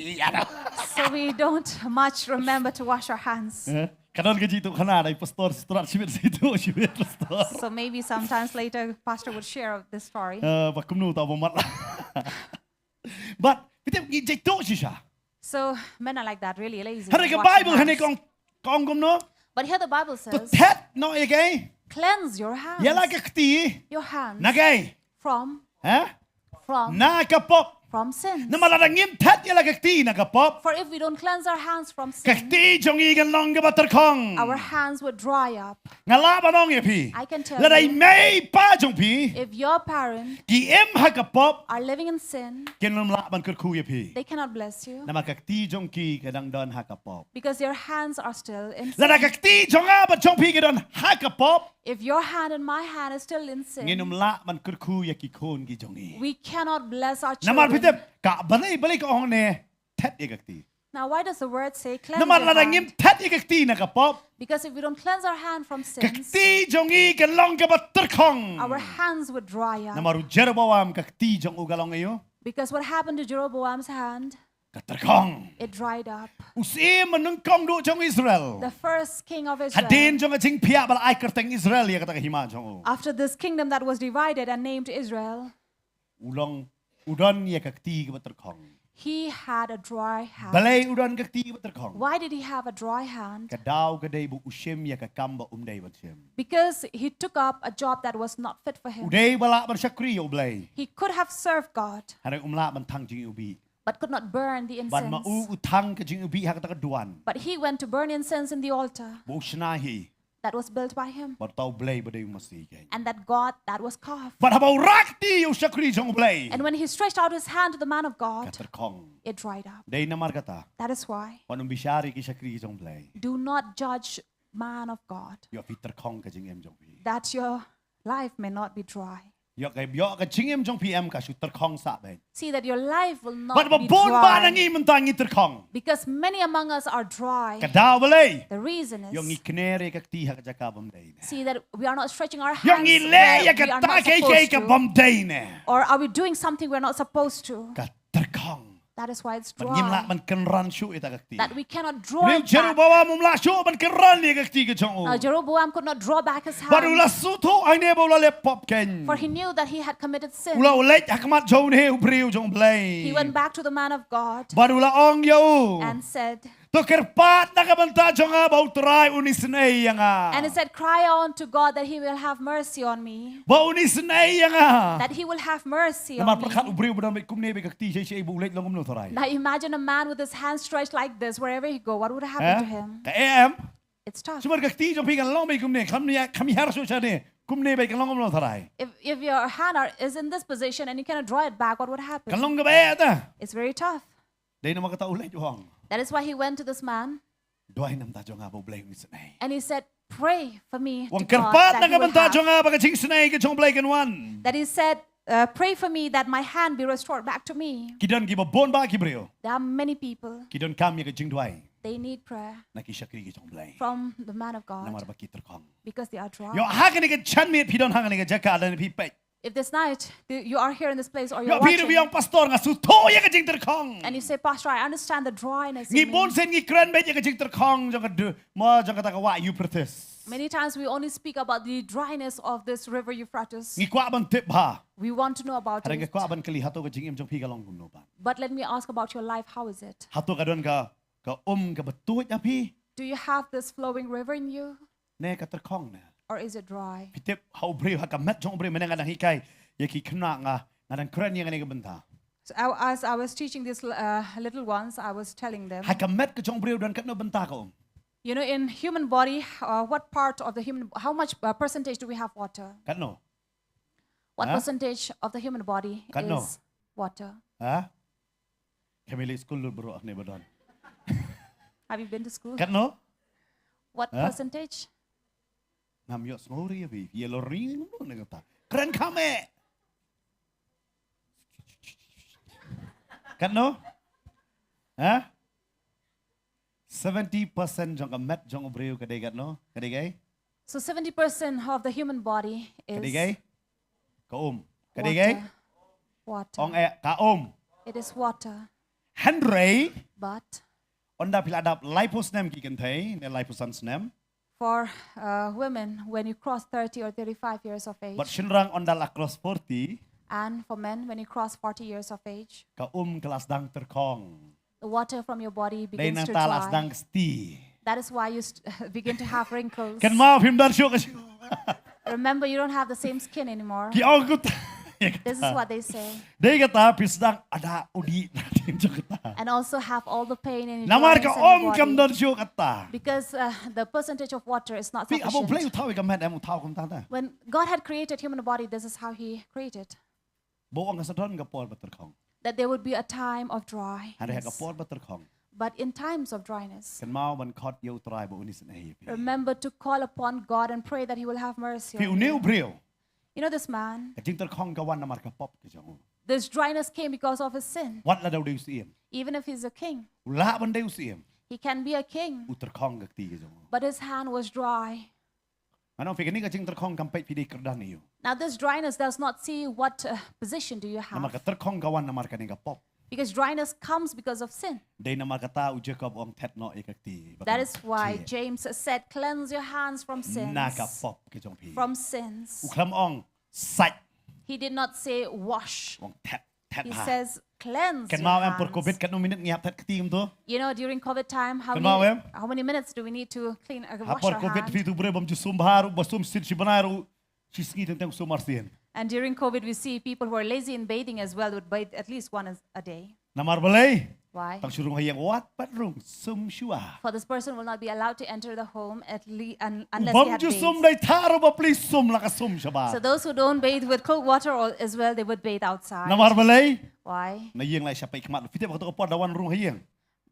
So we don't much remember to wash our hands. Kanon ka jitu kana dai pastor strat sibir situ sibir pastor. So maybe sometimes later pastor would share of this story. Bakum nu ta bomat. But bitem gi jitu sisha. So men are like that, really lazy. Hari with ka washing Bible hani hands. kong gum no. But here the Bible To says, tet no igay. cleanse your hands. Yala ka kti. Your hands Nagay. from Ha? from Na ka pop. from sins. Na maladangim tet yala ka kti na ka pop. For if we don't cleanse our hands from sin, Kakti jong igan long ka baterkong. our hands would dry up. Ngala ba nong pi? I can tell Laday you, may pa jong pi. if your parents Ki em ha ka pop. are living in sin, Kinum la ban kurku pi. they cannot bless you Na makakti jong ki kadang don ha ka pop. because your hands are still in sin. Lada kakti jong a ba jong pi kadon ha ka pop. If your hand and my hand is still in sin, Nginum la ban kurku ya ki kon ki jong i. we cannot bless our Namar children. pitep ka banay balik ko ne tet ikakti. Now, why does the word say cleanse Namar your la ngim hand? tet ikakti na ka pop. Because if we don't cleanse our hand from sins, Kakti jong i kan long ka baterkong. our hands would dry up. Namaru Jeroboam kakti jong ugalong ayo. Because what happened to Jeroboam's hand? Katerkong. It dried up. Usi manung kong do jong Israel. The first king of Israel, Hadin jong ating pia bal ay kerteng Israel ya kata hima jong. after this kingdom that was divided and named Israel, Ulong udon ya kakti ka baterkong. he had a dry hand. Balay udon kakti ka baterkong. Why did he have a dry hand? Kadaw kaday bu usim ya kakamba umday batsim. Because he took up a job that was not fit for him. Uday bala ban syakri oblay. He could have served God, Harang umla ban tang jing ubi. but could not burn the Ban mau incense. utang ka jing ubi ha kata kaduan. But he went to burn incense in the altar Bu shanahi. that was built by him. Bar tau blay baday umasi kay. And that God that was carved. Bar habaw rakti yung syakri jong oblay. And when he stretched out his hand to the man of God, Katerkong. it dried up. Day namar kata. That is why Wanong bisyari ki syakri jong oblay. do not judge man of God, Yo terkong ka jing em jong pi. that your life may not be dry. Yo ka jing em jong PM ka shu terkong sa ben. See that your life will not But be mabon ba nang dry. imentangi terkong. Because many among us are dry. Kadaw balay. The reason Yung is, iknere kakti ha kajakabam day. see that we are not stretching our Yung hands ile where ya we are not katake kay supposed ka to. bam day ne. Or are we doing something we're not supposed to? Ka terkong. That is why it's Man ngimla dry. man kenran shu ita kakti. That we cannot draw Rin it jeru back. bawa mumla shu man kenran ni kakti ka jong o. Jeroboam could not draw back his Baru la hand, suto ay ne bola le pop ken. for he knew that he had committed sin. Ula ulet hakmat jong he ubriu jong He blay. went back to the man of God Baru la ong yau. and said, To kerpat na kabanta jong a bau try unisnei yang and he a. said, cry on to God that he will have mercy on me. Bau unisnei yang a. That he will have mercy Naman on perkat me. ubriu benar me kumne be kakti siya siya ibu ulet long umno try. Now imagine a man with his hands stretched like this, wherever he go, what would happen to him? Ka em. It's tough. Cuma kakti jong pingan long me kumne kami harus siya ne. Kumne be kan long umno try. If your hand is in this position and you cannot draw it back, what would Kan happen? long ka ba ta. It's very tough. Dahil naman kata ulet yung. That is why he went to this man Doay nam ta jong a bau blay unisnei. and he said, pray for me to Wang God kerpat that na he will kabanta have. jong a baka ching snei ka jong blay kan wan. That he said, pray for me that my hand be restored back to me. Kidan ki ba bon ba ki brio. There are many people. Kidan kam ya ka jing doay. They need prayer na ki shakri ki jong blai from the man of na mar God ba ki terkong because they are dry. yo ha ka ni ka chan mi pi don hang ni ka jaka dan pi pe If this night you are here in this place or yo you're pi ru watching yang pastor nga su to ya ka jing terkong and you say, Pastor, I understand the dryness ngi in bon me. sen ngi kran be ya ka jing terkong jong ka du mo jong ka ta ka wa Euphrates Many times we only speak about the dryness of this river Euphrates. ngi kwa ban tip ba We want to know about ada ka it. kwa ban kali hato ka jing im jong pi ka long kum no ba But let me ask about your life. How is it? hato ka don ka ka betut ya pi Do you have this flowing river in you ne ka terkong na or is it dry? pi tip hau breu ha ka met jong breu menang ngadang hikai ya ki khna nga ngadang kran yang ni ka benta So as I was teaching these little ones, I was telling them, ha ka met ka jong breu dan ka no benta ka you know, in human body, what part of the human, how much percentage do we have water? ka no What Huh? percentage of the human body Kano? is water? ha kami le school bro ne badon Have you been to school? ka no What Huh? percentage? nam yo snori ya bi yellow ring no ne ka kran kame ka no ha 70% jong ka met jong breu ka de ka no ka de gai So 70% of the human body ka is de gai ka ka de gai water. ong ka It is water. Henry But onda piladap liposnem ki kan thai ne liposnem for women, when you cross 30 or 35 years of age, but shinrang onda la cross 40 and for men, when you cross 40 years of age, ka kelas dang terkong the water from your body dai begins nang to talas dry. dang sti That is why you begin to have wrinkles. kan mau phim dar syuk Remember, you don't have the same skin anymore. ki ogut This is what they say. dai kata pisdang ada udi natin syuk kata And also have all the pain in your namar joints ka and your kam body. dar syuk kata Because the percentage of water is not pi abo play sufficient. thau ka met am thau kum ta ta When God had created human body, this is how He created. bo ang sadon ka por ba terkong That there would be a time of dry. ada ka por ba terkong But in times of dryness, kan mau ban khot U Trai bo unis nei remember to call upon God and pray that He will have mercy pi on uniu you. breu You know this man, ka jing terkong ka wan namar ka pop ka jong this dryness came because of his sin. wat la dau deus iem Even if he's a king, la ban deus iem he can be a king, u terkong ka ti ka jong but his hand was dry. ano fi ni ka jing terkong kam pe pi de kerdan ni Now this dryness does not see what position do you namar have. ka terkong ka wan namar ka ni ka pop Because dryness comes because of sin. dai namar ka ta u Jacob ong thet no e ka ti That is why James said, cleanse your hands from sins. na ka pop ka jong pi From sins. u khlam ong sach He did not say wash. ong thet He ha says cleanse kan your mau em por hands. covid kan no minute ngiap thet ka ti tu You know, during COVID time, Kan mau, em? how many minutes do we need to clean ha wash por our covid fi hands? tu bre bam ju sum baru basum sit si banaru si sngi tentang sumar sien And during COVID, we see people who are lazy in bathing as well would bathe at least one a day. namar balai Why? tang surung hayang wat pat rung sum shua For this person will not be allowed to enter the home unless he bam had ju sum bathed. dai tharo ba please sum la ka sum shaba So those who don't bathe with cold water as well, they would bathe outside. namar balai Why? na yeng lai siapa ikmat fitem ko to pod dawan rung hayang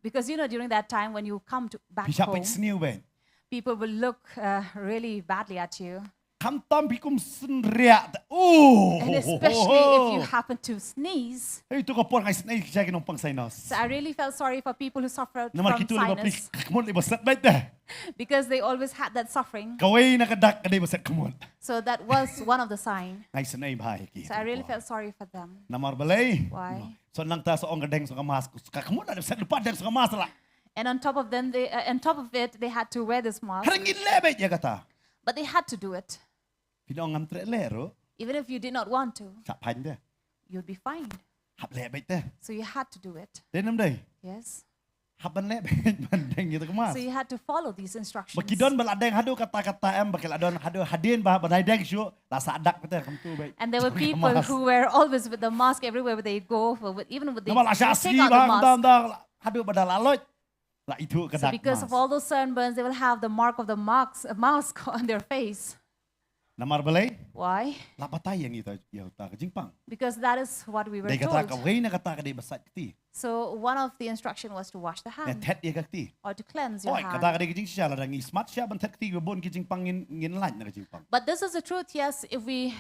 Because you know, during that time when you come back pi siapa home, sniu ben people will look really badly at you. kam tam pi kum sun ria oh And especially if you happen to sneeze. hey tu ko por ngai snai jagi nong pang sainos So I really felt sorry for people who suffer namar from kitu le ba please sinus kemon le ba set bai te because they always had that suffering. kawai na kadak kadai ba set kemon So that was one of the signs. ngai snai bhai ki So I really felt sorry for them. namar balai Why? so nang ta so ong gadeng so kamas ka kemon ada set lupa deng so kamas la And on top of them, on top of it, they had to wear this mask. harangin lebe ya kata But they had to do it. pinong ngam tre lero Even if you did not want to, sa pan de you'd be fined. hap lebe te So you had to do it. denam dai Yes. hap ban lebe ban deng gitu kemas So you had to follow these instructions. Bakidon baladeng hadu kata-kata em bakil adon hadu hadin bah badai deng syu la sadak pete kam tu baik. And there were people who were always with the mask everywhere they go, even with the Nama la they take syasi out the bang mask. dam dam hadu badal aloj. La itu So kedak. because of all those sunburns, they will have the mark of the mask on their face. Namar balai Why? la patai yang itu ya ta ke jingpang. Because that is what we were Dai kata ka told. wei na kata ka dai basat ti. So one of the instruction was to wash the Ne hand thet ya ka ti. or to cleanse your Oi kata hand. ka dai ke jing sia la dang smart sia ban thet ti bon ke jingpang ngin lan na ke jingpang. But this is the truth, yes. If we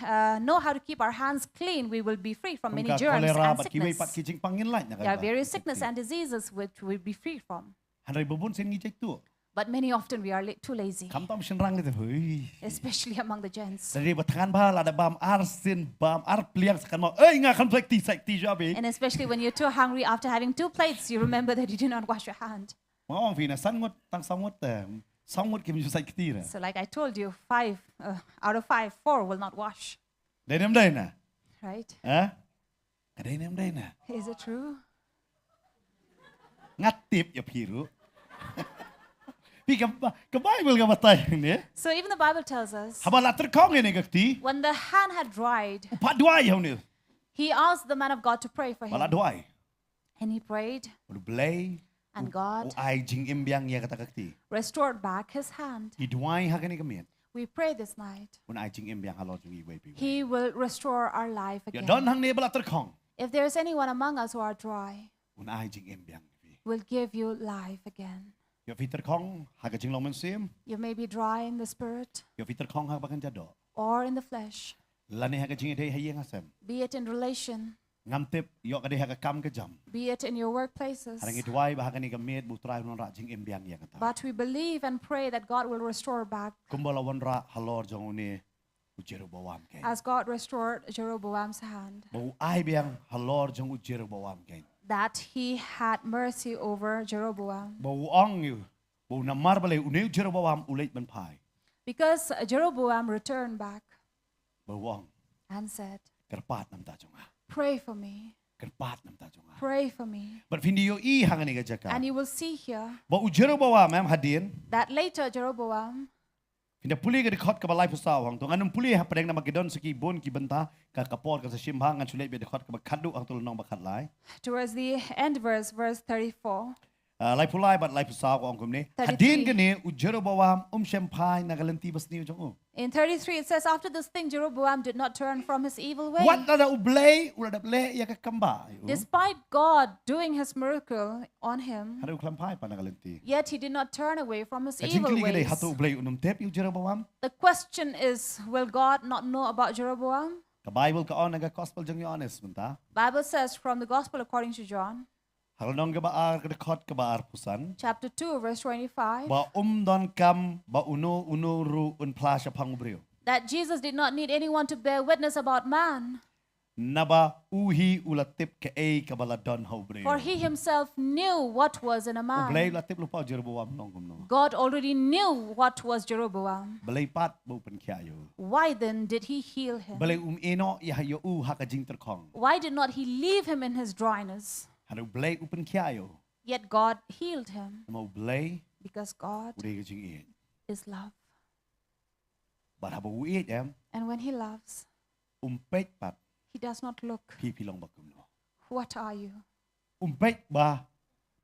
know how to keep our hands clean, we will be free from many Ka germs kolera and bat ki wei pat sickness. ke jingpang ngin lan na There are various sickness and diseases which we'll be free from. Hari bubun sen ngijek tu. But many often we are too lazy, Kam tom shen rang le hui. especially among the gents. Dari batangan bal ada bam arsin bam ar pliang sekan mau. Nga kan plek ti sak ti jabe. And especially when you're too hungry after having 2 plates, you remember that you did not wash your hand. Mau vina san ngot tang sangot sangot kim ju sak ti ra. So like I told you, 5 out of 5, 4 will not wash, Dai nem dai na. right? Ha? Kadai nem dai na. Is it true? Ngat tip ya piru. Pi ka Bible ka batay ni. So even the Bible tells us, Habala terkong ni gakti. when the hand had dried, Upat duai yaw ni. he asked the man of God to pray for Bala him. duai. And he prayed, Udu blay. and God Ai jing imbiang ya kata kakti. restored back his hand. I duai ha kani kamian. We pray this night, Un ai jing imbiang halor jung i wei pi. he will restore our life Ya again. don hang ni bala terkong. If there is anyone among us who are dry, Un ai jing imbiang. we'll give you life again. Ya fitur kong ha ka jing long men sim. You may be dry in the spirit Ya fitur kong ha bakan jado. or in the flesh, Lani ha ka jing dei ha yeng asem. be it in relation, Ngam tip yo ka dei ha ka kam ka jam. be it in your workplaces. Harang idwai ba ha kani ka med bu trai non ra jing imbiang ya kata. But we believe and pray that God will restore back Kumbala wan ra halor jong ni ujero bawam ke. as God restored Jeroboam's hand, Bau ai biang halor jong ujero bawam ke. that he had mercy over Jeroboam. Bau ong yu. Bau namar bale uneu ujero bawam uleit ban pai. Because Jeroboam returned back Bau ong and said, kerpat nam ta jonga. pray for me, Kerpat nam ta jonga. pray for me. But video i hangani ka jaka. And you will see here Bau ujero bawam am hadin. that later Jeroboam, Pinda puli ka dikot ka balai pasaw hang tu nganum puli ha padang na magidon saki bon ki benta ka kapor ka sa shimbang ngan sulet be dikot ka bakadu ang tulong bakat lai. towards the end verse 34, Lai pulai bat lai pasaw ko ang kumni. 33. Hadin gani ujero bawam shempai nagalanti bas niyo jong u. in 33 it says, after this thing Jeroboam did not turn from his evil way. What na da ublay ula da ble ya ka kamba. Despite God doing his miracle on him, Hadu klampai pa nagalanti. yet he did not turn away from his Ka evil jingkli gani ways. hatu ublay unum tep ujero bawam. The question is, will God not know about Jeroboam? Ka Bible ka on naga gospel jong honest benta. Bible says from the gospel according to John, Halong ka baar ka dikot ka baar pusan. chapter 2, verse 25, Ba don kam ba uno ru un plasha pang ubriyo. that Jesus did not need anyone to bear witness about man, Naba uhi ulatip ke ei kabala don haubre. for he himself knew what was in a Ublay man. ulatip lupa Jeroboam nongum no. God already knew what was Jeroboam. Balay pat bu penkiayo. Why then did he heal him? Balay eno yahayo u hakajing terkong. Why did not he leave him in his dryness? Hanu blay u penkiayo. Yet God healed him, Nama blay because God uday kajing iet. is love. But haba uiet em And when he loves, umpet pat he does not look, pipi long bakum no. what are you? Umpet ba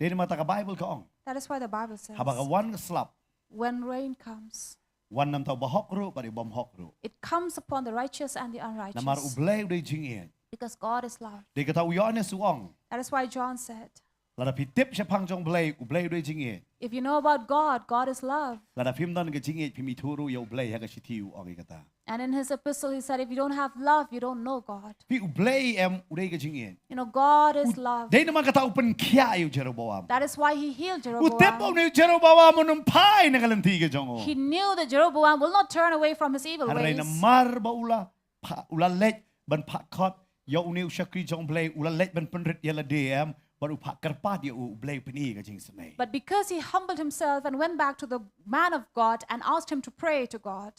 Dili mata ka Bible ka ong. That is why the Bible says, Haba ka wan slap. when rain comes, Wan nam tau bahok ru pari bom hok ru. it comes upon the righteous and the Namar unrighteous, ublay uday jing iet. because God is love. Di kata uyanes uong. That is why John said, Lada pitip siya pang jong blay ublay uday jing iet. if you know about God, God is love. Lada pim don ka jing iet pim ituru ya ublay haga sitiu ong kata. And in his epistle, he said, if you don't have love, you don't know God. Pi ublay em uday ka jing iet. You know, God is love. Day naman kata upan kya ayo Jeroboam. That is why he healed Utepo Jeroboam. ni Jeroboam unum pai nagalanti ka jong o. He knew that Jeroboam will not turn away from his evil Haray ways. na mar ba ula let ban pakot ya uni usyakri jong blay ula let ban penrit yala DM baru pak kerpat ya blay peni ka jing senai. But because he humbled himself and went back to the man of God and asked him to pray to God,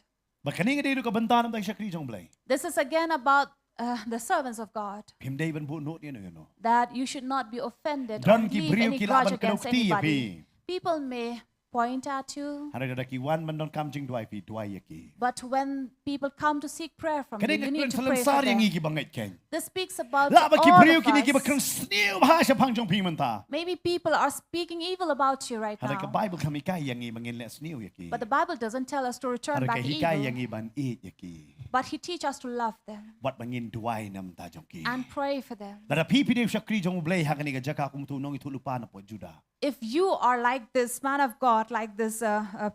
Bakani nga dito ka bantanam tayo syakri jong blay. this is again about the servants of God, Pim day ban bu not yun yun. that you should not be offended or Dan ki leave briew any ki grudge laban against kadukti ya anybody. pi. People may point at you, Haray na wan man don kam jing duay pi duay yaki. but when people come to seek prayer from you, Kani you nga need to film pray for sar yang them. iki bangit ken. This speaks about La ba ki all briew of kini ki bakang us. sniw bahasa pang jong pimenta. Maybe people are speaking evil about you right Haray ka now, Bible kami kay yang i bangin le sniw yaki. but the Bible doesn't tell us to return Haray ka back hikay yang evil, i ban it yaki. but he teaches us to love them Wat bangin duay nam ta jong ki. and pray for them. Dada pipi de syakri jong blay hakani ka jaka kum tunong itu lupa na po Juda. If you are like this man of God, like this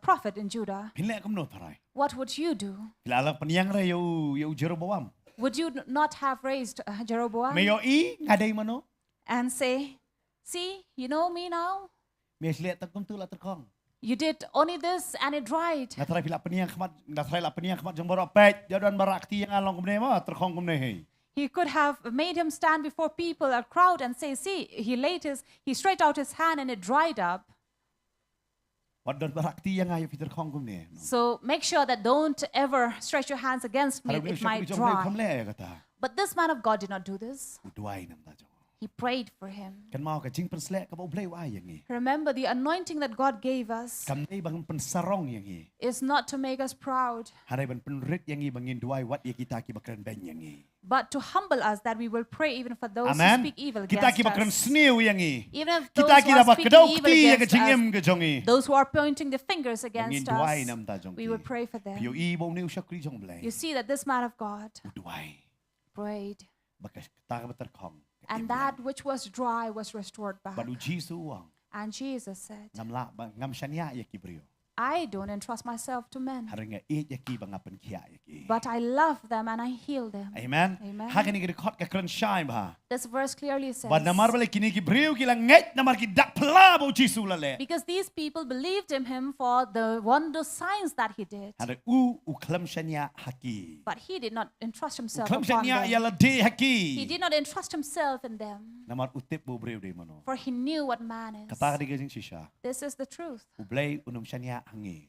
prophet in Judah, Pinle kam no taray. what would you do? Kilala paniyang ra yo Jeroboam. Would you not have raised Jeroboam Mayo i ngaday mano. and say, see, you know me now? Mes lihat tak tu lah terkong. You did only this and it dried. Ngatrai pilak peniang khmat, ngatrai la peniang khmat jong barak pet, jadan barakti yang along kumne ma terkong kumne hei. He could have made him stand before people, a crowd, and say, see, he stretched out his hand and it dried up. Wadan barakti yang ayo fi terkong kumne. So make sure that don't ever stretch your hands against me, it might dry. But this man of God did not do this. Uduai nam ta jong. He prayed for him. Kan mau ka jing penslek ka bau blai wa yang ni. Remember, the anointing that God gave us Kam nei bang pensarong yang ni. is not to make us proud, Harai ban penrit yang ni bangin duai wat ye kita ki bakran ben yang ni. but to humble us that we will pray even for those who Amen. speak evil Kita ki against bakran us. sniu yang ni. Even if those Kita ki who are dapat speaking kedau evil kti yang ka against jingem us, ke jongi. those who are pointing the fingers Bangin against duai us, nam ta jong. we will pray for Pio them. i bau ni usakri jong blai. You see that this man of God Uduai. prayed, Bakas ta ka terkong. and that which was dry was restored back. Balu Jisu wang. And Jesus said, Ngam la ngam shaniah ye ki brio. I don't entrust myself to men, Haringa Ieit ye ki bangapan kia ye ki. but I love them and I heal them. Amen. Amen. Hakan ni rekod ka kran shine ba. This verse clearly says, Ba namar bale kini ki brio ki lang nget namar ki dak pla bo Jisu la le. because these people believed in him for the wonder signs that he did, Hare u klam shaniah haki. but he did not entrust himself Klam upon shaniah ya them. la de He haki. did not entrust himself in them, Namar utip bo brio de mano. for he knew what man is. Kata ka digajing sisha. This is the truth. U blai unum shaniah hangi.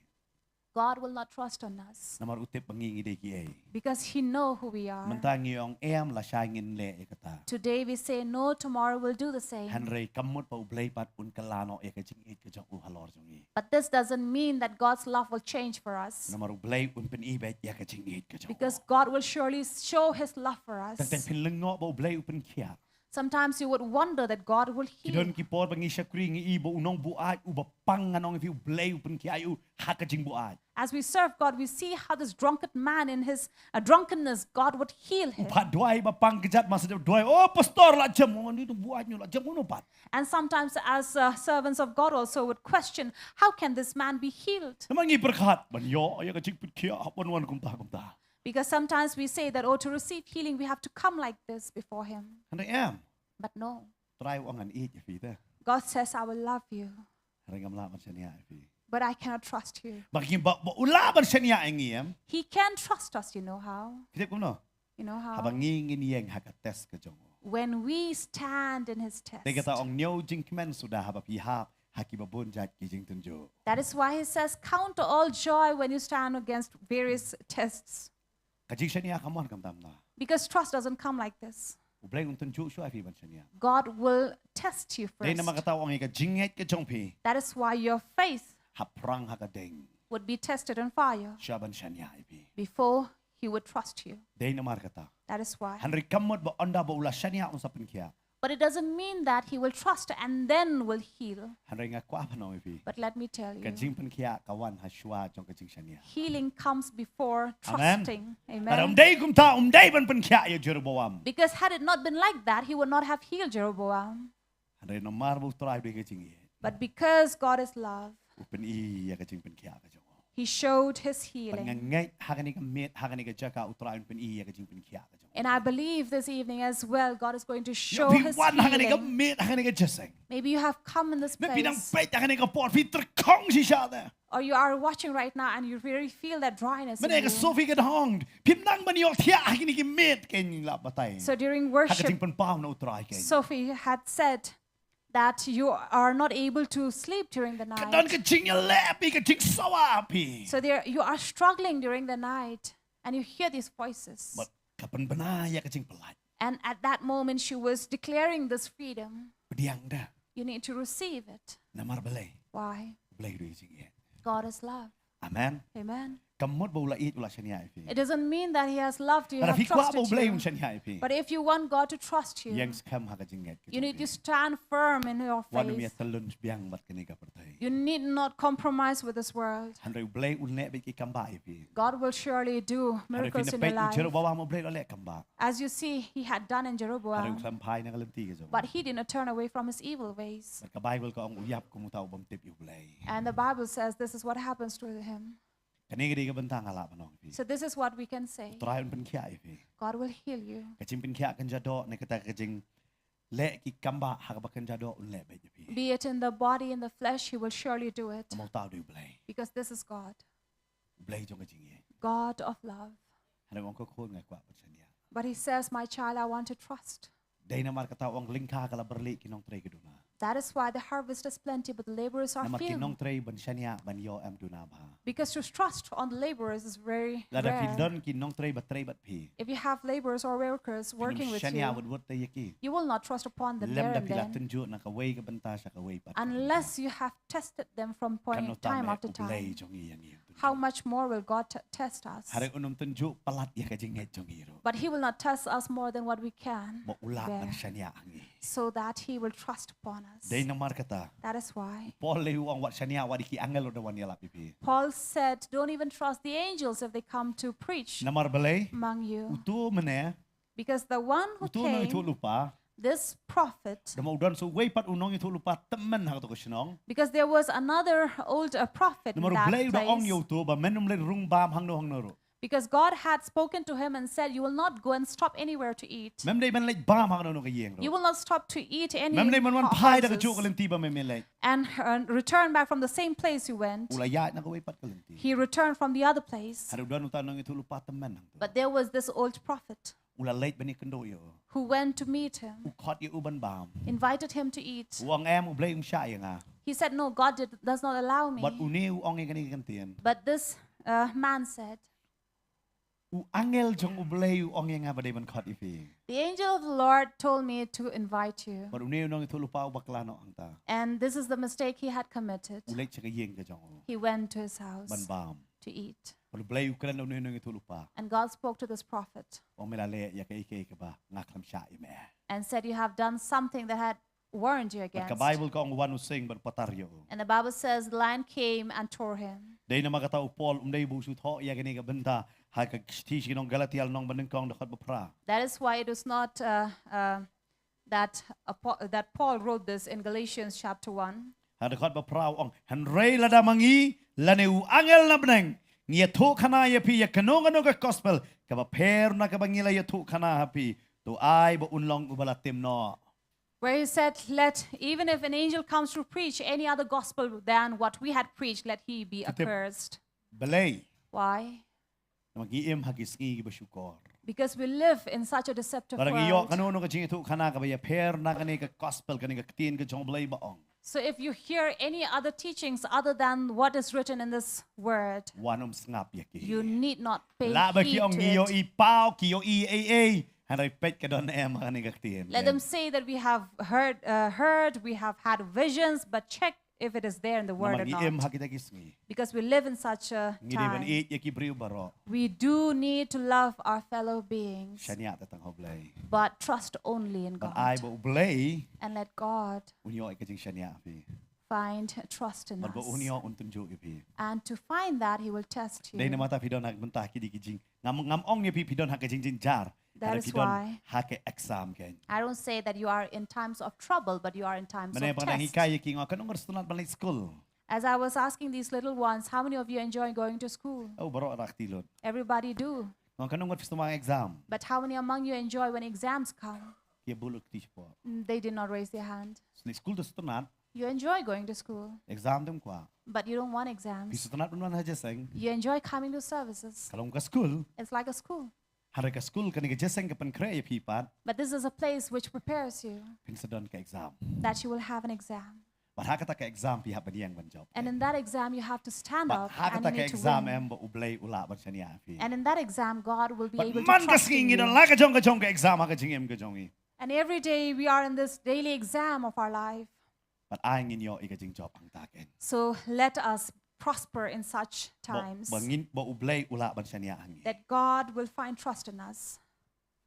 God will not trust on us Namar utip bangi de ki ai. because he know who we are. Mentangi ong em la shangin le e kata. Today we say no, tomorrow we'll do the same. Hanrei kamut pa u blai pat un kalano e ka jing it ka jong u halor jongi. But this doesn't mean that God's love will change for us, Namar u blai un pen i bet ya ka jing it ka jong. because God will surely show his love for Tang tang us. pin lengo ba u blai u pen kia. Sometimes you would wonder that God will Kidon heal. ki por bangi shakri ngi i bo unong bu ai u ba pang anong if u blai u pen kia u ha ka jing bu ai. As we serve God, we see how this drunken man in his drunkenness, God would heal him. Pa duai ba pang kejat masa dia duai oh pastor la jam ni tu bu ai nyu la jam uno pat. And sometimes as servants of God also would question, how can this man be healed? Namang ngi berkat ban yo ya ka jing pen kia wan wan kum ta. Because sometimes we say that, oh, to receive healing, we have to come like this before him. Hanrei em. But no, Try wang an it ya fi ta. God says, I will love you, Hanrei ngam la man shania fi. but I cannot trust you. Bagi ba ula ban shania ngi em. He can trust us, you know how? Kita kum no. You know how? Habang ngin yang ha ka test ka jong. When we stand in his test. Dia kata ong nyau jing kemen sudah haba pihak haki babun jat ki jing tunjuk. That is why he says, count all joy when you stand against various tests. Kajing shania kamon kam tam na. Because trust doesn't come like this. Ublay un tunjuk shu afi ban shania. God will test you Dia nama first. kata ong ka jinget ke jong pi. That is why your faith Haprang ha ka deng. would be tested in fire Shaban shania ipi. before he would trust you. Dia nama kata. That is why. Hanri kamot ba onda ba ula shania un sapin kia. But it doesn't mean that he will trust and then will heal. Hanri nga kwa pa no ipi. But let me tell Ka you, jing pen kia kawan ha shua jong ka jing shania. healing comes before Amen. trusting. Ada Amen. dai kum ta dai ban pen kia ya Jeroboam. Because had it not been like that, he would not have healed Jeroboam. Hanri no mar bu try de ka jing ye. But because God is love, Upen i ya ka jing pen kia ka jong. he showed his healing. Pangangai hakani ka met hakani ka jaka utrain pen i ya ka jing pen kia ka jong. And I believe this evening as well, God is going to show Pi his wan hakani ka healing. met hakani ka jaseng. Maybe you have come in this Me pinang place, pet hakani ka por pi terkong si siya da. or you are watching right now and you really feel that dryness in Mene ka you. sofi ka hong. Pim nang man yo tia hakani ki met ken la batay. So during Hakajing worship, pen pao na utray ken. Sophie had said that you are not able to sleep during the Kadon night. ka jing ya lepi ka jing sawa pi. So there you are struggling during the night and you hear these voices. But kapan banaya ka jing pelat. And at that moment she was declaring this freedom. Pediang da. You need to receive it. Namar balay. Why? Balay do jing ye. God is love. Amen. Amen. Kamot ba ula it ula shania ipi. It doesn't mean that he has loved you, Para have fi kwa ba trusted balay un you. shania ipi. But if you want God to trust you, Yang skam hakajing get. you need to stand firm in your Wanu mi faith. talun biang bat kani ka pertai. You need not compromise with this world. Handai balay un le bi kamba ipi. God will surely do miracles in your life. Jero bawa mo balay le kamba. As you see, he had done in Handai Jeroboam, sampai na kalenti ka jong. but he did not turn away from his evil ways. Ka Bible ka ang uyap kumutaw bam tip yu balay. And the Bible says this is what happens to him. Kani gidi ka bentang ala panong ipi. So this is what we can say. Try un pen kia ipi. God will heal you. Kajing pen kia kan jado na kata kajing le ki kamba hakabakan jado un le be ipi. Be it in the body, in the flesh, he will surely do it. Mau tahu dia belai. Because this is God, Belai jong kajing ye. God of love. Hari orang kau ngai kuat bersedia. But he says, my child, I want to trust. Dai namar kata orang lingkar kala berlik kinong tray keduna. That is why the harvest is plenty, but the laborers are Namar few. kinong tray ban shania ban yo am duna ba. Because to trust on the laborers is very Lada rare. pindon kinong tray batray bat pi. If you have laborers or workers working with Shania you, wud tay yaki. you will not trust upon them Lem there da and pila then, tunjuk nak away ke benta sa away pat. unless you have tested them from time after Belai time. jong i yang i. How much more will God test us? Hari unum tunjuk pelat ya kajing ngai jong i ro. But he will not test us more than what we can Mo ulak bear, ban shania angi. so that he will trust upon us. Dai namar kata. That is why Paul lehu ang wat shania wadiki angel do wan yala pipi. Paul said, don't even trust the angels if they come to preach Namar belai. among you. Utu mene. Because the one who Utu nang itu came, lupa. this prophet, Dama udan so way pat unong itu lupa temen hak to Shillong. because there was another old prophet in Namar that belai do ong place, yo tu ba menum le rung bam hang no hang no ro. because God had spoken to him and said, you will not go and stop anywhere to eat. Mem dai ban le bam hang no no ka yeng You ro. will not stop to eat any Mem dai man wan pai da ka juk houses, kalenti ba mem le. and return back from the same place you went. Ula ya na ka way pat kalenti. He returned from the other place. Hari udan utan nong itu lupa temen hang tu. But there was this old prophet Ula late bani kendo yo. who went to meet him, U khot yo uban bam. invited him to eat. Uang em u belai sha yang a. He said, no, God does not allow me. Bat uni u ong ngani kantian. But this man said, U angel jong u belai u ong yang a badai ban khot ifi. the angel of the Lord told me to invite you. Bat uni nong itu lupa u bakla no ang ta. And this is the mistake he had committed. U late ka yeng ka jong. He went to his house Ban bam. to eat. Bat belai u kran uni nong itu lupa. And God spoke to this prophet Ong mela le ya ka ike ka ba ngak lam sha i me. and said, you have done something that had warned you Bat against. ka Bible ka ong wan u sing ban pataryo. And the Bible says the lion came and tore him. Dai na magata u Paul dai bu su tho ya gani ka benta ha ka ti si nong Galatial nong ban kong dakhat ba pra. That is why it was not that Paul wrote this in Galatians chapter 1. Ha dakhat ba pra ong han rei la da mangi la ne u angel na bneng. Ngia thu khana ya pi ya kanong ano ka gospel ka ba per na ka bangila ya thu khana ha pi to ai ba unlong u bala tim no. Where he said, even if an angel comes to preach any other gospel than what we had preached, let he be accursed. Belai. Why? Mag-iim hagis ngi ba syukor. Because we live in such a deceptive Parang iyo world. kanono ka jing thu khana ka ba ya per na kani ka gospel kani ka tin ka jong belai ba ong. So if you hear any other teachings other than what is written in this word, Wanum ngap ya ki. you need not pay La ba ki heed ong to iyo it. i pau ki yo i a. Hanay pet ka don em kani ka tin. Let them say that we have heard, we have had visions, but check if it is there in the word or Mag-iim not. hakita gis ngi. Because we live in such a Ngi di ban time. eat ya ki briew baro. We do need to love our fellow beings, Shania tatang hoblay. but trust only in But I God. ba ublay And let God unyo ay kajing shania fi. find trust in But ba us. unyo untunjo fi. And to find that, He will test Dai na you. mata pidon hak bentah ki di kijing. Ngam ong ya pi pidon hak kajing jing jar. That Kada is pidon why hak ke exam ken. I don't say that you are in times of trouble, but you are in times Mana of pa nang test. hikay ki nga kanong restunat balik school. As I was asking these little ones, how many of you enjoy going to school? Oh baro arak tilon. Everybody do. Nga kanong gusto mga exam. But how many among you enjoy when exams come? Kia bulok teach po. They did not raise their hand. Sa school to stunat You enjoy going to school, exam dem kwa. but you don't want Pi exams. stunat man hajeseng. You enjoy coming to services. Kalong ka school. It's like a school. Hari ka school kani ka jeseng ka pan kre pi pat. But this is a place which prepares you Pinsadon ka exam. that you will have an exam. But hakata ka exam pi habaniyang ban job. And in that exam, you have to stand But up and hakata you ka need to exam win. em ba ublay ula ban shania fi. And in that exam, God will be But able to man trust in kasing ida you. la ka jong ka exam ha ka jingem ka jongi. And every day we are in this daily exam of our life. But ay nginyo ika jing job ang taken. So let us prosper in such times Ba ngin ba ublay ula ban shania hangi. that God will find trust in us.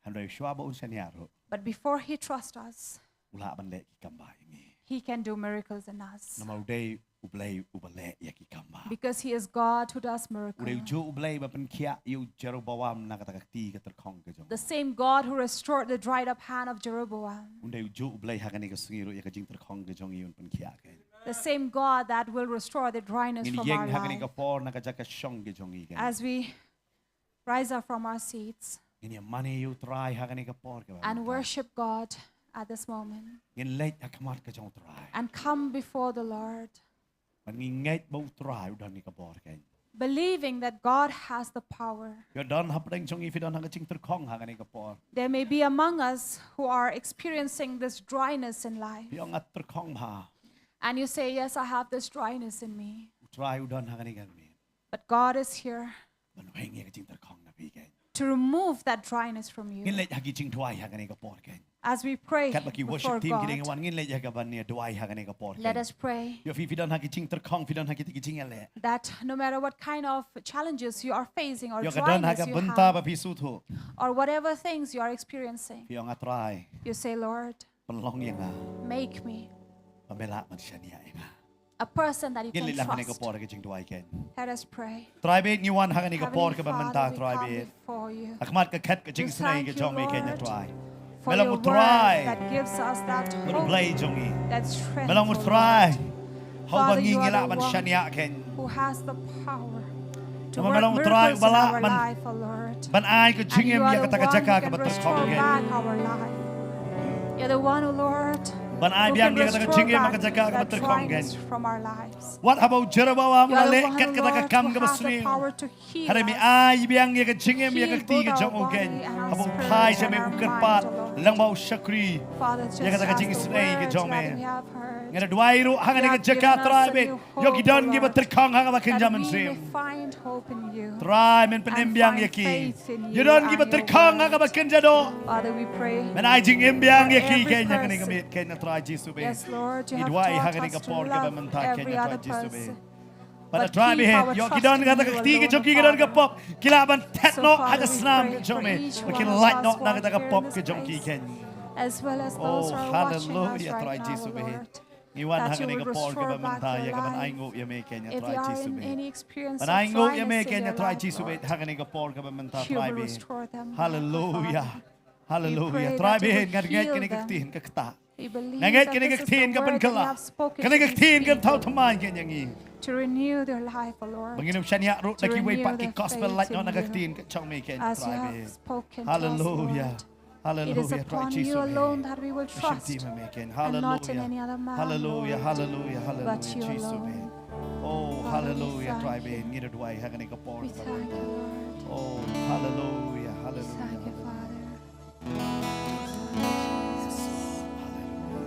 Hanray shwa ba un shania ro. But before He trusts us, Ula ban le ki kambay ngi. He can do miracles in us. Namauday ublay ubale ya ki kambay. Because He is God who does Uday miracles. jo ublay ba pan kia yu Jeroboam na katakakti ka terkong ka jong. The same God who restored the dried up hand of Jeroboam. Uday jo ublay ha kani ka singiro ya ka jing terkong ka jong yun pan kia ka. The same God that will restore the dryness Ngini from our yeng ha kani ka life. por na ka jaka shong ka jong ikan. As we rise up from our seats Ngini money U Trai ha kani ka por ka. and worship God at this moment ngin leit akamat ka jong trai and come before the Lord, man ngait bau trai udan ni ka bor ken believing that God has the power. yo don hapdeng jong if don hang ching ter khong ha ni ka bor There may be among us who are experiencing this dryness in life. yo ngat ter khong ha And you say, yes, I have this dryness in me. trai udan ha ni kan mi But God is here man heng ye ka ching ter khong na pi ken to remove that dryness from ngin you. leit ha ki ching twai ha ni ka bor ken As we pray kat ba ki before worship team ki ding God, wan ngin leit ya ka ban ni twai ha ni ka bor let ken us pray yo fi don ha ki ching ter khong fi don ha ki ching ale that no matter what kind of challenges you are facing or yo ka don ha dryness ka you benta ba have, fi su thu or whatever things you are experiencing, fi ngat trai you say, Lord, penlong yang ha make me pamela man shaniah nga a person that you ngin can leit la ha ni ka trust. bor ka ching twai ken Let us pray. trai be ni wan ha ni ka bor Heavenly ka ba man ta Father, we trai come be before you. akmat ka khat ka ching We snai thank ka you, jong me ken ya Lord, trai for melang your mu trai word that gives us that mu hope, play jongi that strength, melang mu oh trai Lord, hau Father, bangi you are ngila the man one shaniah ken who has the power to Nama work melang mu trai miracles in ubala our man life, oh Lord. ban ai ka And chingem you ya are ka the ta ka one jaka who ka can ba ter restore khong ken back our life. You're the one, oh Lord, ban ai who biang can ya ka ta ka restore chingem back ka jaka ka ba that ter khong ken dryness from our lives. what about jerabawa You mu are the le one, kat oh ka ta ka Lord, kam who ka ba has the sning power to heal Hari mi us. ai biang ya ka chingem ya ka Heal ti both ka our jong u ken body and our habo spirit pai and sa me our ukar mind, pat oh Lord. lang bau shakri Father, ya just ka ta ka as ching the snai ka words jong me that we have heard, ngara duai ru hanga ni You ka have jaka given us trai a be new yo hope, ki don O gi ba Lord, ter khong hanga ba kin that jaman we sim may find hope in you. trai men pen And embiang find ya ki faith in you you don gi ba and ter your khong hanga ba word. kin jado Father, we pray. men ai jing embiang For ya ki every ken ya kan person. ngamit ken na trai jisu be Yes, Lord, you Ni have duai taught hanga ni us ka to por ka ba love man ta ken every na other trai jisu be person. Pada But try keep be he our yo ki trust don in ga ta you ka ti alone, ke choki ga don Father. ka pop kila ban tet So, no Father, haga we snam pray ka jo for me each makin one of light us no who na are ga ta ka here in pop this ke jong ki place, ken as well as those oh who are watching us hallelujah right try now, jisu O be he Lord, ni wan that haga you ni will ka por ka restore ba man back ta their ya ka ban ai life. ngo ya me ken ya If try they are jisu in be any experience ban of ai ngo ya me dryness in ken ya their try life, jisu be Lord, haga ni ka por ka ba man ta you try will be restore them back, O hallelujah Father. hallelujah pray try that be you he will ngat ngat heal ken ka them. tin ka ta We believe ngat that ken this ka is the tin ka ban word that you kala have spoken ken to ka these tin ka tau people thaman ken yang i to renew their life, O Lord, Banginum shania ru to na ki way renew pat ki their gospel faith light no in na you. tin ka chong me ken As you try have be spoken to us, hallelujah Lord. It is hallelujah try upon Jesus you be alone that we will Worship trust, team me ken and not in hallelujah any other man, hallelujah Lord, hallelujah but hallelujah you Jesus be alone. oh Father, we hallelujah thank try be you. ngir duai ha ni ka por We thank you, Lord. oh hallelujah We hallelujah thank you, Father. yes hallelujah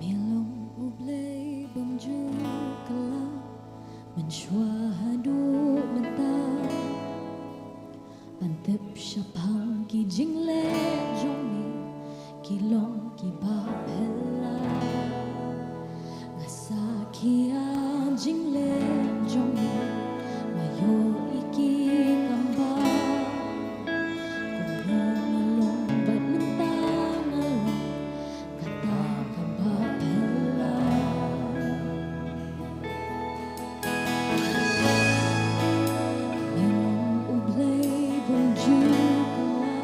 Milong ublay bamju kala mensyuahadu mentah Pantip syapang ki jingle jongi kilong ki bapela Ngasa kia jingle jongi mayo iki kamba Kuno malong bat mentang along kata kamba pela Milong ublay bamju kala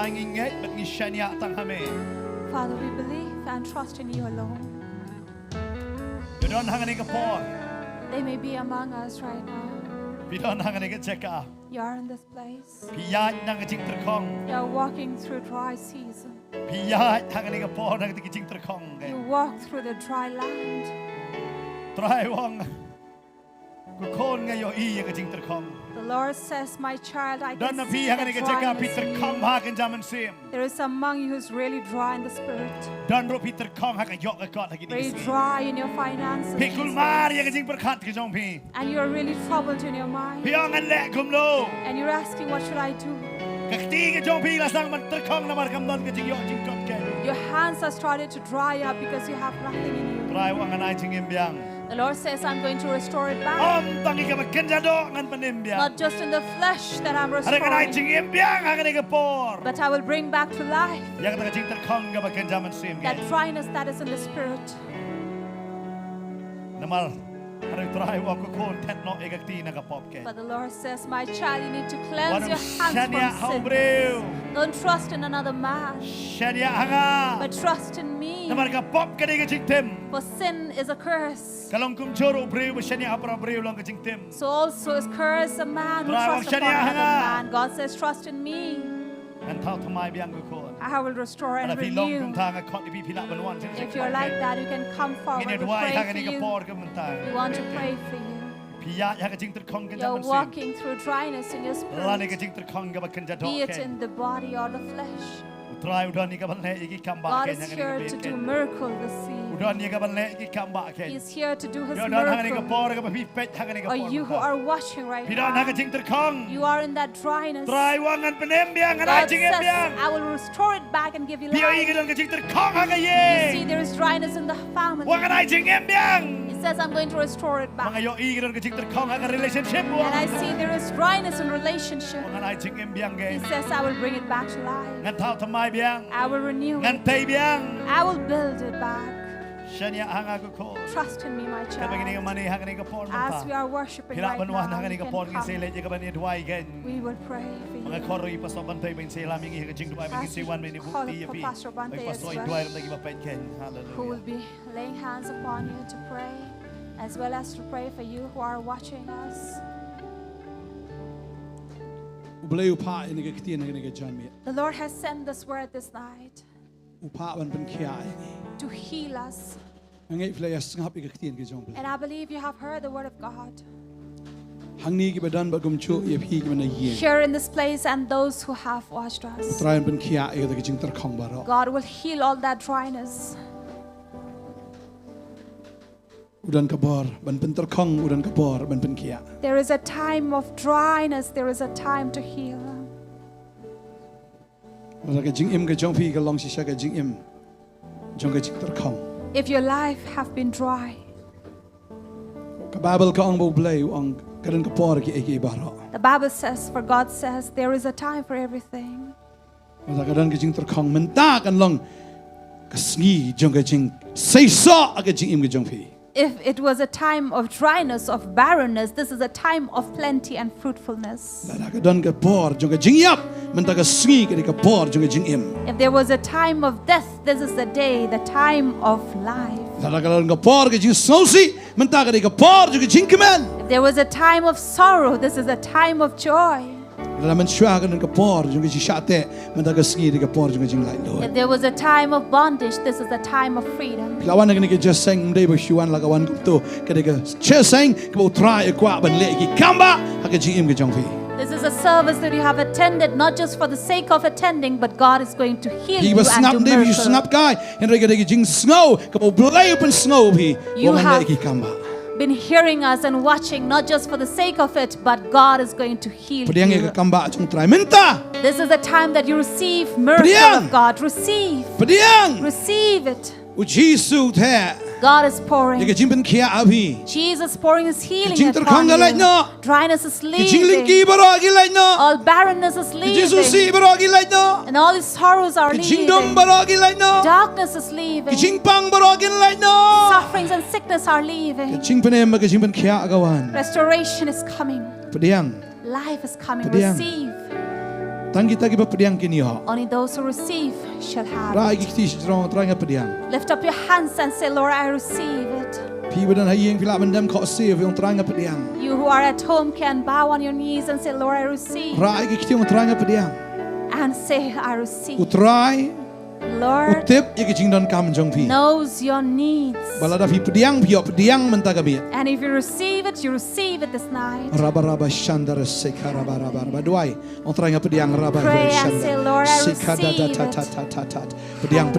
Ieit met ni shaniah tang hame. Father, we believe and trust in you alone. You don't hang any kapor. They may be among us right now. We don't hang any cheka. You are in this place. Ieit nang jing terkong. You are walking through dry season. Ieit hang any kapor nang jing terkong. You walk through the dry land. Try wong. Kukon nga yo iya jing terkong. The Lord says, my child, I Don't can na see pi hang any the cheka dryness Peter in kong you. hagen jaman sim. There is among you who's really dry in the spirit. Don't ro Peter kong hagen yok got hagi Very di. dry in your finances. Pikul mar ya jing berkat ke jong pi. And you are really troubled in your mind. Piang an le kum lo. And you're asking, what should I do? Kakti ke jong pi la sang man terkong na mar kam don ke jing yok jing kot ke. Your hands are started to dry up because you have nothing in you. Try wong an ai jing imbiang. The Lord says, I'm going to restore it back. Tangi ka makenja do ngan panimbiang. Not just in the flesh that I'm Ada kan ai restoring, jing imbiang hagen ke por. but I will bring back to life Ya kata jing terkong ka makenja man sim. that dryness that is in the spirit. Namal hari try wong ko kon tet no egakti na ka pop ke. But the Lord says, my child, you need to cleanse Warum your hands shaniah from hau sin. breu. Don't trust in another man, Shaniah hanga. but trust in me. Namar ka pop ka diga jing tem. For sin is a curse. Kalong kum choro breu ba shaniah apra breu long ka jing tem. So also is cursed a man who Try trusts wag upon shaniah another hanga. man. God says, trust in me. An tau thamai biang ko kon. I will restore and Ada pi long kum renew. tanga kot di pi pilak ban wan. If you're like that, you can come forward. Ini We dua pray hanga for ni ka you. por ka mentang. We want to pray for you. Pia ya ka jing ter kong ka You're jaman sim. walking through dryness in your Lani ka spirit, jing ter kong ka ba kan ja be dok it ke. in the body or the flesh. Try udan ni ka ban le iki kam ba God ke is hanga ni here ka to bet do ke. miracle this season. Udan ni ka ban le iki kam ba ke. He's here to do His Yo dan hanga ni ka miracle. por ka ba pi pet hanga ni ka Or por. you who are watching right Pidan hanga now, jing ter kong. you are in that dryness. Try wangan penembiang an ai God jing says, embiang. I will restore it back and give you Pia life. iki dong ka jing ter kong hanga You see, ye. there is dryness in the family. Wangan ai jing embiang. He says, I'm going to restore it back. Mga yo iki dong ka jing ter kong hanga relationship mo. And I see there is dryness in relationship. Wangan ai jing embiang He ke. says, I will bring it back to life. Ngan tau tamai biang. I will renew Ngan it. tay biang. I will build it back. Shaniah hanga ko ko. Trust in me, my Ka bang ni child. mani hanga ni ka por As we mata. are worshiping Pila right ban wan now, hanga ni you ka por can ngi sele come. je ka ban ni dwai gen. We will pray for Mga you. koro i paso bantay ben sela mingi ka jing dwai As mingi se we wan meni call bukti ya for pi. Pastor Bante Ay as paso i well, dwai ram lagi ba pen ken. who will Hallelujah. be laying hands upon you to pray, as well as to pray for you who are watching us. Ublay upa ini ke ketian ini ke jami. The Lord has sent this word this night Upa ban pen kia ini. to heal us. Angai flayas ngap ke ketian ke jong. And I believe you have heard the word of God Hang ni ke badan ba gum chu ye phi ke mana ye. here in this place and those who have watched us. Try ban kia ke ke jing ter khong ba ro. God will heal all that dryness. Udan kabor ban pen ter khong udan kabor ban pen kia. There is a time of dryness, there is a time to heal. Mala ke jing im ke jong phi ke long si sha ke jing im. Jong ke jing ter khong. If your life have been dry, Ka Bible ka ong bo blay ong kadan kabor ke ke ba ro. the Bible says, for God says, there is a time for everything. Mala kadan ke jing ter khong men ta kan long ka sngi jong ke jing sei so ke jing im ke jong phi. if it was a time of dryness, of barrenness, this is a time of plenty and fruitfulness. Lada ka don ka por jong ka jing yap menta ka sngi ka por jong ka jing im. If there was a time of death, this is the day, the time of life. Lada ka don ka por ka jing snausi menta ka por jong ka jing kemen. If there was a time of sorrow, this is a time of joy. Lada men shwa ka don ka por jong ka jing shate menta ka sngi ka por jong ka jing lai lo. If there was a time of bondage, this is a time of freedom. Lawan ka ni ka just sang mdai ba shuan la ka wan ku to ka ka che sang ka bo try kwa ban le ki kamba ha ka jing im ka jong fi. This is a service that you have attended not just for the sake of attending, but God is going to heal Hi you ba and snap do dai bi snap miracles. kai en re ka jing snow ka bo blai open snow bi You bo man have- le ki kamba. Been hearing us and watching not just for the sake of it, but God is going to heal Pediang you. ka kamba jong try menta. This is the time that you receive miracle Pediang. of God. Receive. Pediang Receive it. u Jisu the God is ye ka pouring. jing ben kia abi. Jesus pouring his healing Jing upon terkanga lai you. no. Dryness is Ka jing ling ki leaving. baro gi lai no. All barrenness is Ka Jisu si leaving. baro gi lai no. And all his sorrows are Ka jing dom leaving. baro gi lai no. Darkness is Ka leaving. jing pang baro gi lai no. Sufferings and sickness are Ka leaving. jing penem ka jing ben kia agawan. Restoration is coming. Pediang Life is coming. Pediang. Receive. tang kita ki ba pediang kini ho. Only those who receive shall have Rai it. ki ti strong try nga pediang. Lift up your hands and say, Lord, I receive it. Pi badan hayeng pila bendam ko se vi on try nga pediang. You who are at home can bow on your knees and say, Lord, I receive. Rai ki ti on try nga pediang. And say, I receive. Utrai Lord utip ye ki jing don kam jong pi. knows your needs. Balada fi pediang pediang menta ka bi. And if you receive it this night. Raba shandar sekara raba duai on try nga pediang raba Pray and say, Lord, I Sikada receive ta it. ta ta ta ta. Pediang.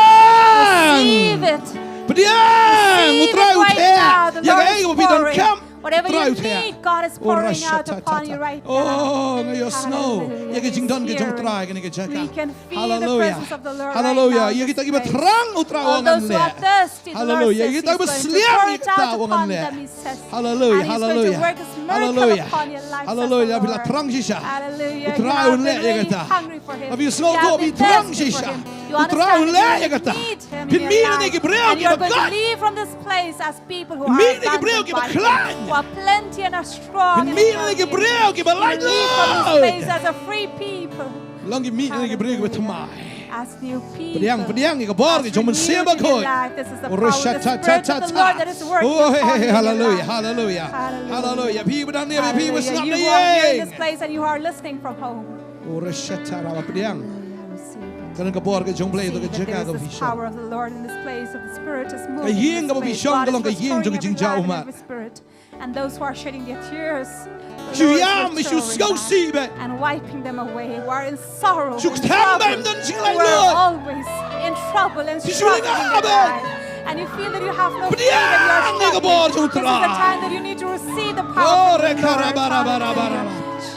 Receive it. Pediang. Receive Utrai it right now. The utea. Ya Lord ga is ei bi don pouring. kam. Whatever Utrai you utea. need, God is pouring out upon you right now. Oh, ngayon snow. Hallelujah. Ya ka jing don ka He's jong here. try ka ni ka jaka. We can feel the Hallelujah. presence of the Lord Hallelujah. right now Ya in kita this iba place. terang utra All wangan those who le. are thirsty, the Lord Hallelujah. says Ya kita He's iba going to sliam pour ya it kita out wangan upon le. them, He says. Hallelujah. And He's going to Hallelujah. work His miracle Hallelujah. upon your life, says the Hallelujah. Bila Lord. terang sisa. Hallelujah. Utra You have unle been ya really kata. hungry for Him. Abi You snow have go bi been terang thirsty for sisa. Him. You Utra understand unle that ya you kata. need Him in Pimina your ni life. gibreo And ki you're going to bagat. leave from this place as people who are Pimina ni gibreo abandoned ki by Him, baklan. who are plenty and are strong. and Pimina ni in your gibreo ki You leave from this balay. place as a free people, Langi mi ni gibreo ki batumai. as new people. Pediang ni kabor ki As jomen renewed seba in your koi. life. This is the Oh, power of the Spirit of the Lord that is working Oh, upon you in your hallelujah, life. hallelujah, Hallelujah. hallelujah. People down there, people Hallelujah. snap You the who are here in this yang. place and you are listening from home. Oh, reshata rawa pediang. Receive it. Kanang kabor ki jong play to See ki that jaga there ka is this visho. power of the Lord in this place, of the Spirit is moving. Kay in hing this ka place. visho God kalong is kay hing restoring jong jing every life jao and mat. every spirit. And those who are shedding their tears, the Shu Lord is yam mi shu restoring sko back si be. and wiping them away, who are in sorrow, Shu in tang trouble, bam dan ching lai who are Lord. always in trouble and Si struggling shuling in their abe. life. And you feel that you have no Pediang freedom, you are ni ka bor struggling. jong This is the tra. time that you need to receive the Oh, power of the rekara Lord. bara bara bara.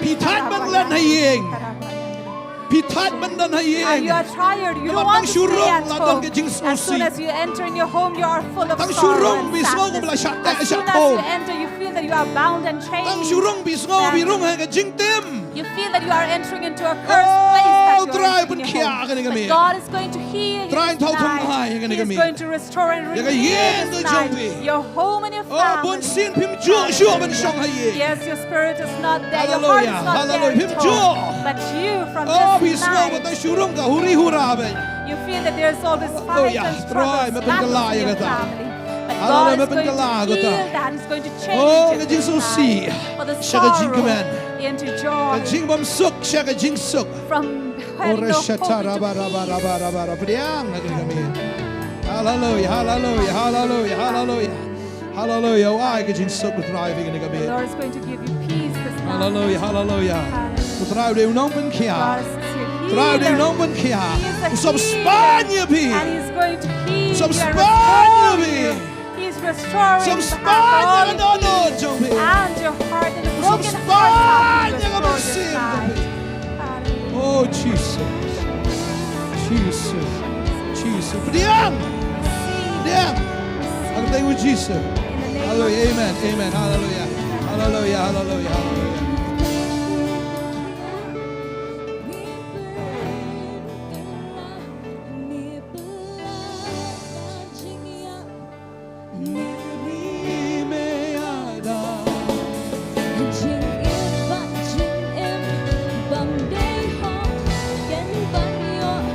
Pitat man lan hayeng. Pitat man dan And hayeng. you are tired. You don't Naman want tang to stay syurong at lang home. ang kajing As soon susi. as you enter in your home, you are full of Tang sorrow syurong and bismo ko bala sadness. siya te As siya soon as home. you enter, you feel that you are bound and Tang chained. syurong bismo birong ha ka jing tim. You feel that you are entering into a cursed place that Oh, you try are pun entering kia your ka ni home. kami. But God is going to heal you Try and tell tonight. tumai ka ni He is kami. going to restore and Ya ka renew yen this do night. jombi. Your home and your Oh, bon family. sin pim jo sure ban shong hayeng. Yes, your spirit is not there. Your heart is Hallelujah, not hallelujah. there at Him all. jo. But you, from Oh, this bismo ko night, tang syurong ka huri hura be. you feel that there's always fights Hallelujah. and Try, struggles, mapagkala battles in ya your kata. family. But Hallelujah, God is going mapagkala to kata. heal that. He's going to change Oh, it ka jing this so si. night. For the Siya ka jing sorrow kaman. into Ka joy. jing bam suk siya ka jing suk. From Oh, having no hope reshata into raba raba peace. raba raba raba. Pediang na kami. Hallelujah, hallelujah, hallelujah, hallelujah. Hallelujah. Why ka jing suk driving ni kami. The Lord is going to give you peace this night. Hallelujah, hallelujah. Hallelujah. Putra de unong ben God kia. is your Putra de healer. unong ben kia. He is a Usap healer. Spanya bi. And He's going to heal Som you and Spanya restore bi. you. He's restoring Som the heart Spanya of na all no peace jombi. and your heart and the Som broken Spanya heart nga shall be restored this masin. night. Hallelujah. Oh, Jesus. Jesus. Jesus. Pediang. Pediang. Ang tayo mo, Jesus. Hallelujah. Amen. Amen. Hallelujah. Hallelujah. Hallelujah. Hallelujah. Hãy subscribe cho kênh Ghiền Mì Gõ để không bỏ lỡ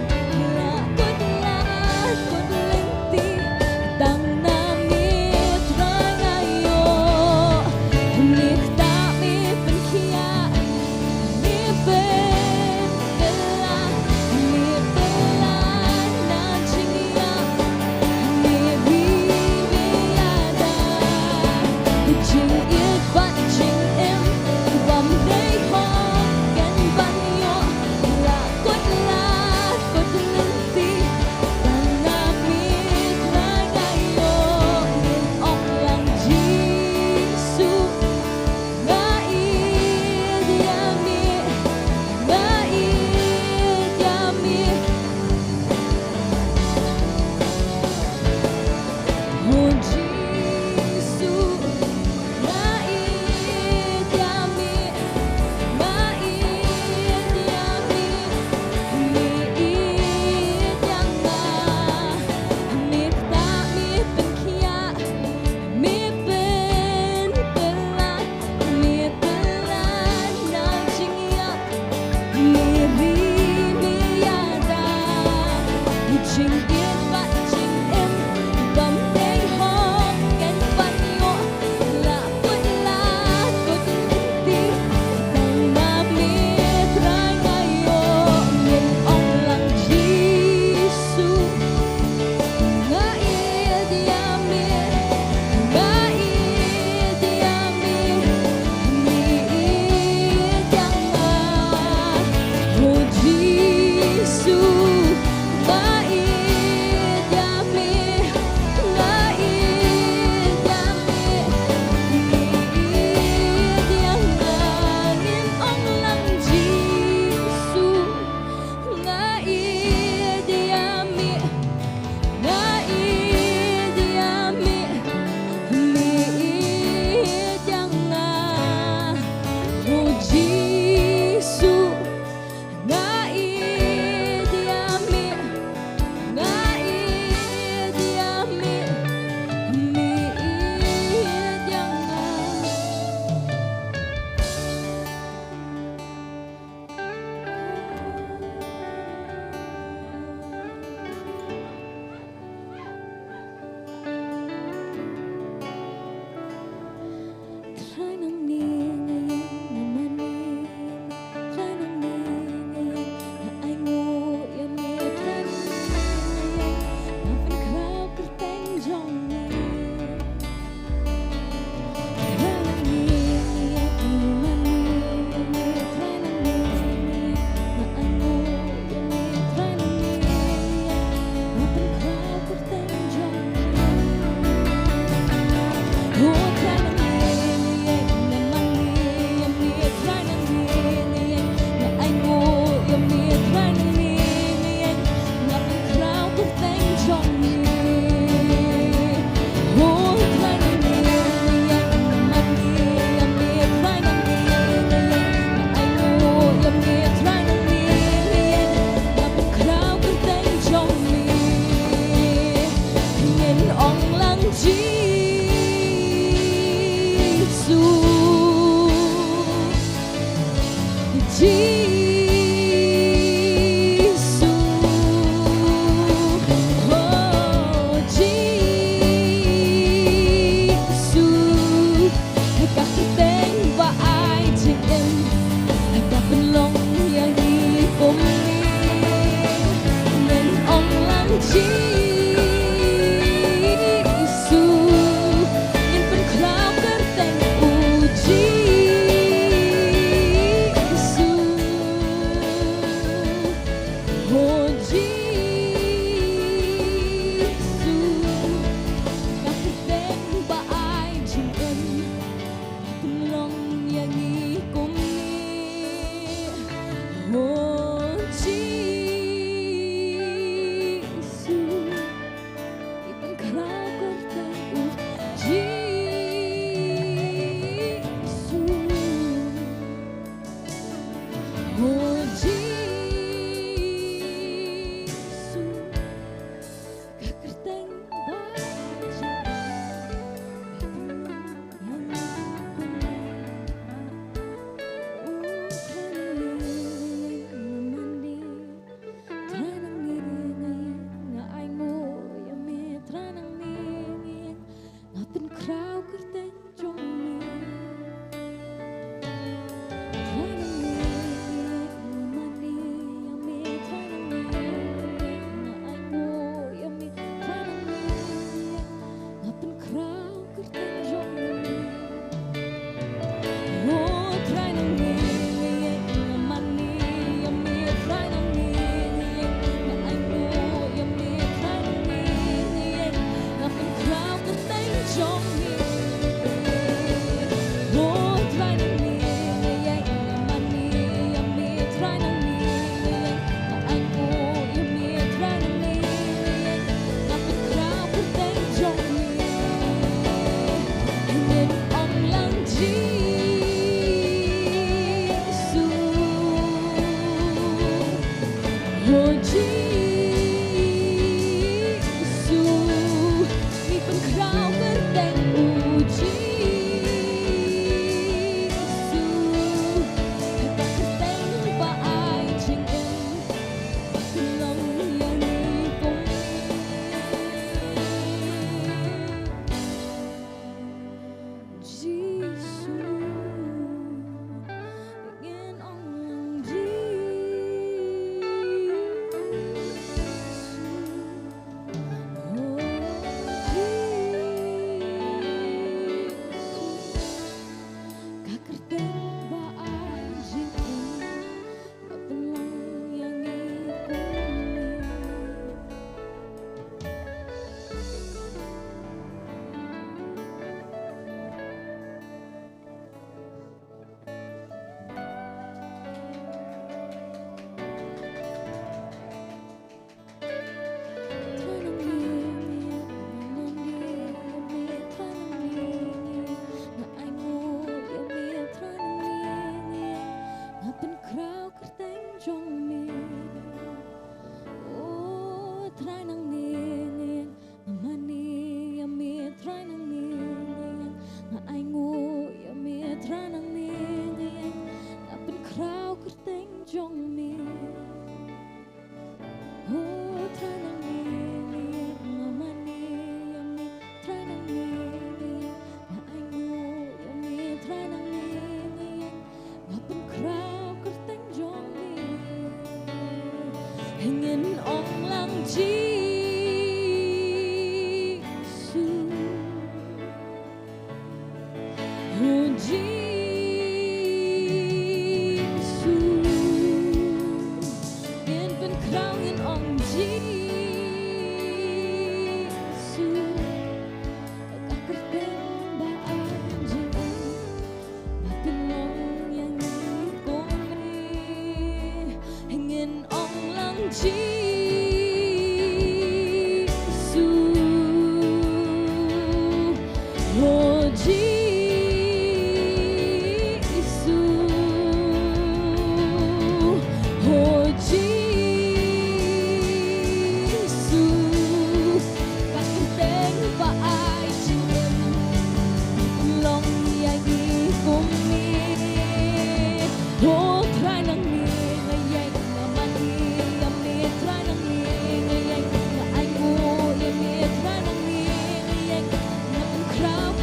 Hãy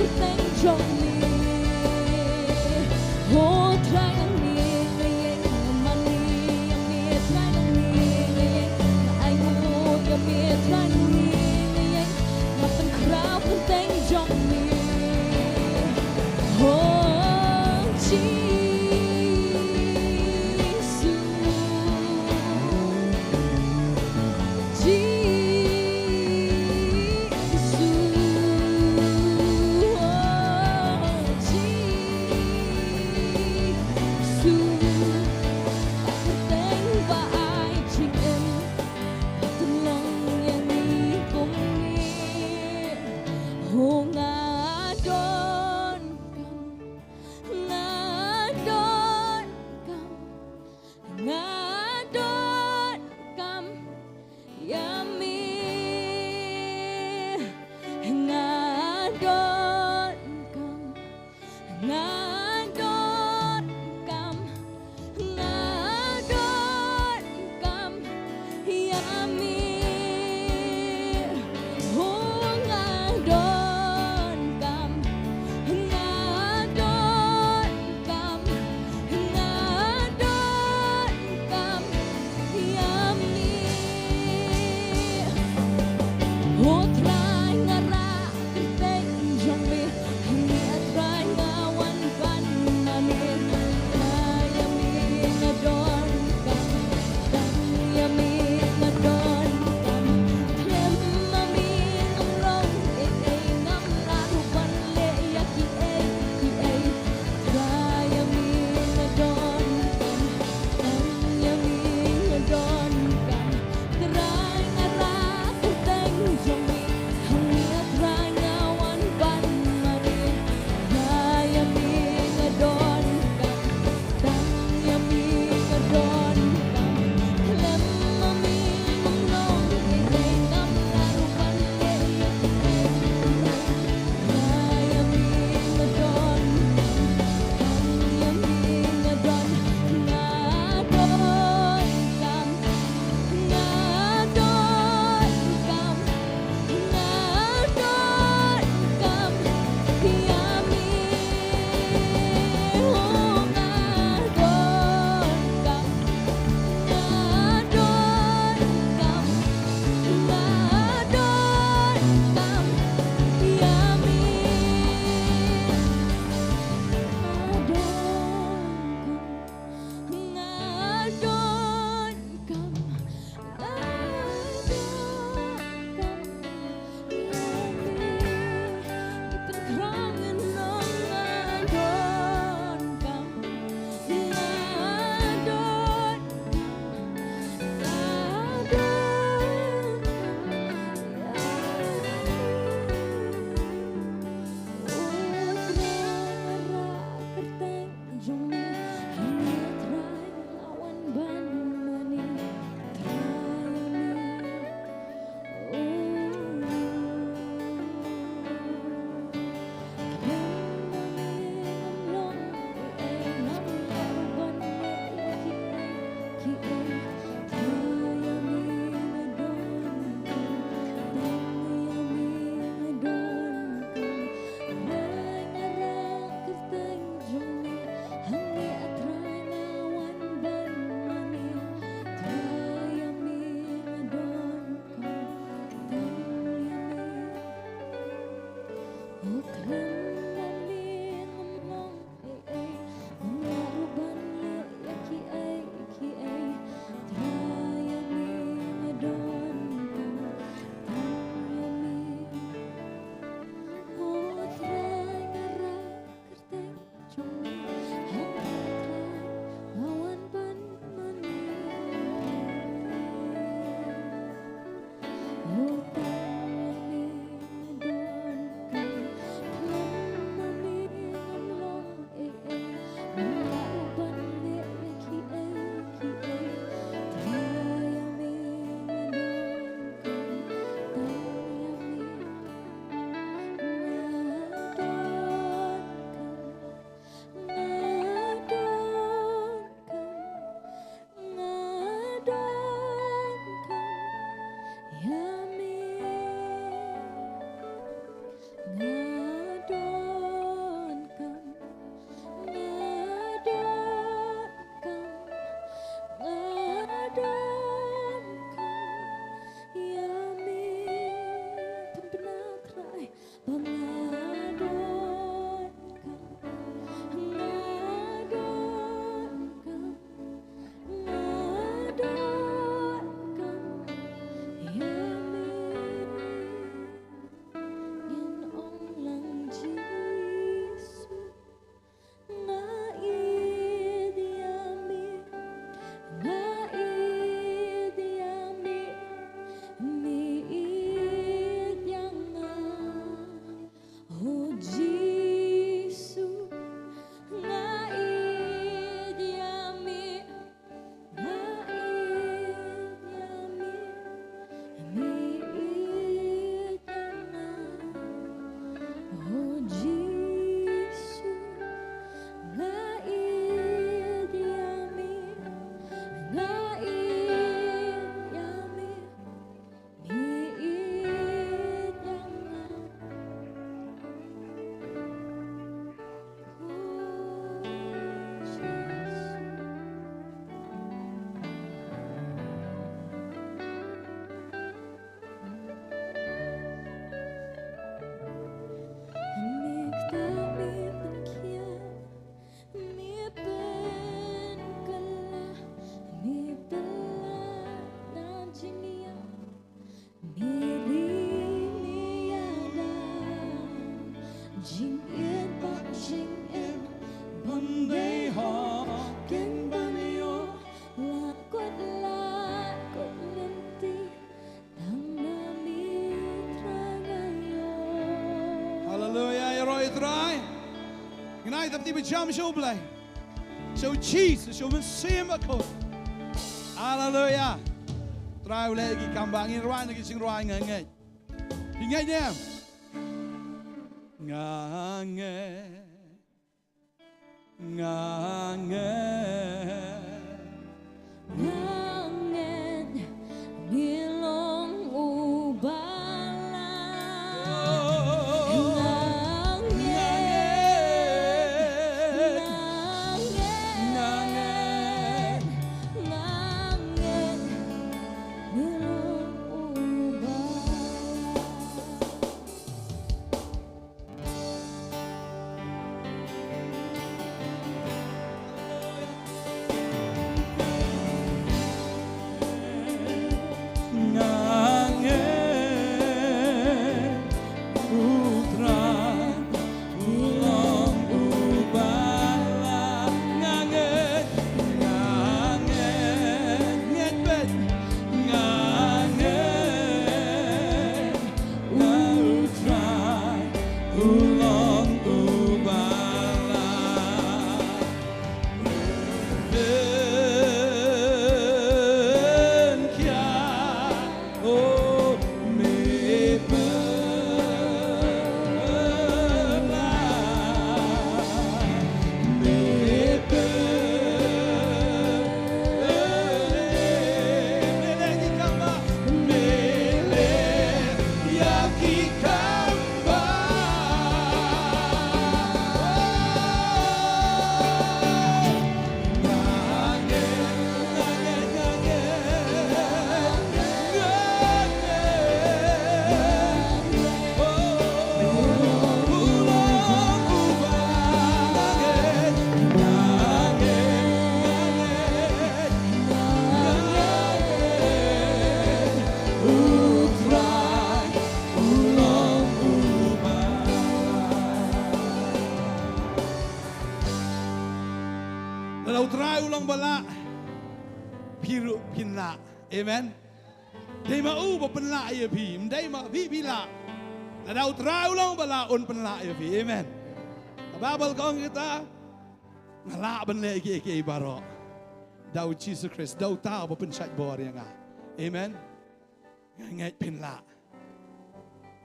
subscribe cho kênh Ghiền Mì Gõ để không bỏ lỡ Ngay tập đi bị jam show play. Show cheese, show mình xem mà thôi. Hallelujah. Trai lagi kambang ini ruang lagi sing ruang ngai. Ingat dia. Ngange. Kalau try ulang bala, piru pinla, amen. Dia mau berpenla ya pi, dia mau pila. Kalau try ulang bala un penla ya pi, amen. Bible kong kita ngalak ben lagi ke ibaro. Dau Jesus Christ, dau tahu berpencet bor yang amen. Ngai pinla.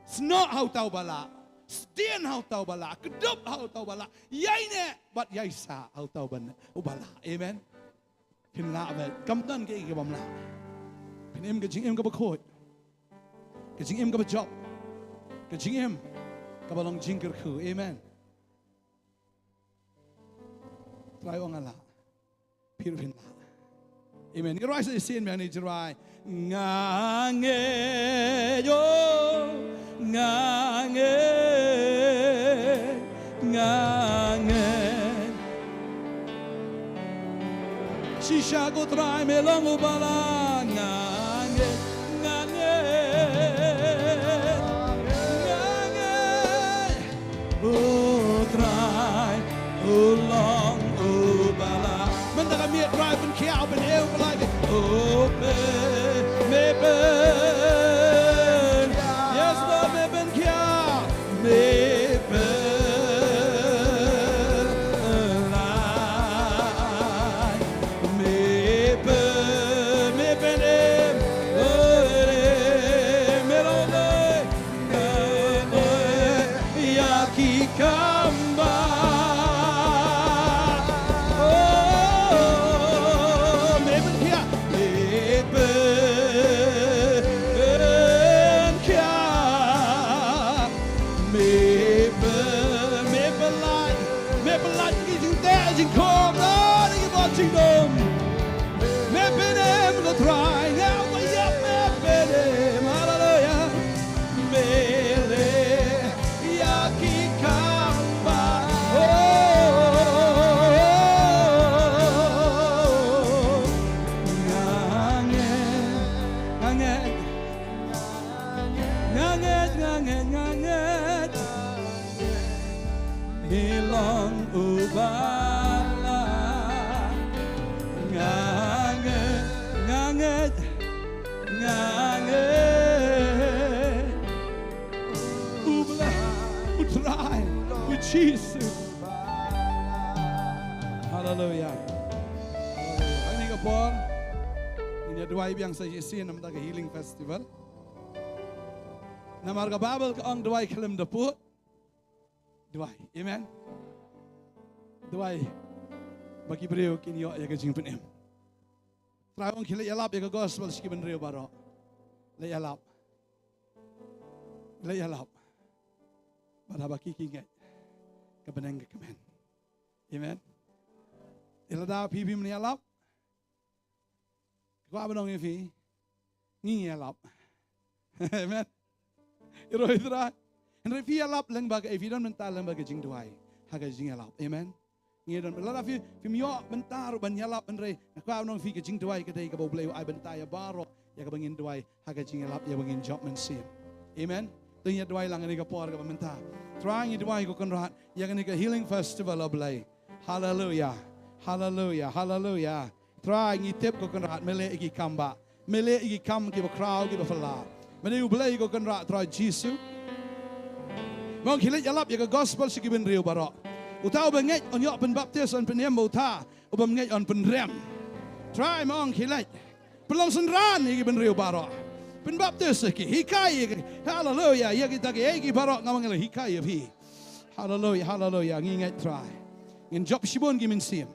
Snot hau tahu bala. Stien hau tahu bala, kedup hau tahu bala, yai ne, bat yai sa hau tahu bala, amen. Pinla bet, kamdan ke ike bamla, pinim ke jingim ke bakot, ke jingim ke bajob, ke jingim ke balong jingker ku, amen. Try orang ala, pir pinla, amen. Irai sa isin bani jirai, ngange yo, ngange. Shisha go try me long ubala ngange ngange ngange oh try oh long ubala men da me try ben kia ben heel like oh me ben yes Lord me ben kia me Jesus. Hallelujah. Ini kapor. Ini dua yang saya isi nama tak healing festival. Nama harga Bible ke orang dua kelam dapur. Dua, amen. Dua bagi briew kini ya kejing penem. Terakhir kita yalap ya ke gospel sikit briew baru. Layalap. Pada baki kingat. Kebenang kemen. Amen. Ilada pipi menialap. Kau apa dong ini? Ngi alap. Amen. Iroi tera. Henry pi alap leng bagai evidon mental leng bagai jing duai. Hagai jing alap. Amen. Ngi don. Ilada pi mio mentar ban alap Henry. Kau apa dong pi ke jing duai kedai ke bau belai ai bentai ya baro ya ke bangin duai hagai jing alap ya bangin job mensim. Amen. Tunya duai lang ni ke por ke mentar. Trying it why go kan rat yang ni ke healing festival oblay. Hallelujah. Hallelujah. Hallelujah. Trying it tip go kan rat mele iki kamba. Mele iki kam ki ba crowd ki ba fala. Mene oblay go kan rat try Jesus. Mong hilit yalap ya ke gospel si ben riu barok. Utau benget on yok ben baptis on penem uta. Ubam nget on penrem. Try mong hilit. Pelong senran iki ben riu barok. Ben baptis ki hikai hallelujah ya kita ki egi barok ngamang hikai hi hallelujah hallelujah ngingat try ngin job sibon gi min sim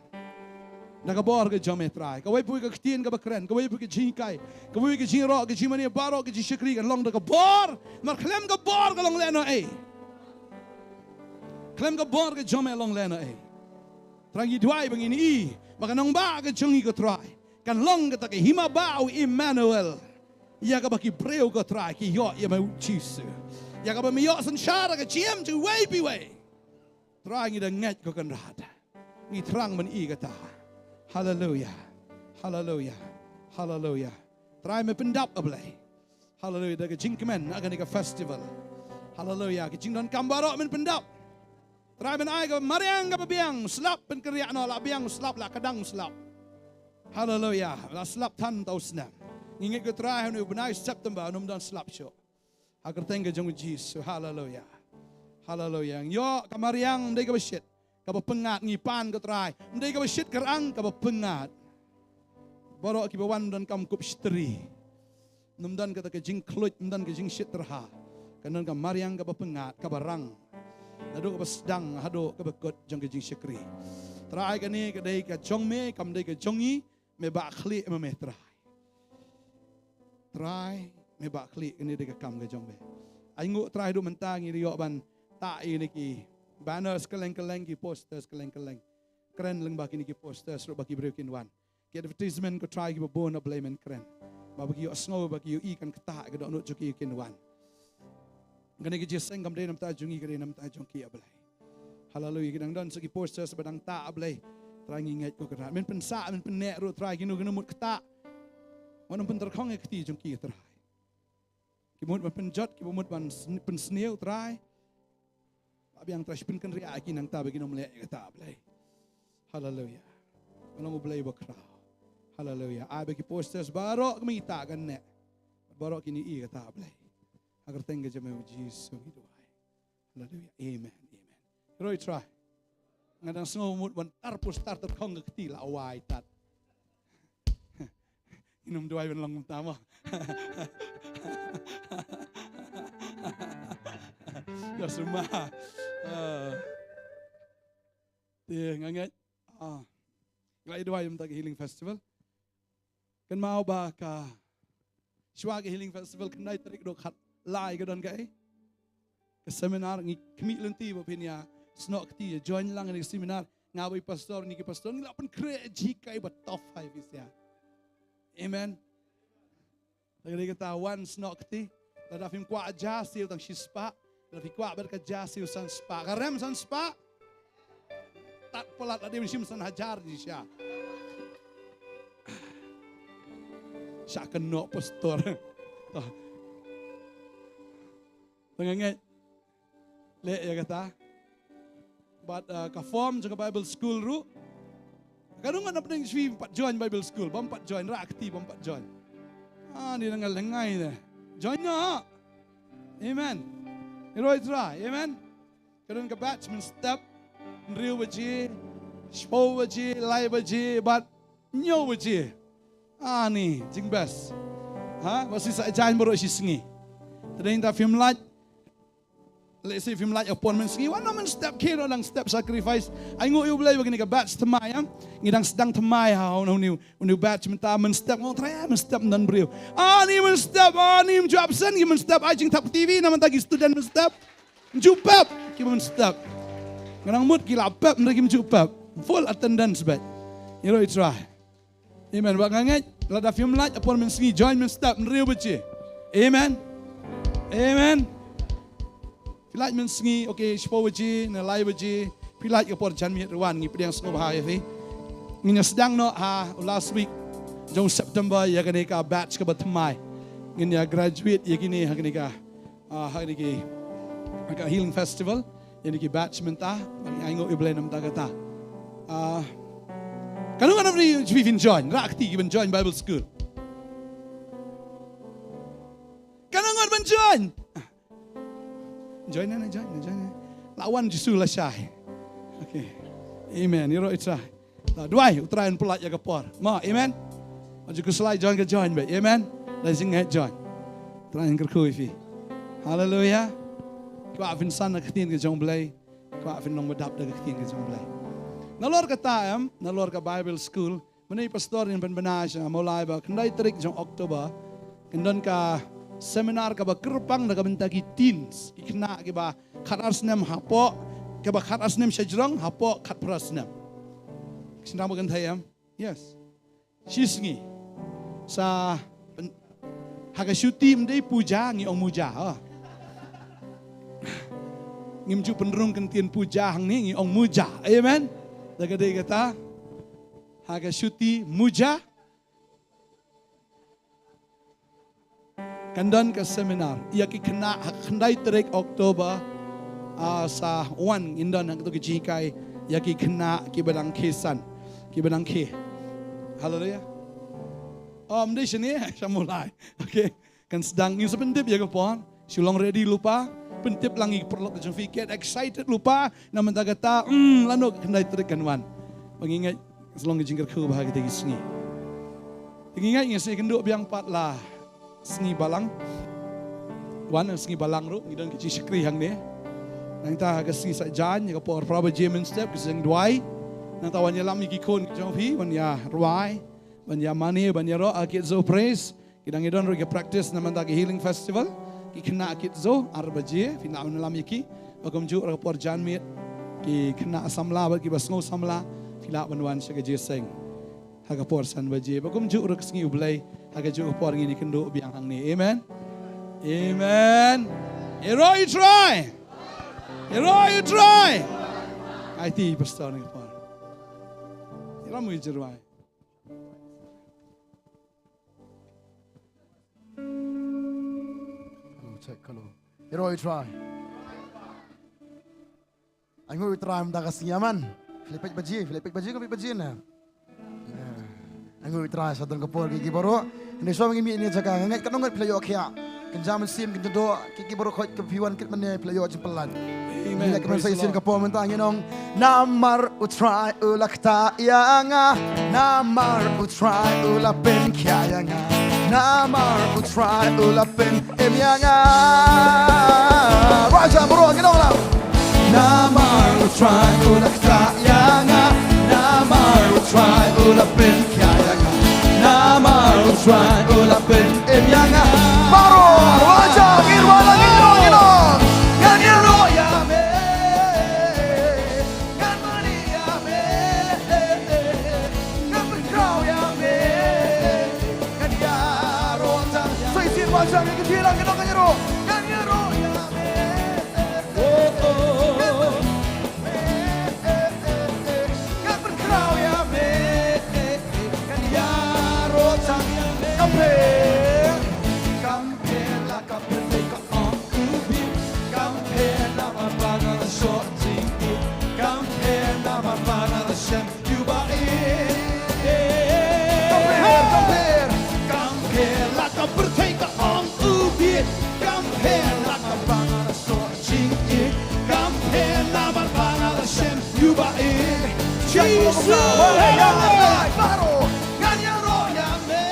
nagabor ke jome try kawai pu ke ktien ke bakren kawai pu ke jikai kawai ke jiro ke jimani barok ke jishkri kan long nagabor mar klem ke bor ke long leno e klem ke bor ke jome long leno e trangi duai bangini i maka nong ba ke jungi ke try kan long ke tak hima bau Emmanuel. Ya ka baki breu ko try ki yo ya mau Jesus. Ya ka ba mi yo san shara ka chiem tu way bi way. Try ngi da ngat ko kan rat. Ngi trang man i ka ta. Hallelujah. Hallelujah. Hallelujah. Try me pendap ablay. Hallelujah da ka jingkemen aga ni ka festival. Hallelujah ki jingdon kambaro men pendap. Try men ai ka mariang ka biang slap pen kriya no la biang slap la kadang slap. Hallelujah. La slap tan tau snap. Ingat ke terakhir ni benai September nom dan slap show. Agar tengah jong Jesus. Hallelujah. Hallelujah. Yo kamariang ndai ka besit. Ka pengat ngipan ke terakhir. Ndai ka besit kerang ka pengat. Borok ki bawan dan kam kup stri. Nom dan kata ke jing klut nom dan ke jing shit terha. Kanon kamariang ka pengat ka barang. Nado ka sedang hado ka bekot jong ke jing syekri. Terakhir kani ka dai ka jong me kam dai ka jongi me ba khli me terakhir. Try me ba klik ni de kam ke jong be ai ngu try du mentang ni yo ban ta ini ki banners keleng-keleng ki posters keleng-keleng keren leng ba ki posters ro ba ki breaking one ki advertisement ko try ki bo na blame keren ba ki yo snow ba ki yo i kan kata ke do no joki kin one gane ki jeseng kam de nam ta jungi ke nam ta jong ki ablai hallelujah ki dang don so ki posters badang ta ablai try nginget ko kena. Men pensa men penek ru try kinu mut ketak. Wan pen terkhong e keti jong ki try. Ki mut penjot ki mut pen sneu try. Abi yang try pen kan ria ki nang ta bagi nom lek kata blai. Hallelujah. Malong blai bakra. Hallelujah. Ai bagi posters barok kami tak kan nek. Barok kini i kata blai. Agar tengge jame Jesus hidup. Hallelujah. Amen. Amen. Roy try. Ngadang semut wan tarpus starter kong keti la wai tat. Inum doai ben long tama. Ya semua. Dia ngangat. Ngai doai mta healing festival. Kan mau ba ka Shwa ke healing festival kan nai tarik do khat lai ka don kai. Ke seminar ngi kmi lenti ba pinya snok ti join lang ni seminar ngawi pastor ni ke pastor ni la pen kre ji kai ba top 5 isya. Amen. Lagi kita wan snok ti la da fim kwa ja siu tang shispa la fi kwa ber ka ja siu san spa karem san spa tak pelat ada sim san hajar di sya. Sya keno pastor. Tengah le ya kata but ka form juga Bible school ru kadang ada pening swi 4 join Bible school 4 join ra aktif 4 join ni nang lengai ne join na amen Ieit try amen kadang ka batch men step real baji show baji live baji but nyo baji ni jing best masih sa jain baru si sengi tading ta film light. Let's say if you like upon men ski, one man step kiro lang step sacrifice. Ay ngo you blay bagini ka batch tamay ang ngidang sedang tamay ha new batch men ta men step mo try men step nan briew. Ni men step ni men job sen men step I jing tap TV naman tagi student men step. Jupap ki men step. Nganang mut ki lapap men gi jupap. Full attendance bet. Ieit try. Amen. Ba ngangat lada film light upon men ski join men step real bachi. Amen. Amen. Pilai men sengi, okay, sepo baji, nelai baji. Pilai ke por jan miat ruan, ngi pedang sengo bahaya fi. Ngi sedang no last week, jong September ya kene ka batch ke Nongthymmai. Ngi ya graduate ya kini ha kene ka healing festival, ya ki batch mentah, bagi aingo iblay nam ta kata. Kanu kan ni jwifin join, rakti given join Bible school. Kanu ngon ben join. Join na. Lawan Jesu lah syai. Okay. Amen. Ieit try. Duai utrayan pelat ya kapor. Ma, amen. Maju ke slide join ke join be. Amen. Lazing ngai join. Trayan ke fi. Hallelujah. Kwa fin sana ketin ke jong blai. Kwa fin nong medap de ketin ke jong blai. Nalor kata nalor ka Bible school. Menai pastor yang benbenasya mulai ba kendai terik jong Oktober. Kendon ka seminar ka ba kerpang da ka bentagi teens ikna ke ba khat arsnem hapo ke ba khat arsnem shajrong hapo khat prasnem sinam kan thayam yes shisngi sa haga syuti mdei puja ngi ong muja ngimju penrung kan tien puja hang ni ngi ong muja amen da ka de kata haga syuti muja Kandon ke seminar, ia ki kena kendai terik Oktober sa 1 indon ang tu kejikai, ia ki kena ki bedang kesan, ki bedang ke. Hallelujah. Mde sini saya mulai. Okay. Kan sedang yung sa pentip ya kapon, Shillong ready lupa, pentip lang iperlok jeng get excited lupa, naman tagata, lano kendai terik kanwan. Mengingat selong jingkar ke bahagia tegi sengi. Mengingat yang saya kenduk biang 4 lah. Sengi balang, sengi balang ru, ngidon kecil sekri hang ni. Nang ta ke sengi sajan, ya kapor praba German step, keseng duai. Nang ta wan ya lam iki kon jong pi, wan ya ruai, wan ya mani, wan ya ro akit zo praise. Kidang ngidon ru ke practice naman ta ke healing festival. Ki kena akit zo arba je, fina wan lam iki. Bagam ju ra kapor jan mit. Ki kena samla ba ki basngo samla, fila wan sya ke je seng. Haga por san baje, bagam ju ra sengi ublay. Agak juga por ini kendo biang hang ni. Amen. Amen. Ieit try. Ieit try. IT pastor ni por. Ramu Jerwai. Check kalau. Hero you try. Ango you try mda kasiyaman. Flipet baji na. Ango you try sa don kapor kiki baro. Hindi so mangi ni jaga ngai kanong playo kya. Kenjaman sim kinto kiki baro khot kapiwan kit mane playo jimpelan. Amen. Like sa isin kapor mentang nong namar u try ulakta yanga. Namar u try ulapen kya yanga. Namar u try ulapen emyanga. Raja bro ginong lang. Namar u try ulakta yanga. Namar u try ulapen kya yanga. Namar u try ulapen emyanga. Baro raja girwala ginong. Ganiro ya me. Ganmani ya me. Ganpikau ya me. Wajah yang kecil lagi nak ganjero ya me. Kan berkerau ya me. Kan ya rotang ya me. Kampen la kampen ka on ubi. Kampen la mapana la short tinggi. Kampen la mapana la shem yubai. Kampen la kampen ka Kampen la kabanga la sorting it. Kampen la kabanga la shem yuba it. Jesus, baro, ganyaro ya me,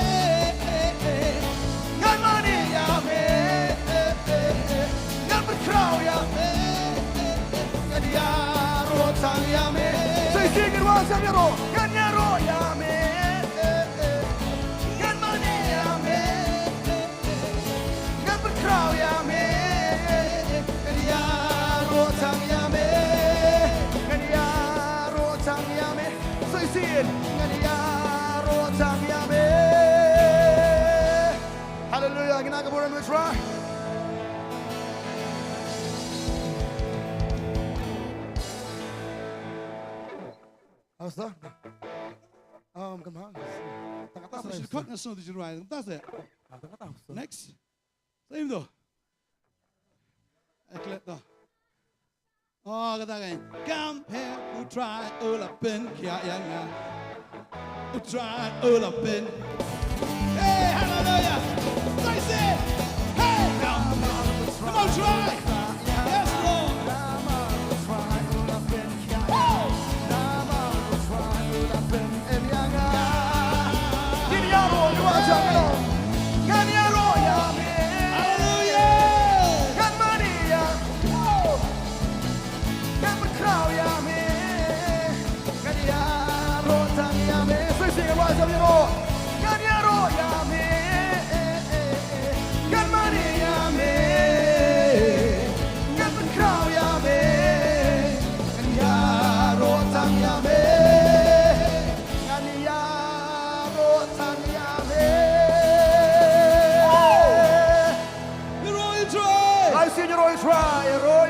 ganmani ya me, ganberkrau ya me, ganyaro tang ya me. Say sing it once, ganyaro ya me, ganmani ya me. Crow ya me, ya rotang ya me, ya rotang ya me. So you see it, ya rotang ya me. Hallelujah, ginagaburan mo try. How's that? Come on. That's the cut na so the Jerwai. That's it. Next. Same though. Eklet though. Oh, kata kan. Kampen u try ulapen kya yanga. U try ulapen. Hey, hallelujah. Nice it. Hey, come on, try. Yes, Lord.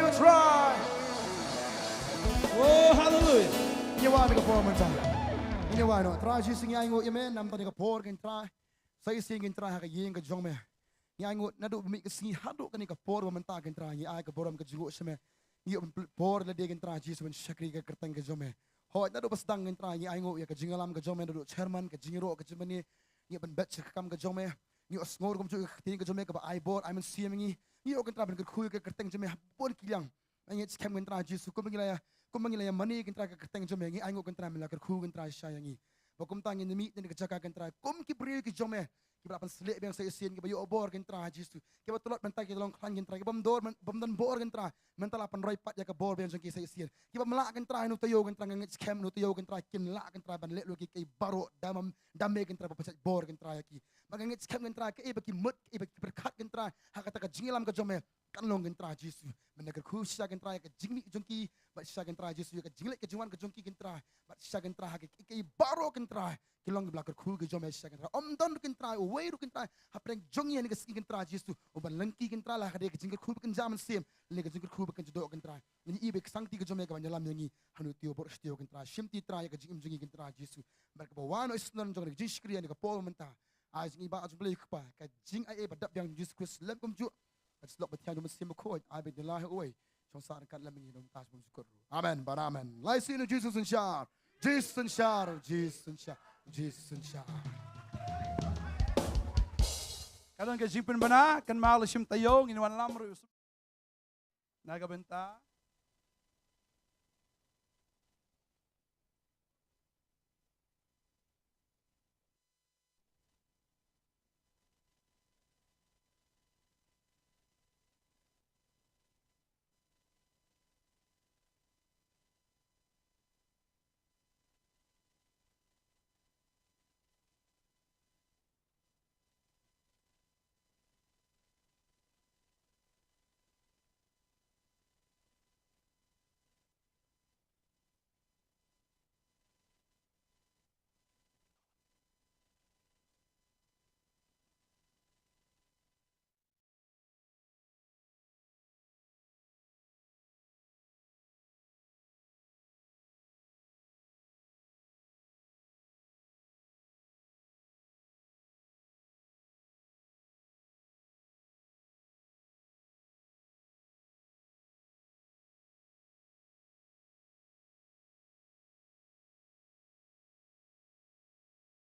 You try. Oh, hallelujah. You want to go for a moment? You want to try to sing yang ngot yemen nam tadi kapor kan try. Saya sing kan try hak yang ke jong me. Yang ngot nadu mi ke sing haduk kan kapor mentah kan try. Yang ai ke boram ke jenguk seme. Yang por le dia kan try Jesus men syakri ke kertang ke jong me. Hoi nadu pasdang kan try. Yang ai ngot ya ke jengalam ke jong me nadu chairman ke jengiro ke jemani. Yang ben bet kam ke jong me. Yang osngor kum cu ke jong me ke ai bor ai men siam ngi. Ni ok kan ben khui ke kertang jome pon kilang ai scam kan tra Jesus ko mangila mani kan tra ke kertang jome ngi ai ngok kan tra mela ke khu kan tra sayangi bakum tang ni mi ni ke jaka kan tra kum ki briew ki jome ki brapan slek bang sai sin ki bayo obor kan tra Jesus ki batolot mentai ki long klan kan tra ki bam dan bor kan tra mentala pan roi pat ya ke bor bang ki sai sin ki bam la kan tra nu tayo kan tra ngi scam nu tayo kan tra kin la kan tra ban lek lu ki baro dame kan tra papat bor kan tra ki magangi scam kan tra ke baki mut ke baki berkat kan tra hakata ka jingilam ka jome kan long kan tra Jesus menaker khu sya kan tra ka jingmi jongki ba sya kan tra Jesus ka jinglek ke jingwan ka jongki kan tra ba sya kan tra ke baro kan tra kilong blakar khu ke jome sya kan tra om don kan tra way ru kan trai hapreng jongi ni ka ski kan trai Yesu o ban lengki kan trai la ka de ka jingkut khu kan zaman sem le ka jingkut khu kan jodok kan trai ni ibe sangti ka jome ka ban dalam yangi hanu tio bor stio kan trai shimti trai ka jingim jongi kan trai Yesu bar ka bawano isnon jong ni jing skria ni ka pol menta ai jing iba ajum blei ka ka jing ai badap yang Yesus Kristus lem kum ju ka slok batyan dum sim ko ai be dilah oi chong sa kan lam ni dum tas bum syukur amen bar amen lai sinu Jesus in shar Jesus in shar Jesus in shar Jesus in shar Kadang ke jing pen bana kan mal shim tayong in wan lam ru naga benta